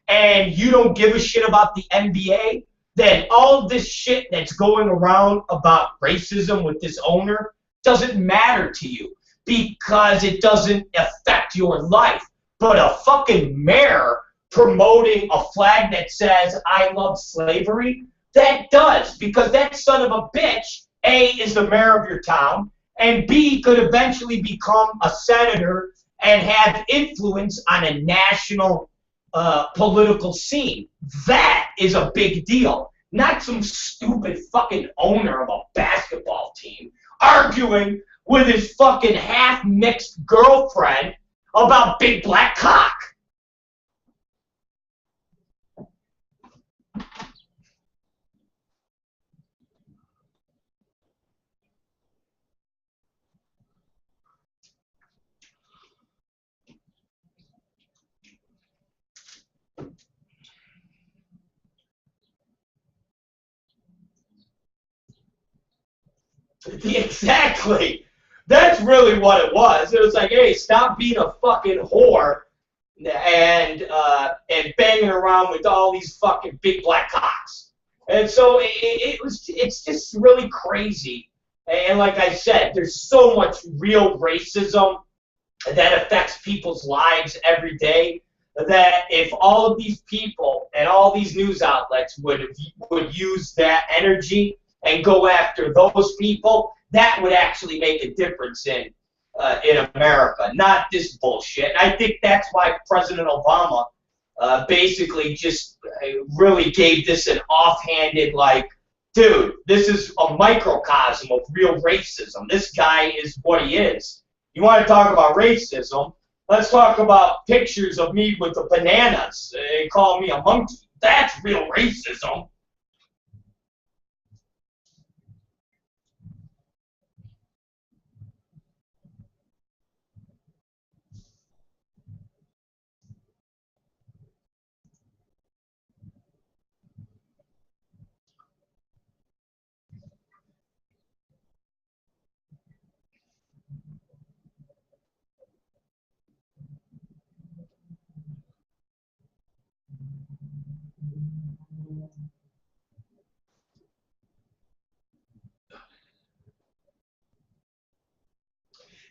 A: and you don't give a shit about the NBA, then all this shit that's going around about racism with this owner doesn't matter to you, because it doesn't affect your life. But a fucking mayor promoting a flag that says "I love slavery," that does, because that son of a bitch, A, is the mayor of your town, and B, could eventually become a senator and have influence on a national political scene. That is a big deal. Not some stupid fucking owner of a basketball team arguing with his fucking half-mixed girlfriend about big black cock. Exactly. That's really what it was. It was like, hey, stop being a fucking whore and banging around with all these fucking big black cocks. And so it's just really crazy. And like I said, there's so much real racism that affects people's lives every day, that if all of these people and all these news outlets would use that energy and go after those people, that would actually make a difference in America, not this bullshit. I think that's why President Obama basically just really gave this an offhanded, like, dude, this is a microcosm of real racism. This guy is what he is. You want to talk about racism? Let's talk about pictures of me with the bananas and call me a monkey. That's real racism.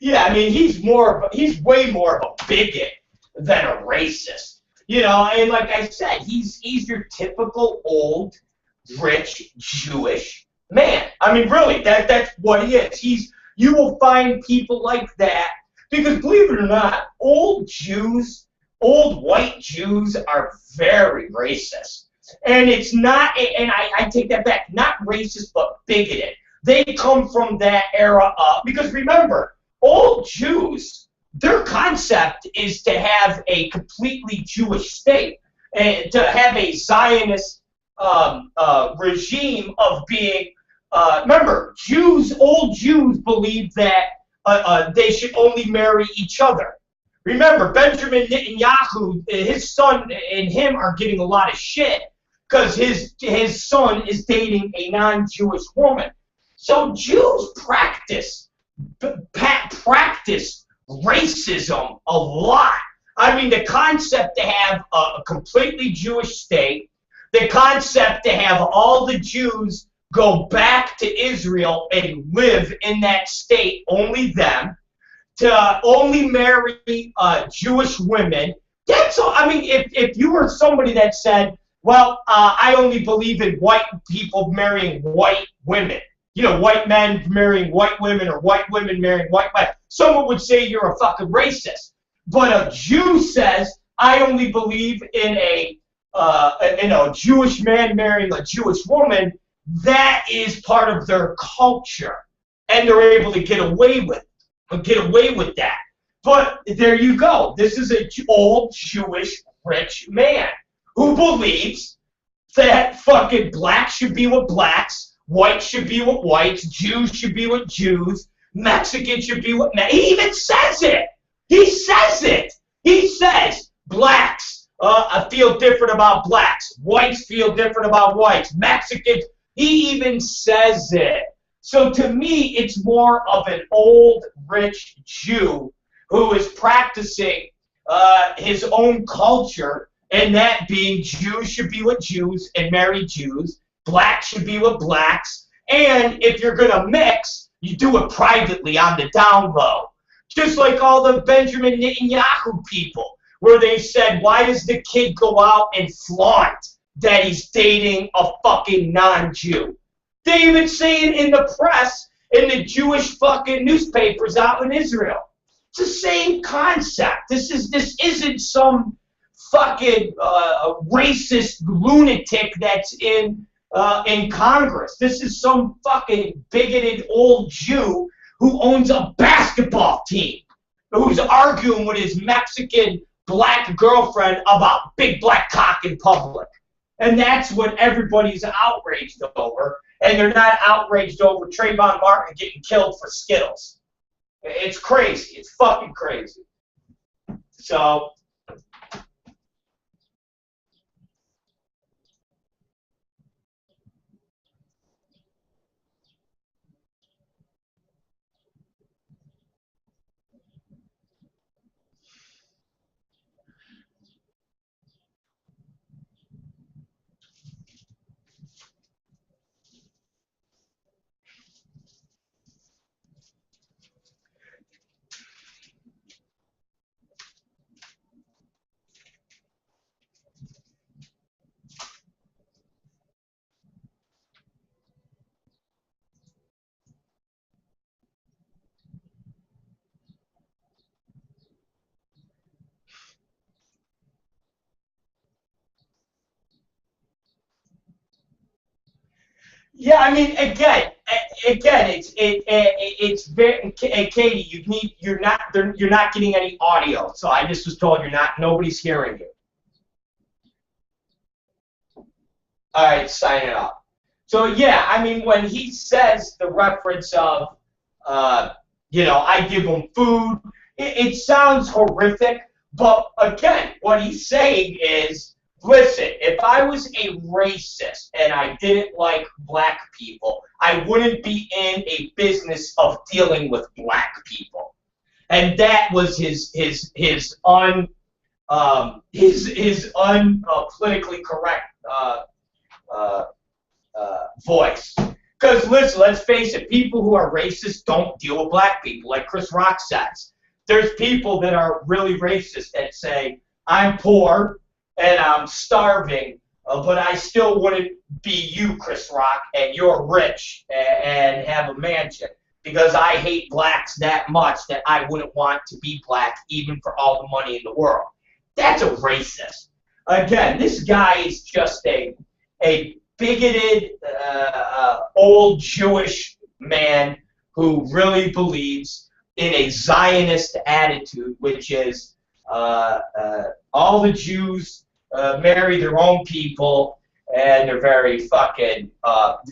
A: Yeah, I mean, he's way more of a bigot than a racist. You know, and like I said, he's your typical old, rich Jewish man. I mean, really, that's what he is. You will find people like that, because believe it or not, old white Jews are very racist. And it's not, and I take that back, not racist, but bigoted. They come from that era of, because remember, old Jews, their concept is to have a completely Jewish state, and to have a Zionist regime of being, remember, old Jews believe that they should only marry each other. Remember, Benjamin Netanyahu, his son and him are getting a lot of shit because his son is dating a non-Jewish woman. So Jews practice racism a lot. I mean, the concept to have a completely Jewish state, The concept to have all the Jews go back to Israel and live in that state, only them, to only marry Jewish women. That's all. I mean, if you were somebody that said, well, I only believe in white people marrying white women, you know, white men marrying white women or white women marrying white men, someone would say you're a fucking racist. But a Jew says, I only believe in a Jewish man marrying a Jewish woman. That is part of their culture, and they're able to get away with that. But there you go. This is an old Jewish rich man who believes that fucking blacks should be with blacks, whites should be with whites, Jews should be with Jews, Mexicans should be with Mexicans. He even says it. He says it. He says blacks I feel different about blacks. Whites feel different about whites. Mexicans. He even says it. So to me, it's more of an old, rich Jew who is practicing his own culture, and that being Jews should be with Jews and marry Jews, blacks should be with blacks, and if you're going to mix, you do it privately on the down low. Just like all the Benjamin Netanyahu people, where they said, why does the kid go out and flaunt that he's dating a fucking non-Jew? They even say it in the press, in the Jewish fucking newspapers out in Israel. It's the same concept. This isn't some fucking racist lunatic that's in Congress. This is some fucking bigoted old Jew who owns a basketball team, who's arguing with his Mexican black girlfriend about big black cock in public. And that's what everybody's outraged over. And they're not outraged over Trayvon Martin getting killed for Skittles. It's crazy. It's fucking crazy. So... Yeah, I mean, again, it's very. Katie, you're not getting any audio. So I just was told nobody's hearing you. All right, sign it off. So yeah, I mean, when he says the reference of, I give him food, it sounds horrific. But again, what he's saying is, listen, if I was a racist and I didn't like black people, I wouldn't be in a business of dealing with black people. And that was his unpolitically correct voice. Because listen, let's face it, people who are racist don't deal with black people, like Chris Rock says. There's people that are really racist that say, I'm poor and I'm starving, but I still wouldn't be you, Chris Rock, and you're rich and have a mansion, because I hate blacks that much that I wouldn't want to be black even for all the money in the world. That's a racist. Again, this guy is just a bigoted, old Jewish man who really believes in a Zionist attitude, which is all the Jews marry their own people, and they're very fucking,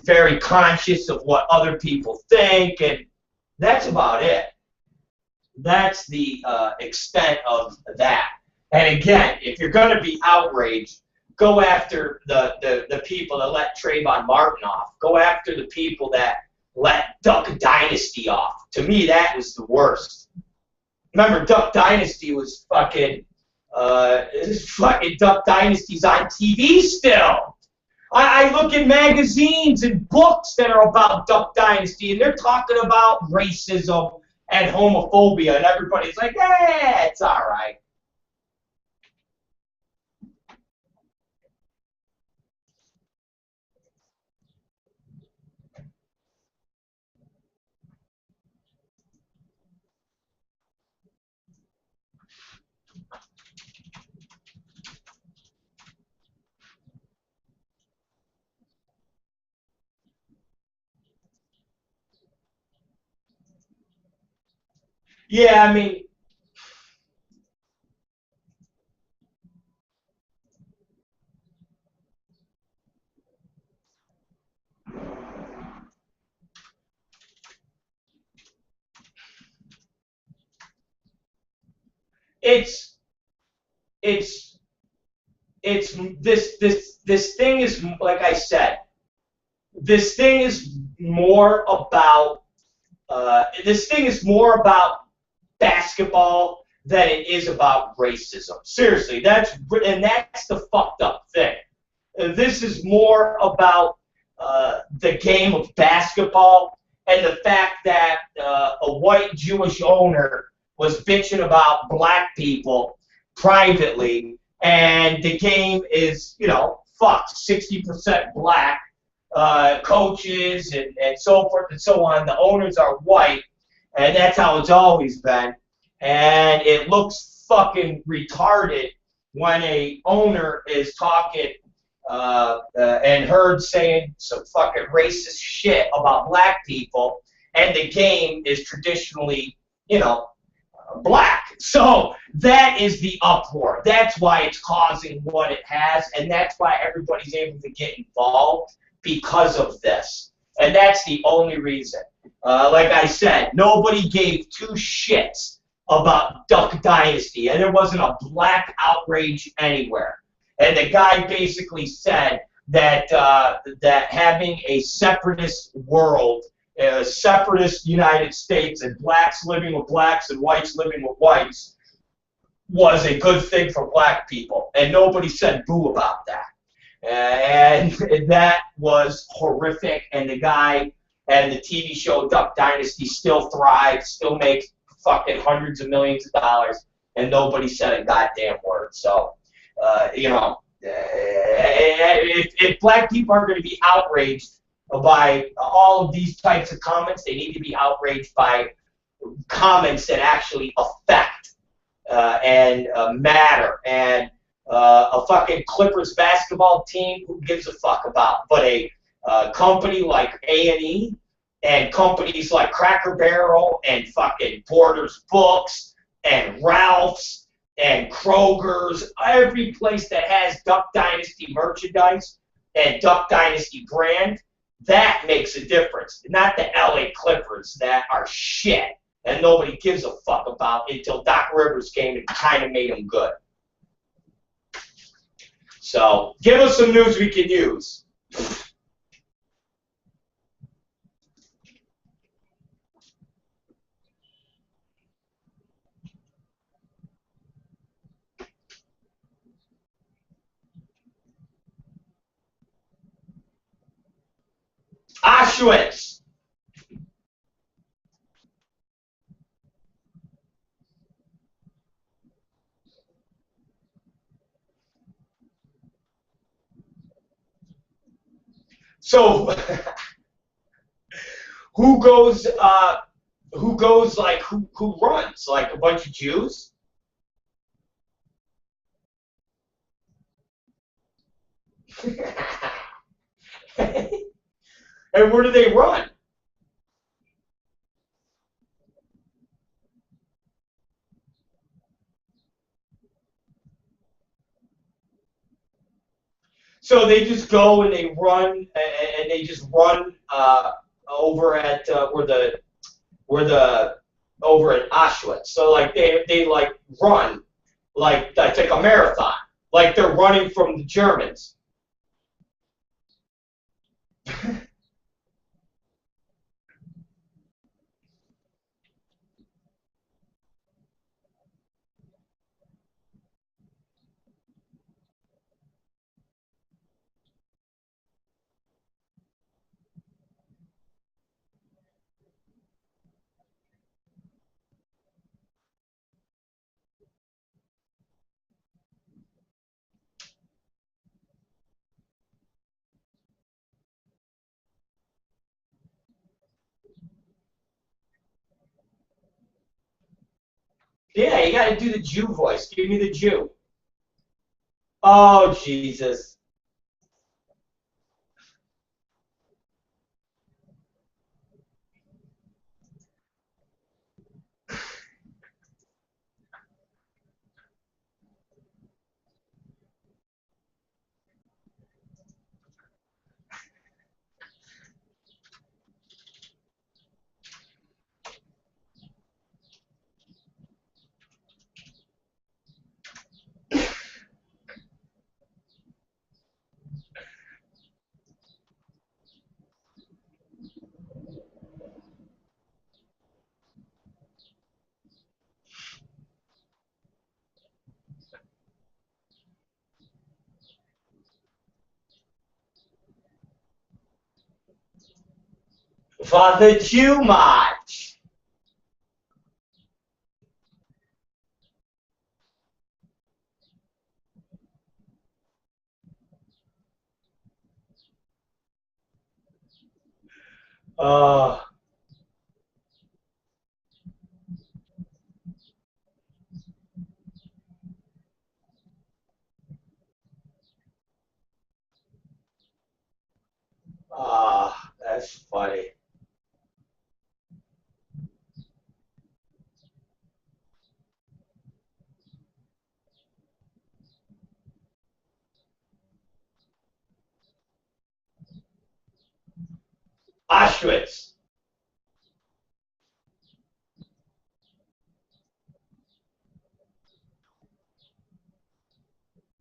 A: very conscious of what other people think, and that's about it. That's the extent of that. And again, if you're going to be outraged, go after the people that let Trayvon Martin off. Go after the people that let Duck Dynasty off. To me, that was the worst. Remember, Duck Dynasty was fucking... fucking Duck Dynasty's on TV still. I look at magazines and books that are about Duck Dynasty, and they're talking about racism and homophobia, and everybody's like, "Eh, it's all right." Yeah, I mean, it's it's it's this thing is, like I said, this thing is more about this thing is more about basketball than it is about racism. Seriously, that's the fucked up thing. This is more about the game of basketball and the fact that a white Jewish owner was bitching about black people privately, and the game is, fucked, 60% black coaches and so forth and so on. The owners are white, and that's how it's always been. And it looks fucking retarded when a owner is talking and heard saying some fucking racist shit about black people, and the game is traditionally, black. So that is the uproar. That's why it's causing what it has, and that's why everybody's able to get involved because of this. And that's the only reason. Like I said, nobody gave two shits about Duck Dynasty, and there wasn't a black outrage anywhere. And the guy basically said that that having a separatist world, a separatist United States, and blacks living with blacks and whites living with whites was a good thing for black people. And nobody said boo about that. And that was horrific. And the guy and the TV show Duck Dynasty still thrives, still makes fucking hundreds of millions of dollars, and nobody said a goddamn word. So, if black people are going to be outraged by all of these types of comments, they need to be outraged by comments that actually affect and matter. And a fucking Clippers basketball team, who gives a fuck about? But a company like A&E and companies like Cracker Barrel and fucking Borders Books and Ralph's and Kroger's, every place that has Duck Dynasty merchandise and Duck Dynasty brand, that makes a difference. Not the LA Clippers that are shit and nobody gives a fuck about until Doc Rivers came and kind of made them good. So, give us some news we can use. Auschwitz. So, who goes like, who runs? Like a bunch of Jews? And where do they run? So they just go and they run, and they just run over at where the over at Auschwitz. So like they like run like it's like a marathon, like they're running from the Germans. Yeah, you got to do the Jew voice. Give me the Jew. Oh, Jesus. Father Jew March. Uh, that's funny. Auschwitz.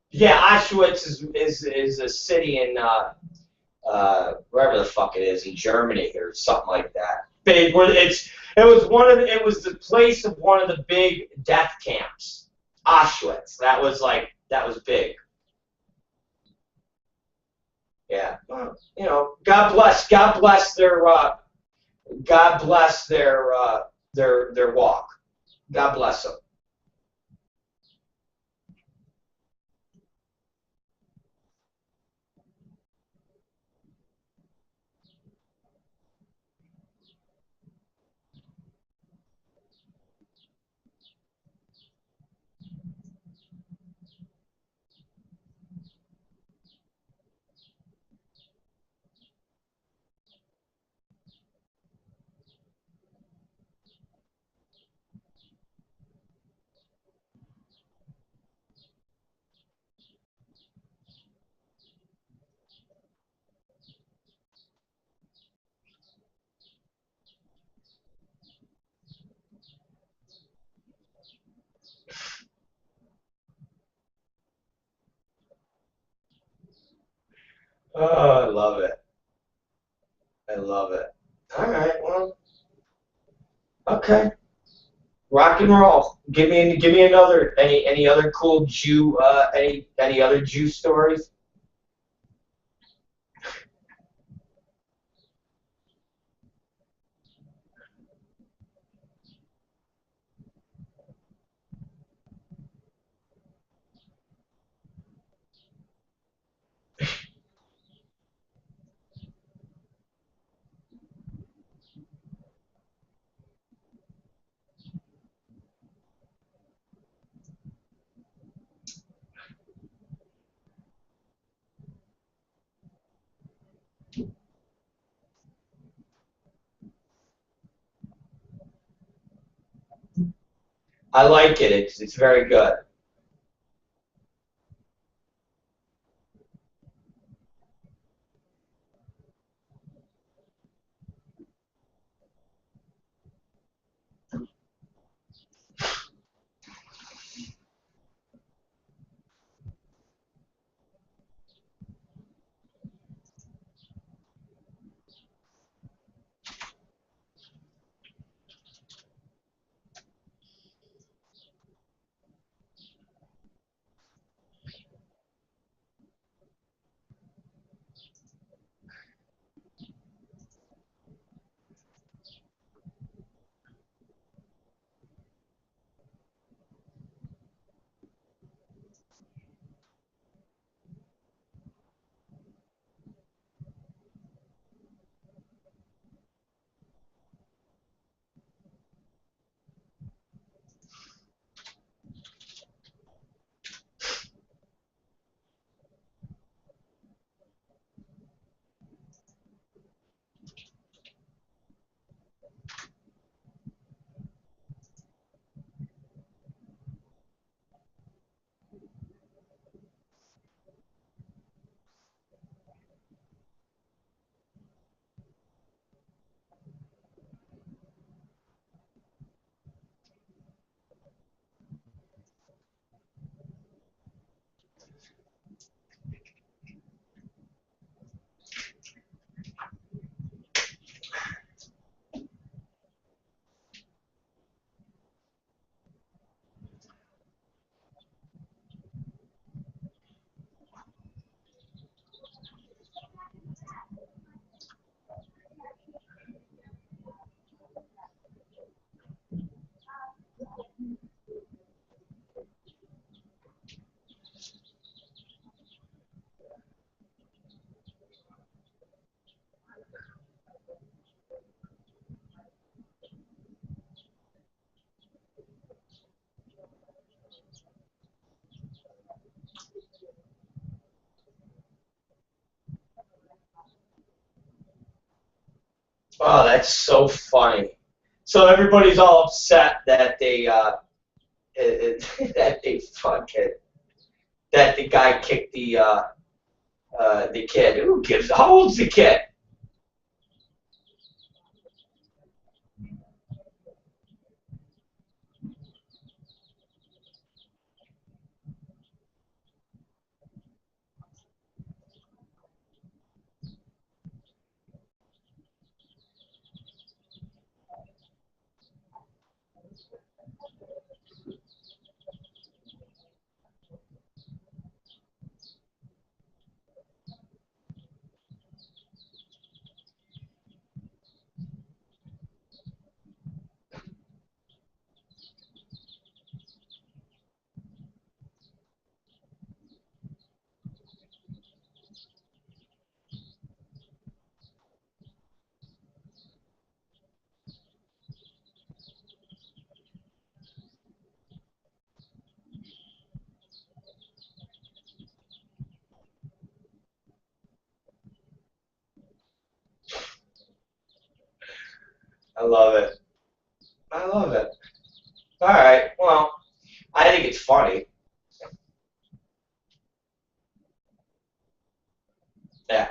A: Yeah, Auschwitz is a city in wherever the fuck it is in Germany or something like that. Big, where it was the place of one of the big death camps. Auschwitz. That was big. Yeah. Well, you know, God bless their walk. God bless them. Oh, I love it. I love it. All right. Well, okay. Rock and roll. Give me another any other cool Jew any other Jew stories? I like it. It's very good. Oh, that's so funny. So everybody's all upset that they that they fucking that the guy kicked the kid. Who gives? How old's the kid? I love it. I love it. All right. Well, I think it's funny. Yeah.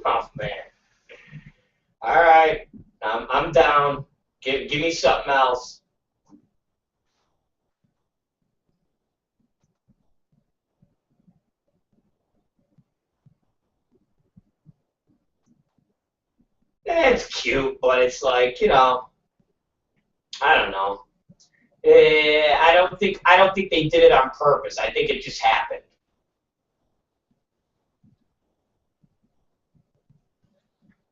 A: Oh man. All right. I'm down. Give me something else. It's cute, but it's like I don't know. I don't think they did it on purpose. I think it just happened.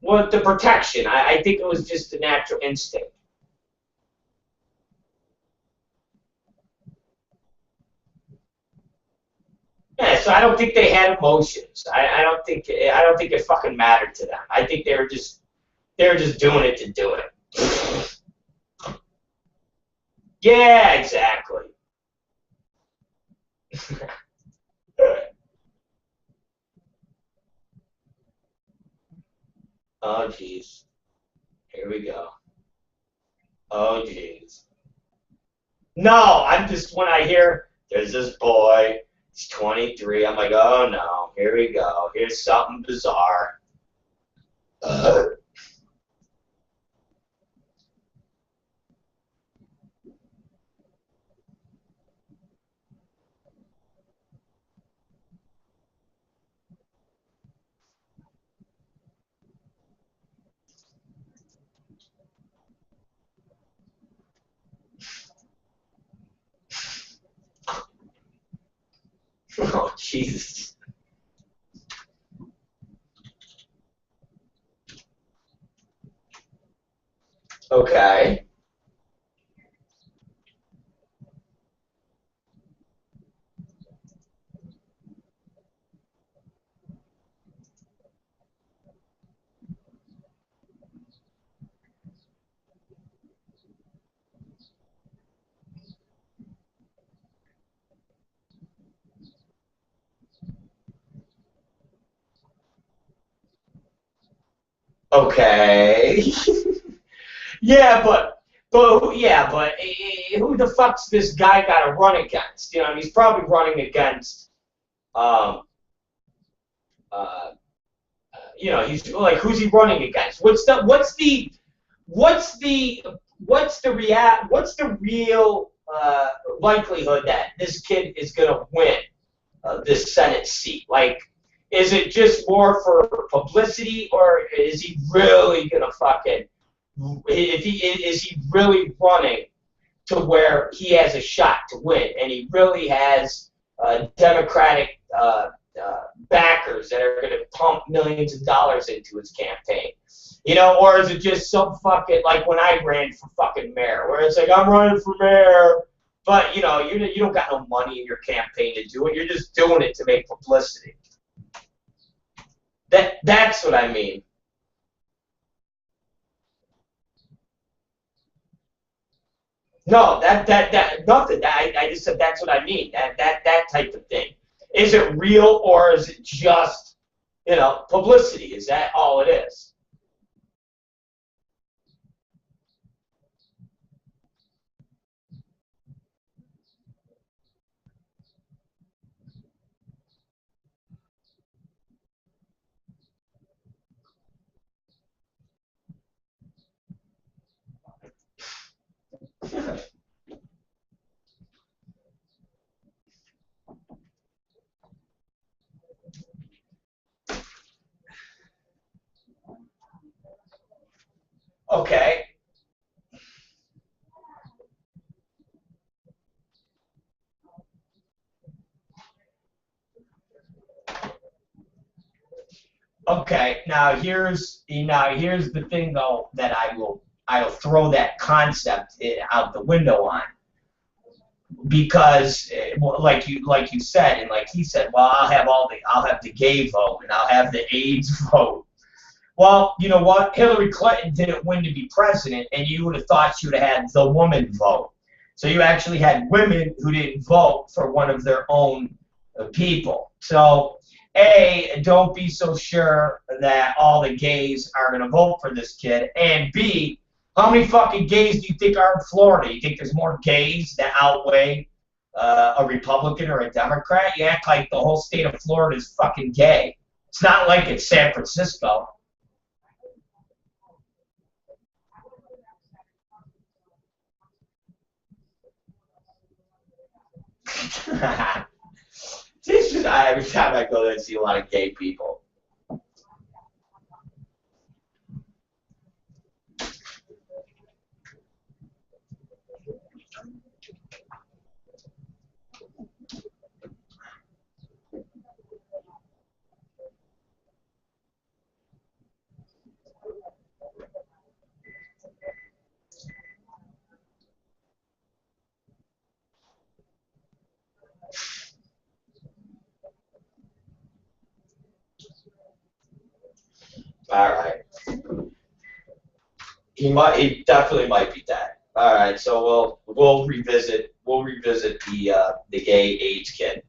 A: Well, the protection. I think it was just a natural instinct. Yeah, so I don't think they had emotions. I don't think it fucking mattered to them. I think they were just doing it to do it. Yeah, exactly. Oh jeez. Here we go. Oh jeez. No, I'm just when I hear there's this boy, he's 23. I'm like, oh no, here we go. Here's something bizarre. Jesus. Okay. Okay. Yeah, but who the fuck's this guy got to run against? You know, he's probably running against, um, uh, he's like, who's he running against? What's the real likelihood that this kid is gonna win this Senate seat? Like, is it just more for publicity, or is he really gonna fucking? If he is he really running to where he has a shot to win, and he really has Democratic backers that are going to pump millions of dollars into his campaign? You know, or is it just some fucking, like when I ran for fucking mayor, where it's like, I'm running for mayor, but you know, you don't got no money in your campaign to do it. You're just doing it to make publicity. That's what I mean. No, that nothing. I just said that's what I mean. That type of thing. Is it real, or is it just, publicity? Is that all it is? Okay. Okay. Now here's the thing though that I'll throw that concept out the window on, because well, like you said, and like he said, well, I'll have the gay vote, and I'll have the AIDS vote. Well, you know what? Hillary Clinton didn't win to be president, and you would have thought she would have had the woman vote. So you actually had women who didn't vote for one of their own people. So, A, don't be so sure that all the gays are going to vote for this kid. And B, how many fucking gays do you think are in Florida? You think there's more gays that outweigh a Republican or a Democrat? You act like the whole state of Florida is fucking gay. It's not like it's San Francisco. Every time I go there, I see a lot of gay people. All right. He definitely might be dead. All right, so we'll revisit the gay AIDS kid.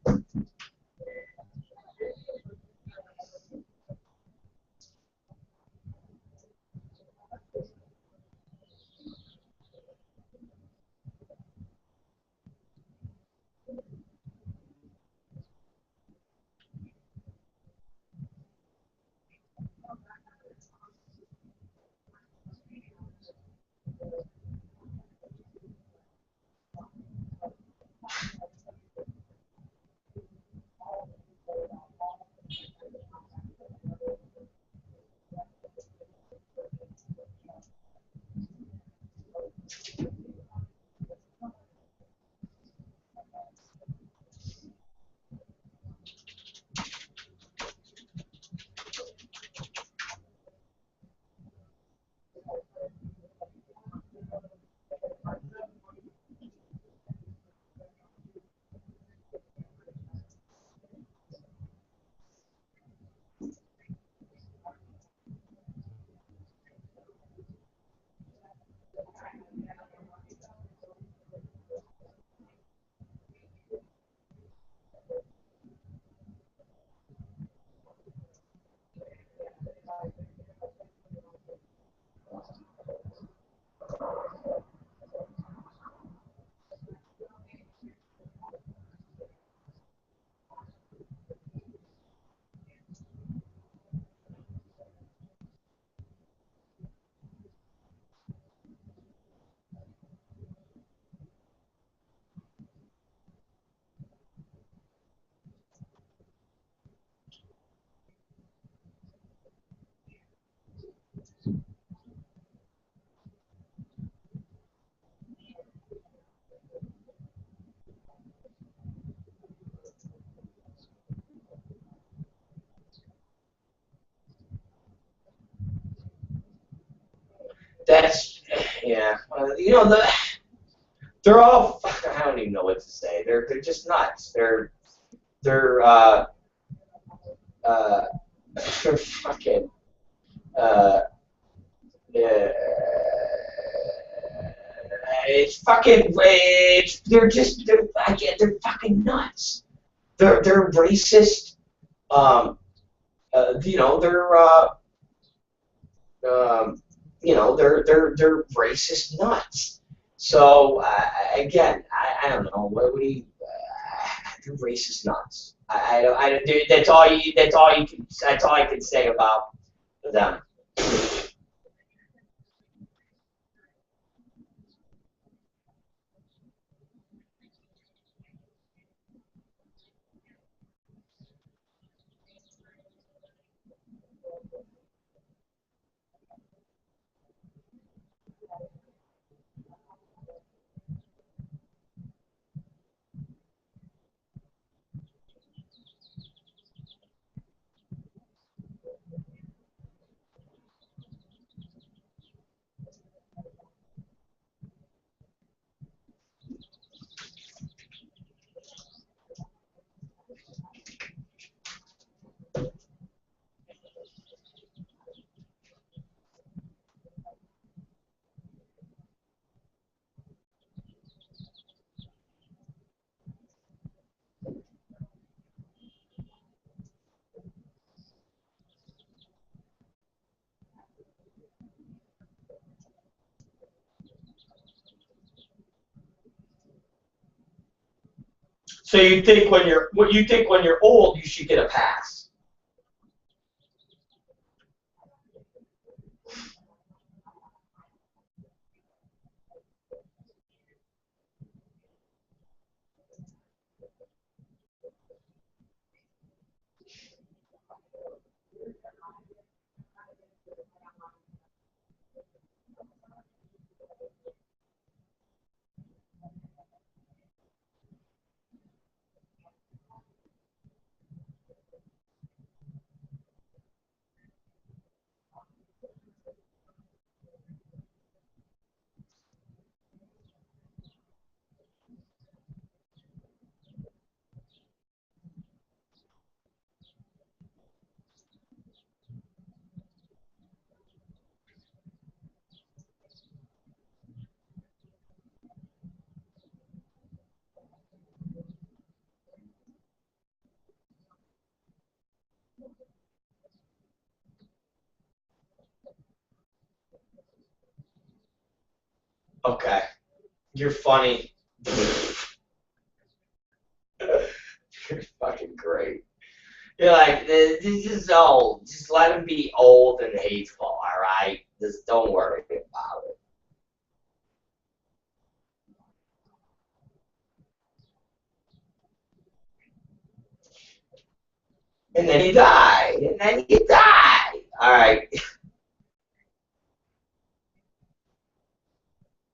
A: That's yeah. You know they're all I don't even know what to say. They're just nuts. They're uh they're fucking uh it's fucking they're fucking nuts. They're racist. You know they're racist nuts. So again, I don't know. What would he? They're racist nuts. Dude, that's all I can say about them. So you think when you're old you should get a pass? Okay, you're funny. You're fucking great. You're like, this is old. Just let him be old and hateful, all right? Just don't worry about it. And then he died. And then he died. All right.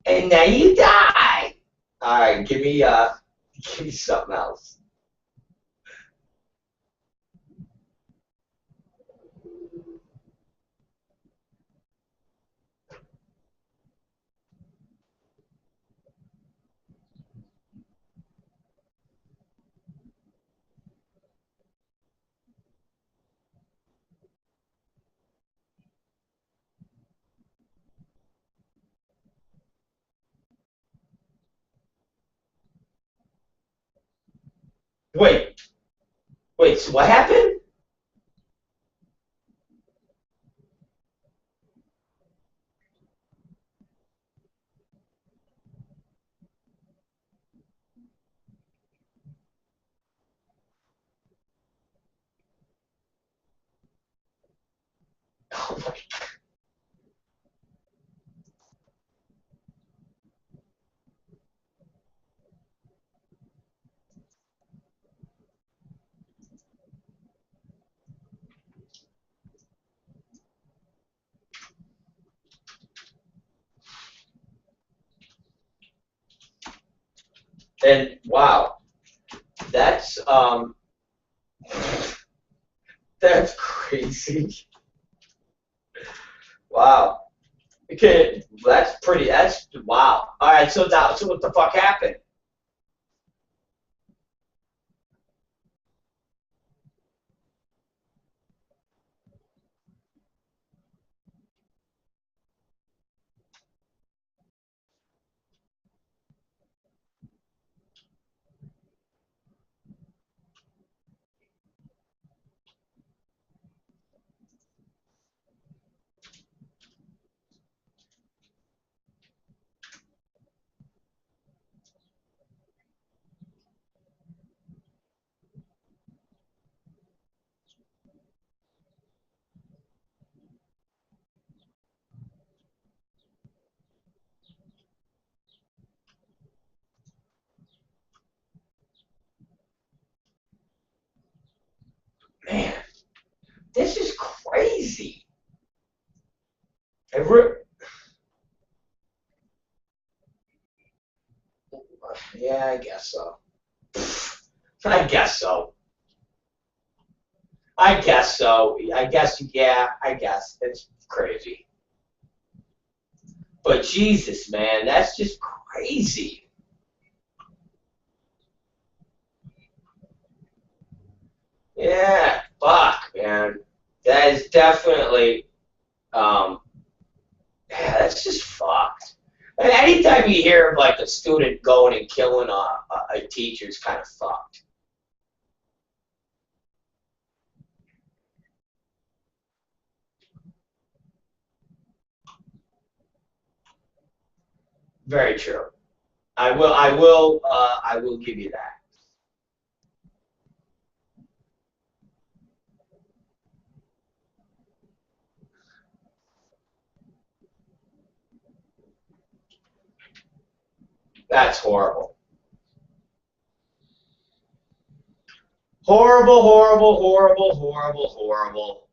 A: And then he died. All right. Give me something else. Wait. Wait. So what happened? Oh my. And wow, that's that's crazy. Wow. Okay, that's wow. All right, so what the fuck happened? Man, this is crazy. Yeah, I guess so. I guess so. I guess so. I guess, yeah, I guess. It's crazy. But Jesus, man, that's just crazy. Yeah, fuck, man. That is definitely, um, yeah, that's just fucked. And anytime you hear of like a student going and killing a teacher, it's kind of fucked. Very true. I will give you that. That's horrible. Horrible, horrible, horrible, horrible, horrible.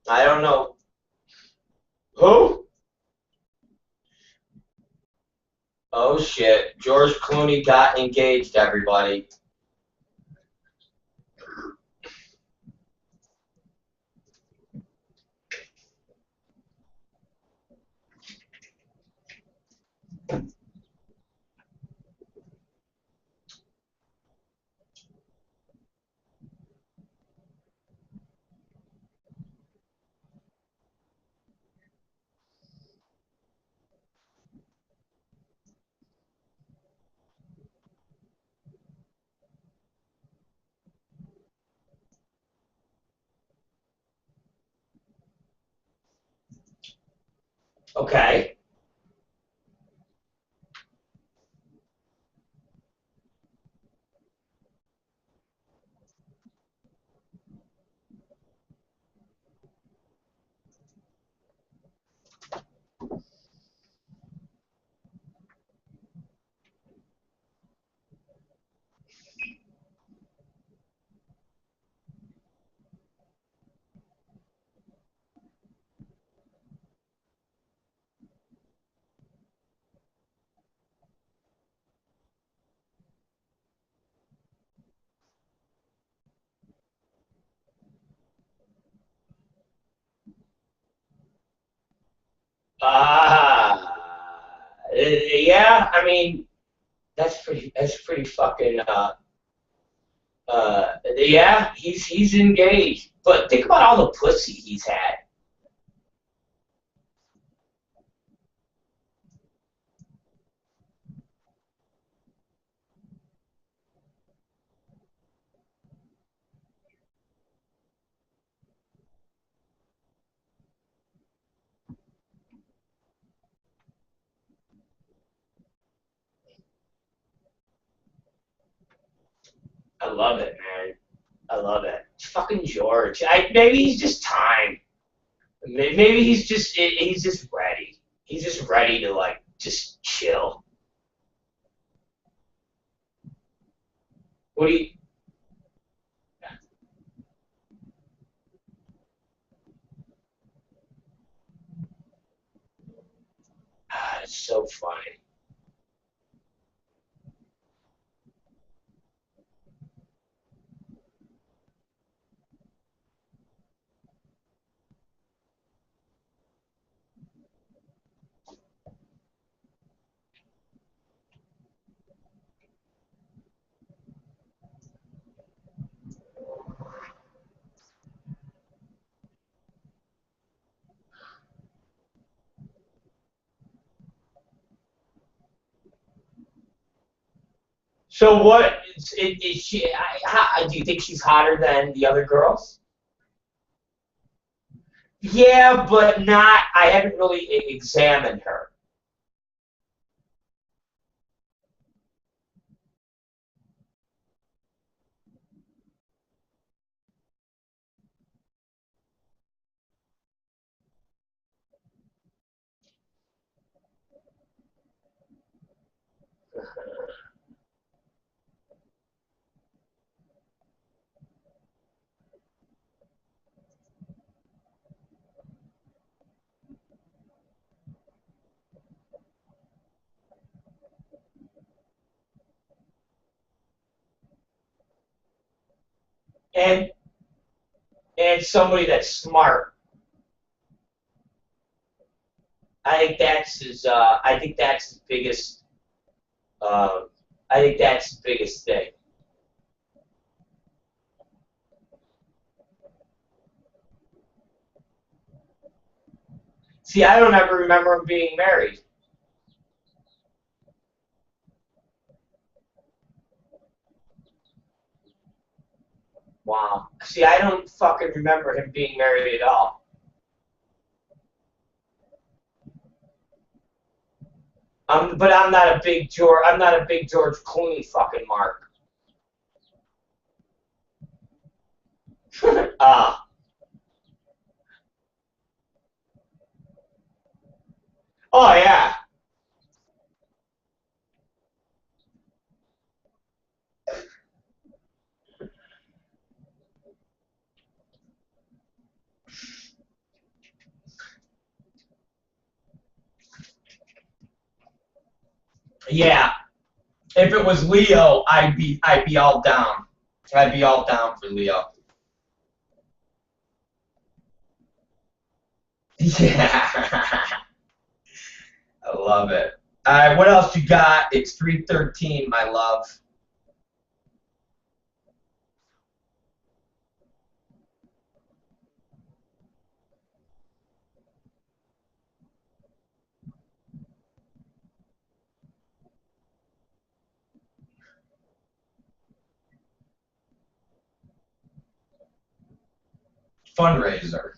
A: I don't know. Who? Oh shit. George Clooney got engaged, everybody. Okay. Yeah, I mean, that's pretty fucking, yeah, he's engaged. But think about all the pussy he's had. I love it, man. I love it. It's fucking George. Maybe he's just time. Maybe he's just ready. He's just ready to like just chill. What do you? It's so funny. So what is she? Do you think she's hotter than the other girls? Yeah, but not. I haven't really examined her. And somebody that's smart. I think that's his. I think that's his biggest. Uh, I think that's his biggest thing. See, I don't ever remember him being married. Wow. See, I don't fucking remember him being married at all. But I'm not a big George. I'm not a big George Clooney fucking mark. Ah. Oh yeah. Yeah. If it was Leo, I'd be all down. I'd be all down for Leo. Yeah. I love it. All right, what else you got? It's 3:13, my love. Fundraiser.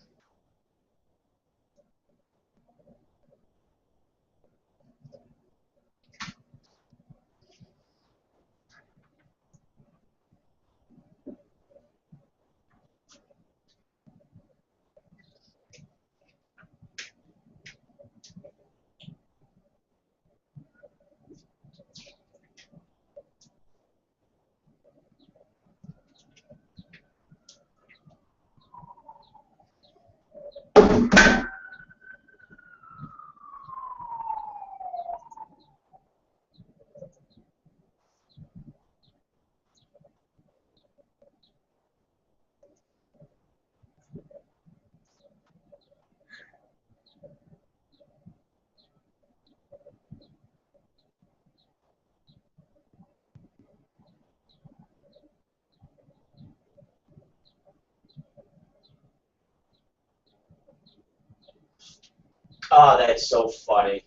A: Oh, that's so funny.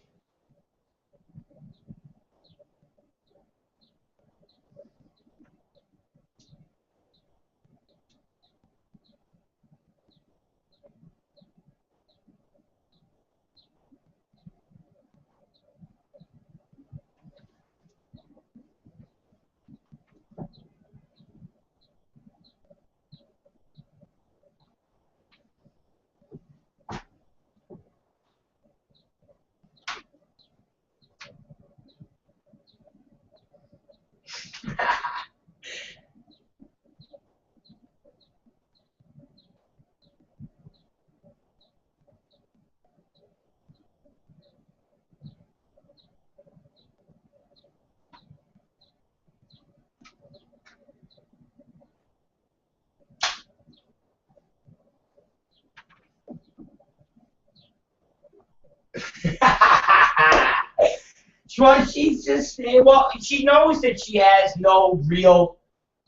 A: Well, she's just, well, she knows that she has no real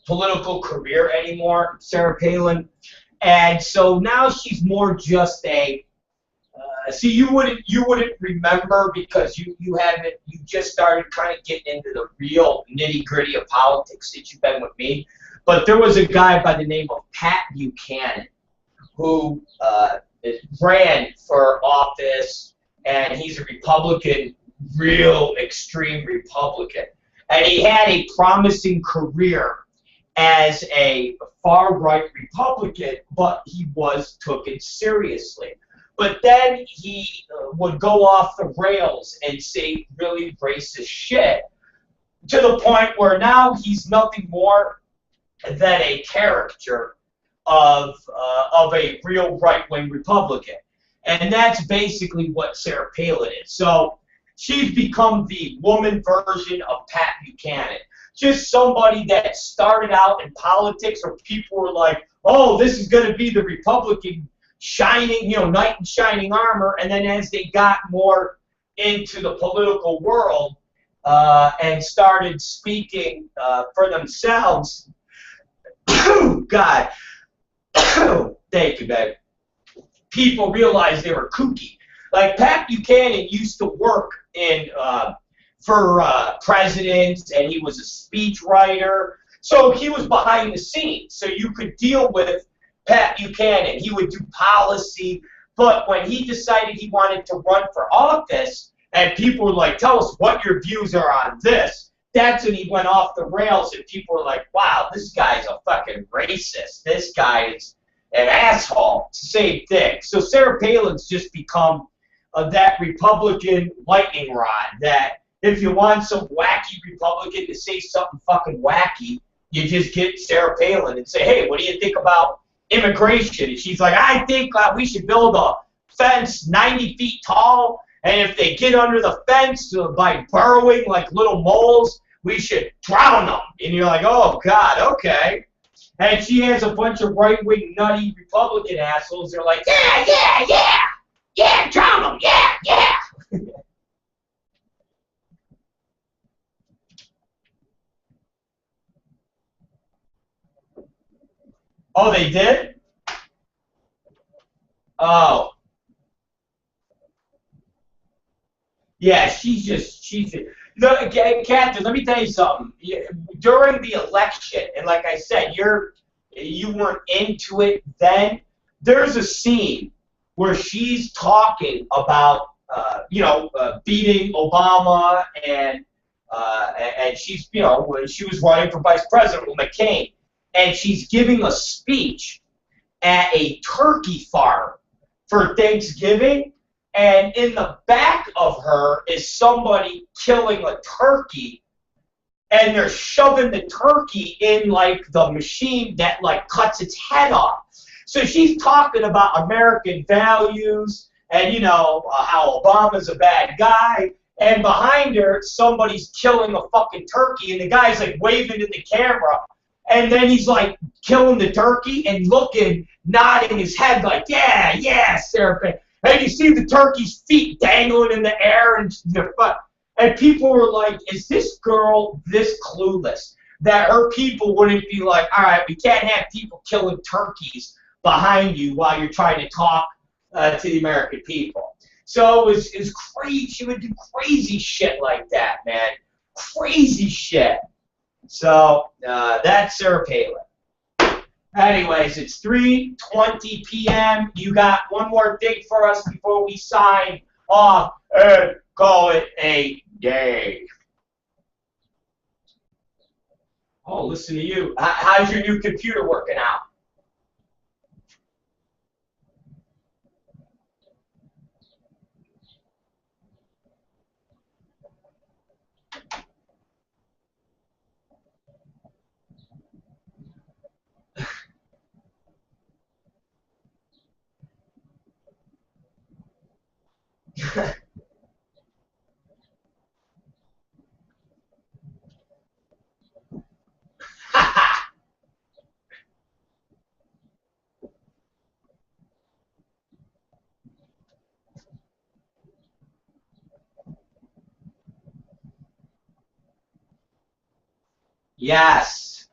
A: political career anymore, Sarah Palin. And so now she's more just a, see, you wouldn't remember because you just started kind of getting into the real nitty gritty of politics since you've been with me. But there was a guy by the name of Pat Buchanan who ran for office, and he's a Republican, real extreme Republican, and he had a promising career as a far-right Republican, but he was taken seriously. But then he would go off the rails and say really racist shit to the point where now he's nothing more than a caricature of a real right-wing Republican. And that's basically what Sarah Palin is. So she's become the woman version of Pat Buchanan. Just somebody that started out in politics where people were like, oh, this is going to be the Republican shining, knight in shining armor. And then as they got more into the political world and started speaking for themselves, God, thank you, babe. People realized they were kooky. Like Pat Buchanan used to work for presidents, and he was a speech writer. So he was behind the scenes. So you could deal with Pat Buchanan. He would do policy. But when he decided he wanted to run for office, and people were like, tell us what your views are on this, that's when he went off the rails, and people were like, wow, this guy's a fucking racist. This guy is an asshole. Same thing. So Sarah Palin's just become that Republican lightning rod that if you want some wacky Republican to say something fucking wacky, you just get Sarah Palin and say, hey, what do you think about immigration? And she's like, I think we should build a fence 90 feet tall, and if they get under the fence by burrowing like little moles, we should drown them. And you're like, oh, God, okay. And she has a bunch of right-wing nutty Republican assholes. They're like, yeah, drown them, yeah. Oh, they did? Oh. Yeah, Captain, let me tell you something. During the election, and like I said, you weren't into it then, there's a scene where she's talking about, beating Obama, and she's, when she was running for vice president with McCain, and she's giving a speech at a turkey farm for Thanksgiving, and in the back of her is somebody killing a turkey, and they're shoving the turkey in like the machine that like cuts its head off. So she's talking about American values and how Obama's a bad guy, and behind her somebody's killing a fucking turkey, and the guy's like waving at the camera, and then he's like killing the turkey and looking, nodding his head like, yeah, Sarah. And you see the turkey's feet dangling in the air, and people were like, is this girl this clueless that her people wouldn't be like, all right, we can't have people killing turkeys behind you while you're trying to talk to the American people. So it was crazy. She would do crazy shit like that, man. Crazy shit. So that's Sarah Palin. Anyways, it's 3:20 p.m. You got one more thing for us before we sign off and call it a day. Oh, listen to you. How's your new computer working out? Yes.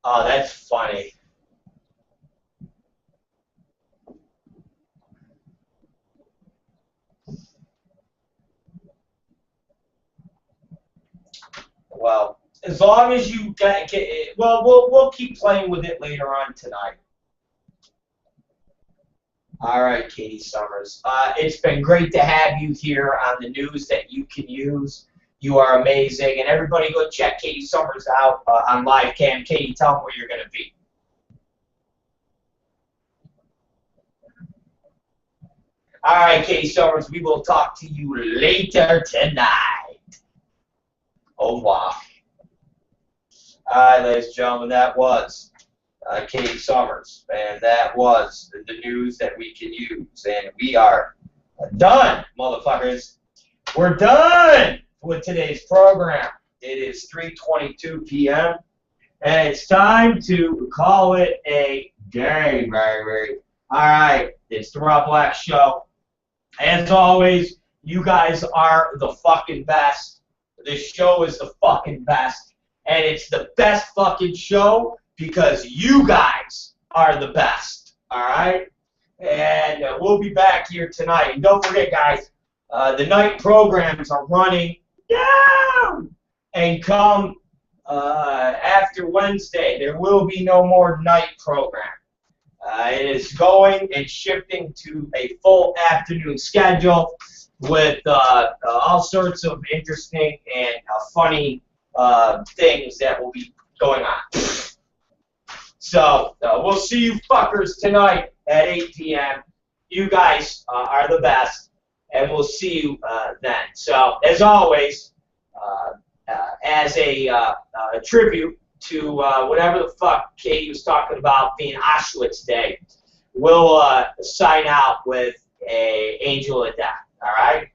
A: Oh, that's funny. Well, as long as you get it, well, we'll keep playing with it later on tonight. All right, Katie Summers. It's been great to have you here on the news that you can use. You are amazing, and everybody go check Katie Summers out on live cam. Katie, tell them where you're going to be. All right, Katie Summers, we will talk to you later tonight. Au revoir. All right, ladies and gentlemen, that was Katie Summers, and that was the news that we can use. And we are done, motherfuckers. We're done with today's program. It is 3:22 p.m., and it's time to call it a day, baby. All right, it's the Rob Black Show. As always, you guys are the fucking best. This show is the fucking best. And it's the best fucking show because you guys are the best. All right? And we'll be back here tonight. And don't forget, guys, the night programs are running down. And come after Wednesday, there will be no more night program. It is going and shifting to a full afternoon schedule with all sorts of interesting and funny things that will be going on. So we'll see you fuckers tonight at 8 p.m. You guys are the best, and we'll see you then. So as always, as a tribute to whatever the fuck Katie was talking about being Auschwitz Day, we'll sign out with a Angel of Death. All right?